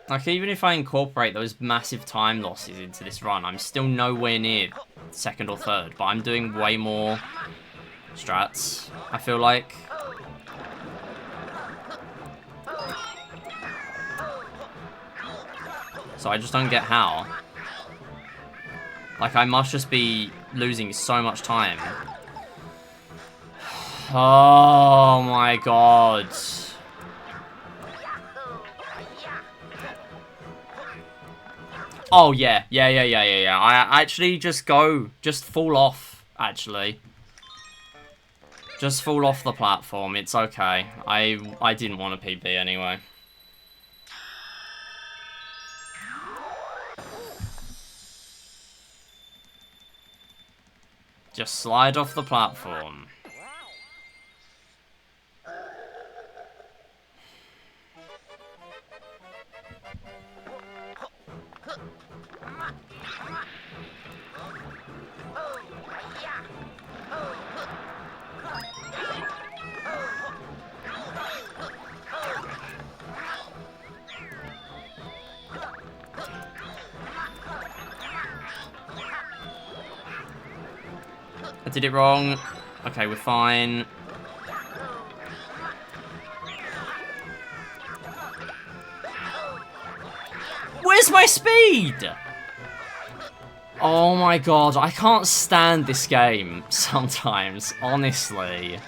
Like, even if I incorporate those massive time losses into this run, I'm still nowhere near second or third, but I'm doing way more strats, I feel like. So I just don't get how. Like, I must just be losing so much time. Oh my god. Oh, yeah. I actually just fall off, actually. Just fall off the platform, it's okay. I didn't want a PB anyway. Just slide off the platform. I did it wrong. Okay, we're fine. Where's my speed? Oh my god, I can't stand this game sometimes, honestly.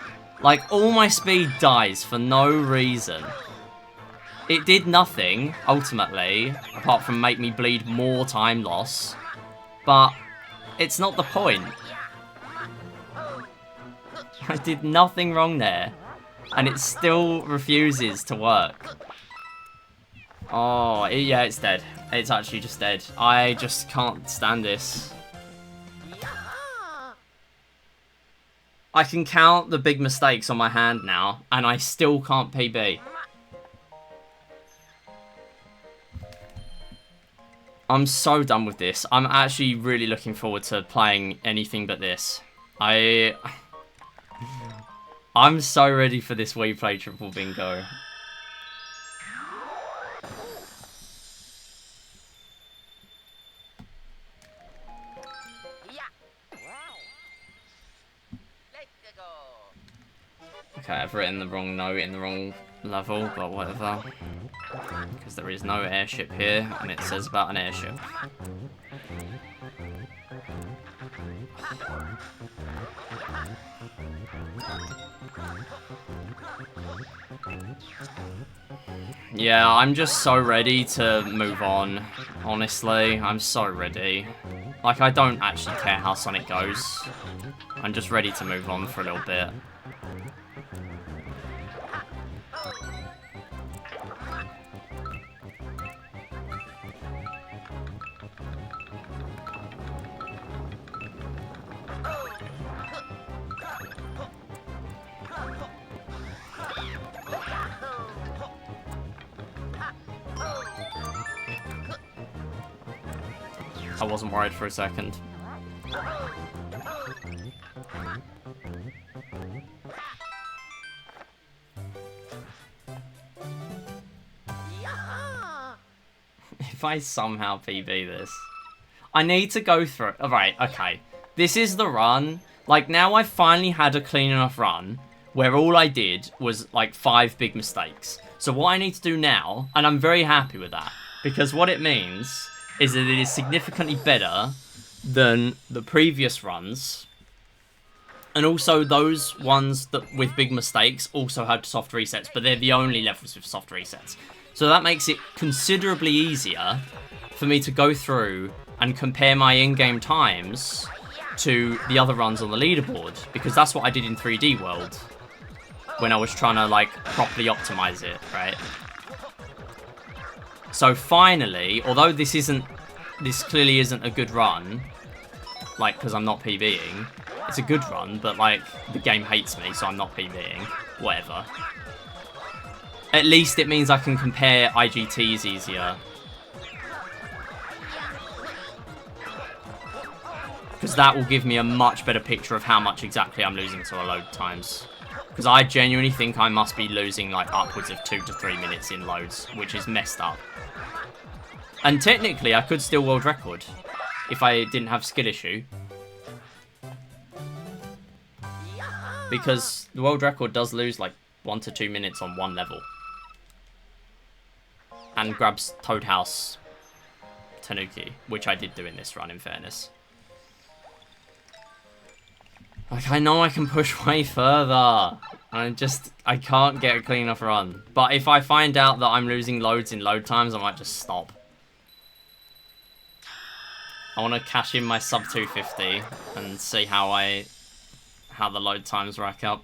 Like, all my speed dies for no reason. It did nothing, ultimately, apart from make me bleed more time loss. But it's not the point. I did nothing wrong there, and it still refuses to work. Oh, yeah, it's dead. It's actually just dead. I just can't stand this. I can count the big mistakes on my hand now, and I still can't PB. I'm so done with this. I'm actually really looking forward to playing anything but this. I'm so ready for this We Play Triple Bingo. Okay, I've written the wrong note in the wrong level, but whatever. Because there is no airship here, and it says about an airship. Yeah, I'm just so ready to move on, honestly. I'm so ready. Like, I don't actually care how Sonic goes. I'm just ready to move on for a little bit. I wasn't worried for a second. If I somehow PB this, I need to go through. Alright, okay. This is the run. Like, now I've finally had a clean enough run where all I did was, like, 5 big mistakes. So what I need to do now, and I'm very happy with that, because what it means is that it is significantly better than the previous runs. And also those ones that with big mistakes also had soft resets, but they're the only levels with soft resets. So that makes it considerably easier for me to go through and compare my in-game times to the other runs on the leaderboard, because that's what I did in 3D World when I was trying to, like, properly optimize it, right? So finally, although this clearly isn't a good run, like, because I'm not PBing, it's a good run, but, like, the game hates me, so I'm not PBing. Whatever. At least it means I can compare IGTs easier. Because that will give me a much better picture of how much exactly I'm losing to load times. Because I genuinely think I must be losing, like, upwards of 2 to 3 minutes in loads, which is messed up. And technically, I could still world record if I didn't have skill issue. Because the world record does lose, like, 1 to 2 minutes on one level. And grabs Toad House Tanuki, which I did do in this run, in fairness. Like, I know I can push way further. I can't get a clean enough run. But if I find out that I'm losing loads in load times, I might just stop. I want to cash in my sub 250 and see how the load times rack up.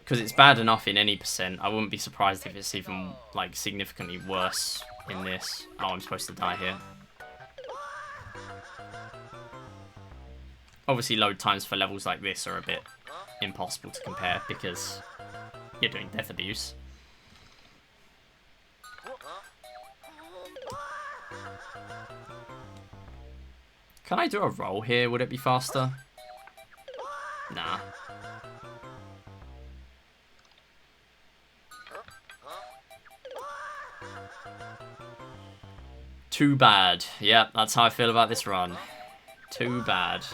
Because it's bad enough in any percent. I wouldn't be surprised if it's even, like, significantly worse in this. Oh, I'm supposed to die here. Obviously, load times for levels like this are a bit impossible to compare because you're doing death abuse. Can I do a roll here? Would it be faster? Nah. Too bad. Yep, that's how I feel about this run. Too bad.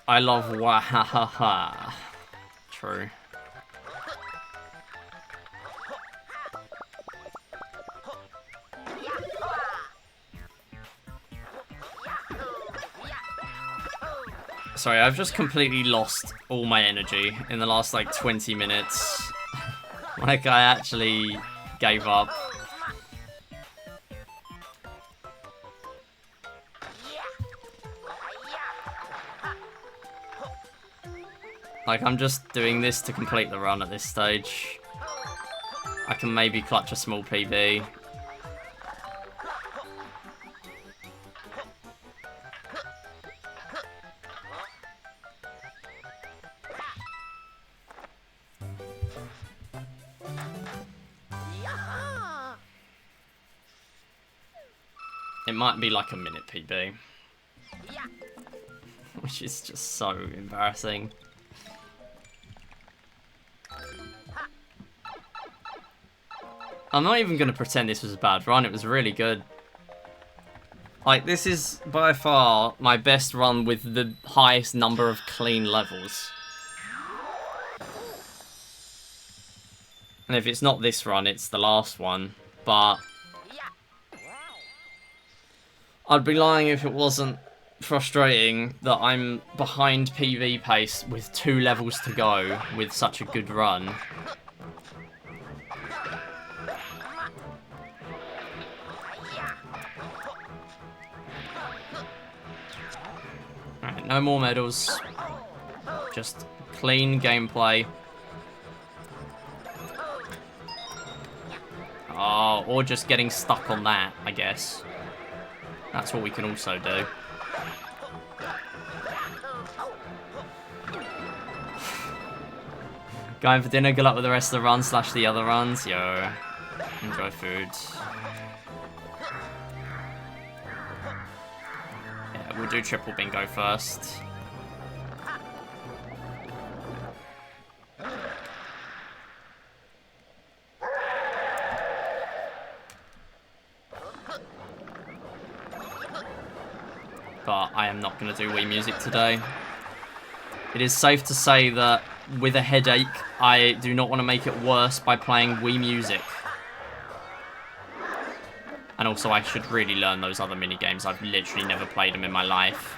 I love wahahaha. True. Sorry, I've just completely lost all my energy in the last, like, 20 minutes. Like, I actually gave up. Like, I'm just doing this to complete the run at this stage. I can maybe clutch a small PB. It might be like a minute PB. Which is just so embarrassing. I'm not even going to pretend this was a bad run, it was really good. Like, this is by far my best run with the highest number of clean levels. And if it's not this run, it's the last one. But I'd be lying if it wasn't frustrating that I'm behind PV pace with 2 levels to go with such a good run. Alright, no more medals. Just clean gameplay. Oh, or just getting stuck on that, I guess. That's what we can also do. Going for dinner, good luck with the rest of the run / the other runs. Yo, enjoy food. Yeah, we'll do triple bingo first. But I am not going to do Wii Music today. It is safe to say that with a headache, I do not want to make it worse by playing Wii Music. And also, I should really learn those other minigames. I've literally never played them in my life.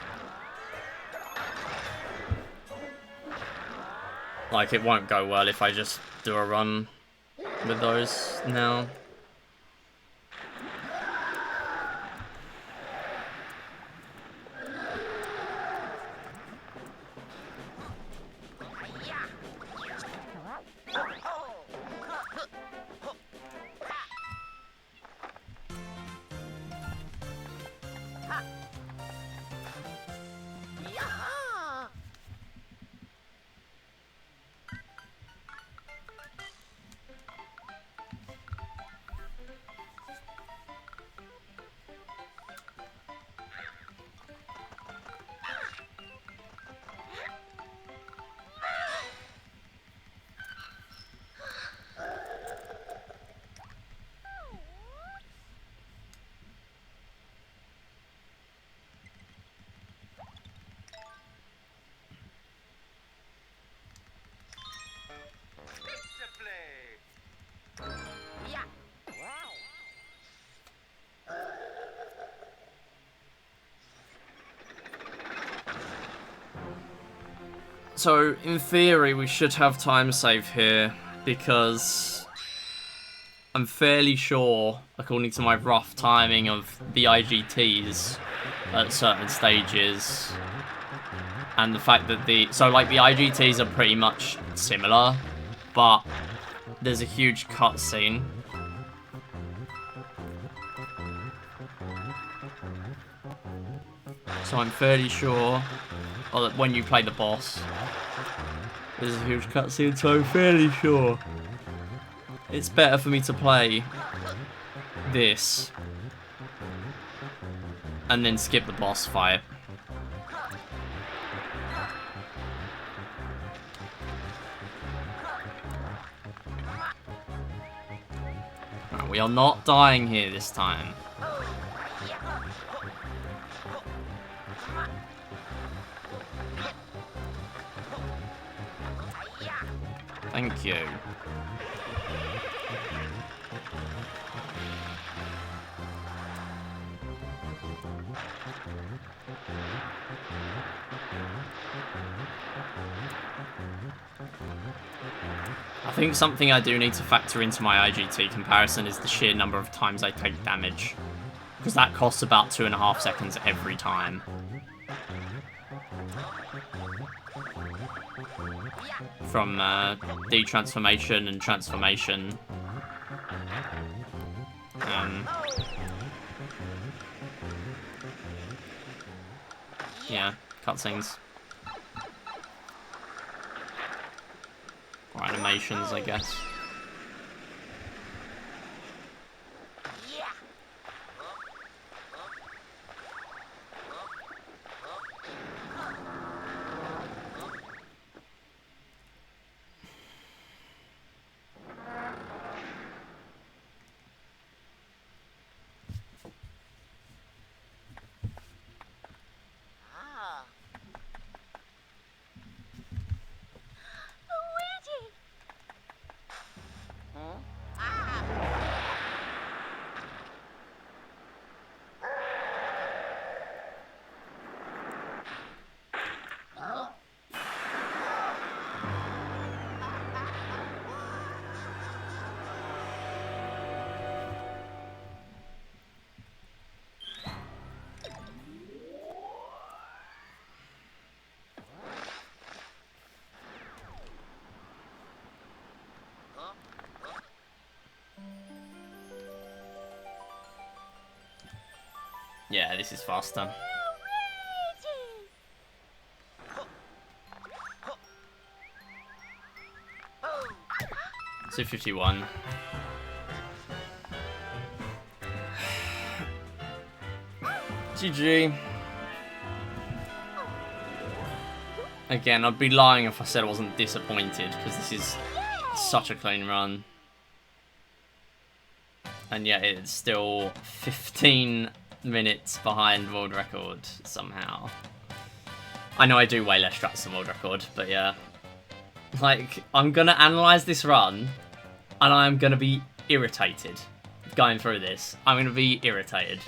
Like, it won't go well if I just do a run with those now. So, in theory, we should have time save here, because I'm fairly sure, according to my rough timing of the IGTs at certain stages, and the fact that the IGTs are pretty much similar, but there's a huge cutscene. So I'm fairly sure, or that when you play the boss, there's a huge cutscene, so I'm fairly sure it's better for me to play this and then skip the boss fight. Right, we are not dying here this time. Thank you. I think something I do need to factor into my IGT comparison is the sheer number of times I take damage, because that costs about 2.5 seconds every time. From detransformation and transformation. Yeah, cutscenes. Or animations, I guess. Yeah, this is faster. 251. GG. Again, I'd be lying if I said I wasn't disappointed, because this is such a clean run. And yet it's still 15 minutes behind world record, somehow. I know I do way less strats than world record, but yeah. Like, I'm gonna analyse this run, and I'm gonna be irritated going through this. I'm gonna be irritated,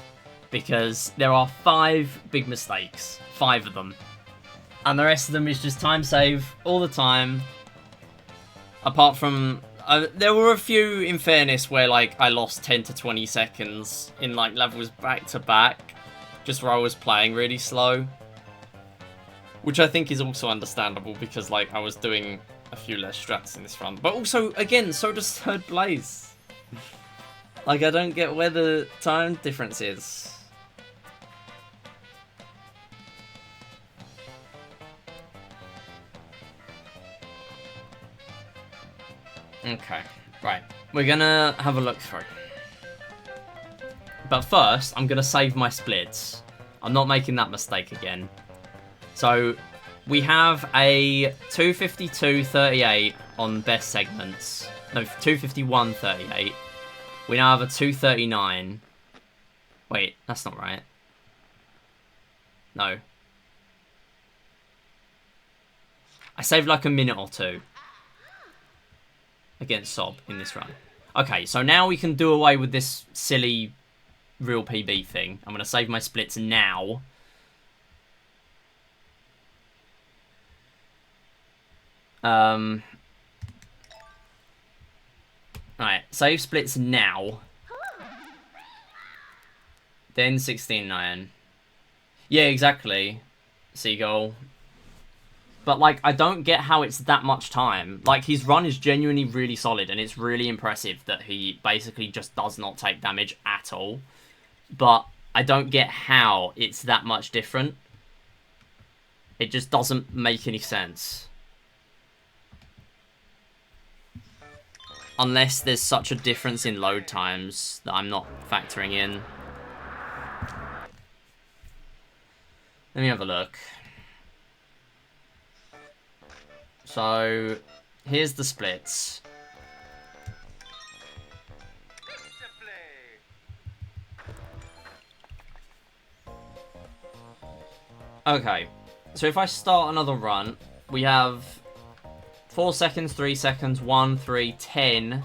because there are 5 big mistakes. 5 of them. And the rest of them is just time save all the time. Apart from... there were a few, in fairness, where like I lost 10 to 20 seconds in like levels back to back. Just where I was playing really slow. Which I think is also understandable because like I was doing a few less strats in this run. But also, again, so does third place. Like, I don't get where the time difference is. Okay, right. We're gonna have a look through. But first, I'm gonna save my splits. I'm not making that mistake again. So, we have a 252.38 on best segments. No, 251.38. We now have a 239. Wait, that's not right. No. I saved like a minute or two against Sob in this run. Okay, so now we can do away with this silly real PB thing. I'm going to save my splits now. Alright, save splits now. Then 16.9. Yeah, exactly. Seagull. But, like, I don't get how it's that much time. Like, his run is genuinely really solid, and it's really impressive that he basically just does not take damage at all. But I don't get how it's that much different. It just doesn't make any sense. Unless there's such a difference in load times that I'm not factoring in. Let me have a look. So, here's the splits. Okay, so if I start another run, we have 4 seconds, 3 seconds, 1, 3, 10,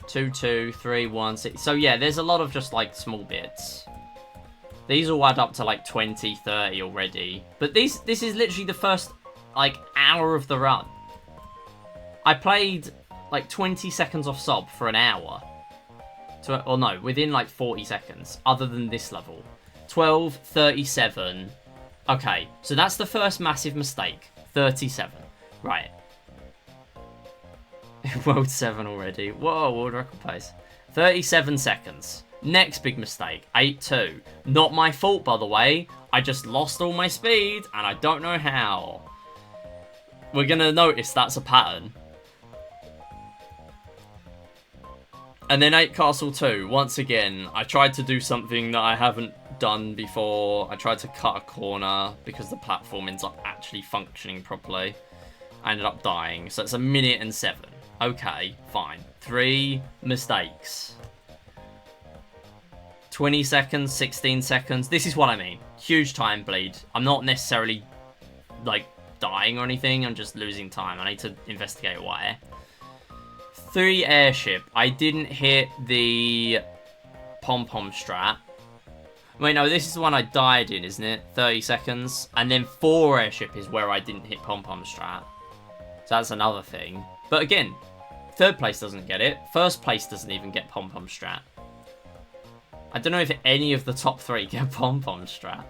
2, 2, 3, 1, 6. So yeah, there's a lot of just like small bits. These all add up to like 20, 30 already. But this is literally the first like hour of the run. I played like 20 seconds off Sob for an hour. Or no, within like 40 seconds, other than this level. 12, 37. Okay, so that's the first massive mistake. 37. Right. World 7 already. Whoa, world record pace. 37 seconds. Next big mistake. 8-2. Not my fault, by the way. I just lost all my speed, and I don't know how. We're gonna notice that's a pattern. And then 8 Castle 2. Once again, I tried to do something that I haven't done before. I tried to cut a corner because the platform ends up actually functioning properly. I ended up dying. So it's a minute and 7. Okay, fine. 3 mistakes. 20 seconds, 16 seconds. This is what I mean. Huge time bleed. I'm not necessarily, like, dying or anything. I'm just losing time. I need to investigate why. 3 airship. I didn't hit the pom-pom strat. Wait, no, this is the one I died in, isn't it? 30 seconds. And then 4 airship is where I didn't hit pom-pom strat. So that's another thing. But again, 3rd place doesn't get it. 1st place doesn't even get pom-pom strat. I don't know if any of the top 3 get pom-pom strat.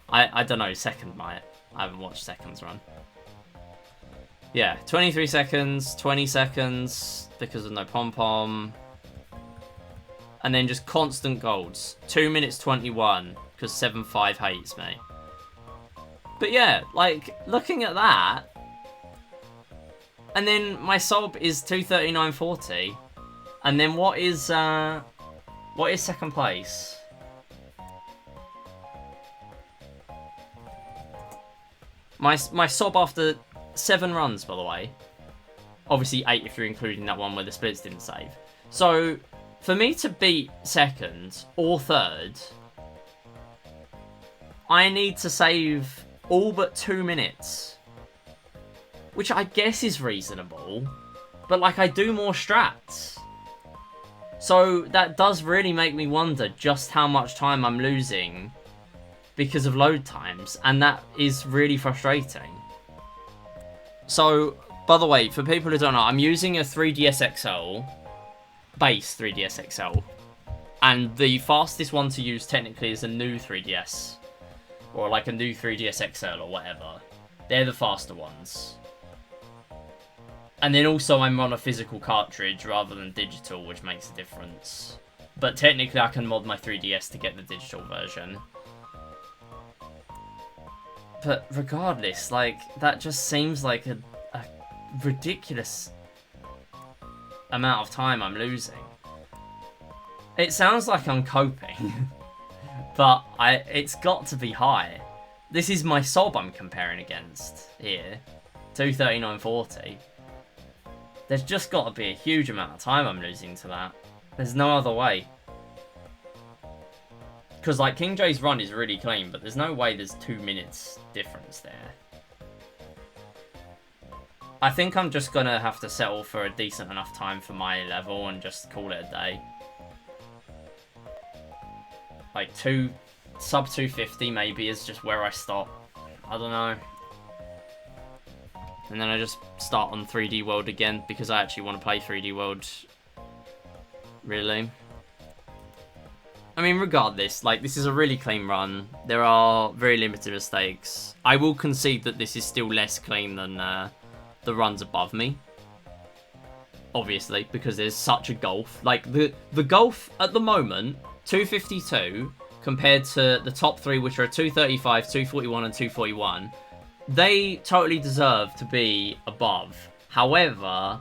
I don't know, 2nd might. I haven't watched 2nd's run. Yeah, 23 seconds, 20 seconds, because of no pom-pom. And then just constant golds. 2 minutes 21, because 7.5 hates me. But yeah, like, looking at that, and then my sob is 239.40, and then what is second place? My sob after 7 runs, by the way. Obviously 8 if you're including that one where the splits didn't save. So, for me to beat second or third, I need to save all but 2 minutes. Which I guess is reasonable. But, like, I do more strats. So, that does really make me wonder just how much time I'm losing because of load times. And that is really frustrating. So, by the way, for people who don't know, I'm using a 3DS XL. Base 3DS XL. And the fastest one to use technically is a new 3DS. Or like a new 3DS XL or whatever. They're the faster ones. And then also I'm on a physical cartridge rather than digital, which makes a difference. But technically I can mod my 3DS to get the digital version. But regardless, like, that just seems like a ridiculous amount of time I'm losing. It sounds like I'm coping. But it's got to be high. This is my sob I'm comparing against here. 239.40. There's just got to be a huge amount of time I'm losing to that. There's no other way. Because, like, King J's run is really clean, but there's no way there's 2 minutes difference there. I think I'm just going to have to settle for a decent enough time for my level and just call it a day. Like, sub 250 maybe is just where I stop. I don't know. And then I just start on 3D World again, because I actually want to play 3D World. Really. I mean, regardless, like, this is a really clean run. There are very limited mistakes. I will concede that this is still less clean than the runs above me. Obviously, because there's such a gulf. Like, the gulf at the moment, 252, compared to the top 3, which are 235, 241, and 241, they totally deserve to be above. However,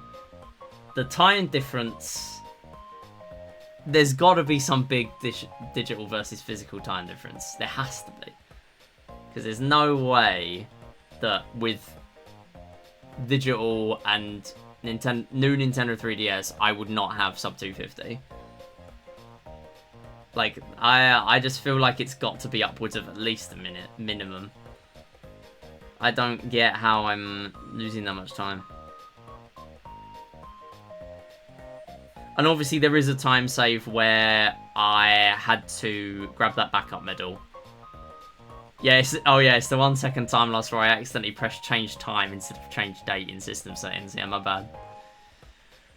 the time difference, there's got to be some big digital versus physical time difference. There has to be. Because there's no way that with digital and new Nintendo 3DS, I would not have sub 250. Like, I just feel like it's got to be upwards of at least a minute minimum. I don't get how I'm losing that much time. And obviously there is a time save where I had to grab that backup medal. Yes, oh yeah, it's the 1 second time loss where I accidentally pressed change time instead of change date in system settings. Yeah, my bad.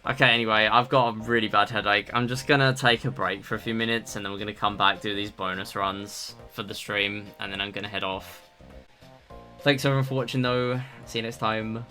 Okay, anyway, I've got a really bad headache. I'm just gonna take a break for a few minutes and then we're gonna come back, do these bonus runs for the stream, and then I'm gonna head off. Thanks everyone for watching though. See you next time.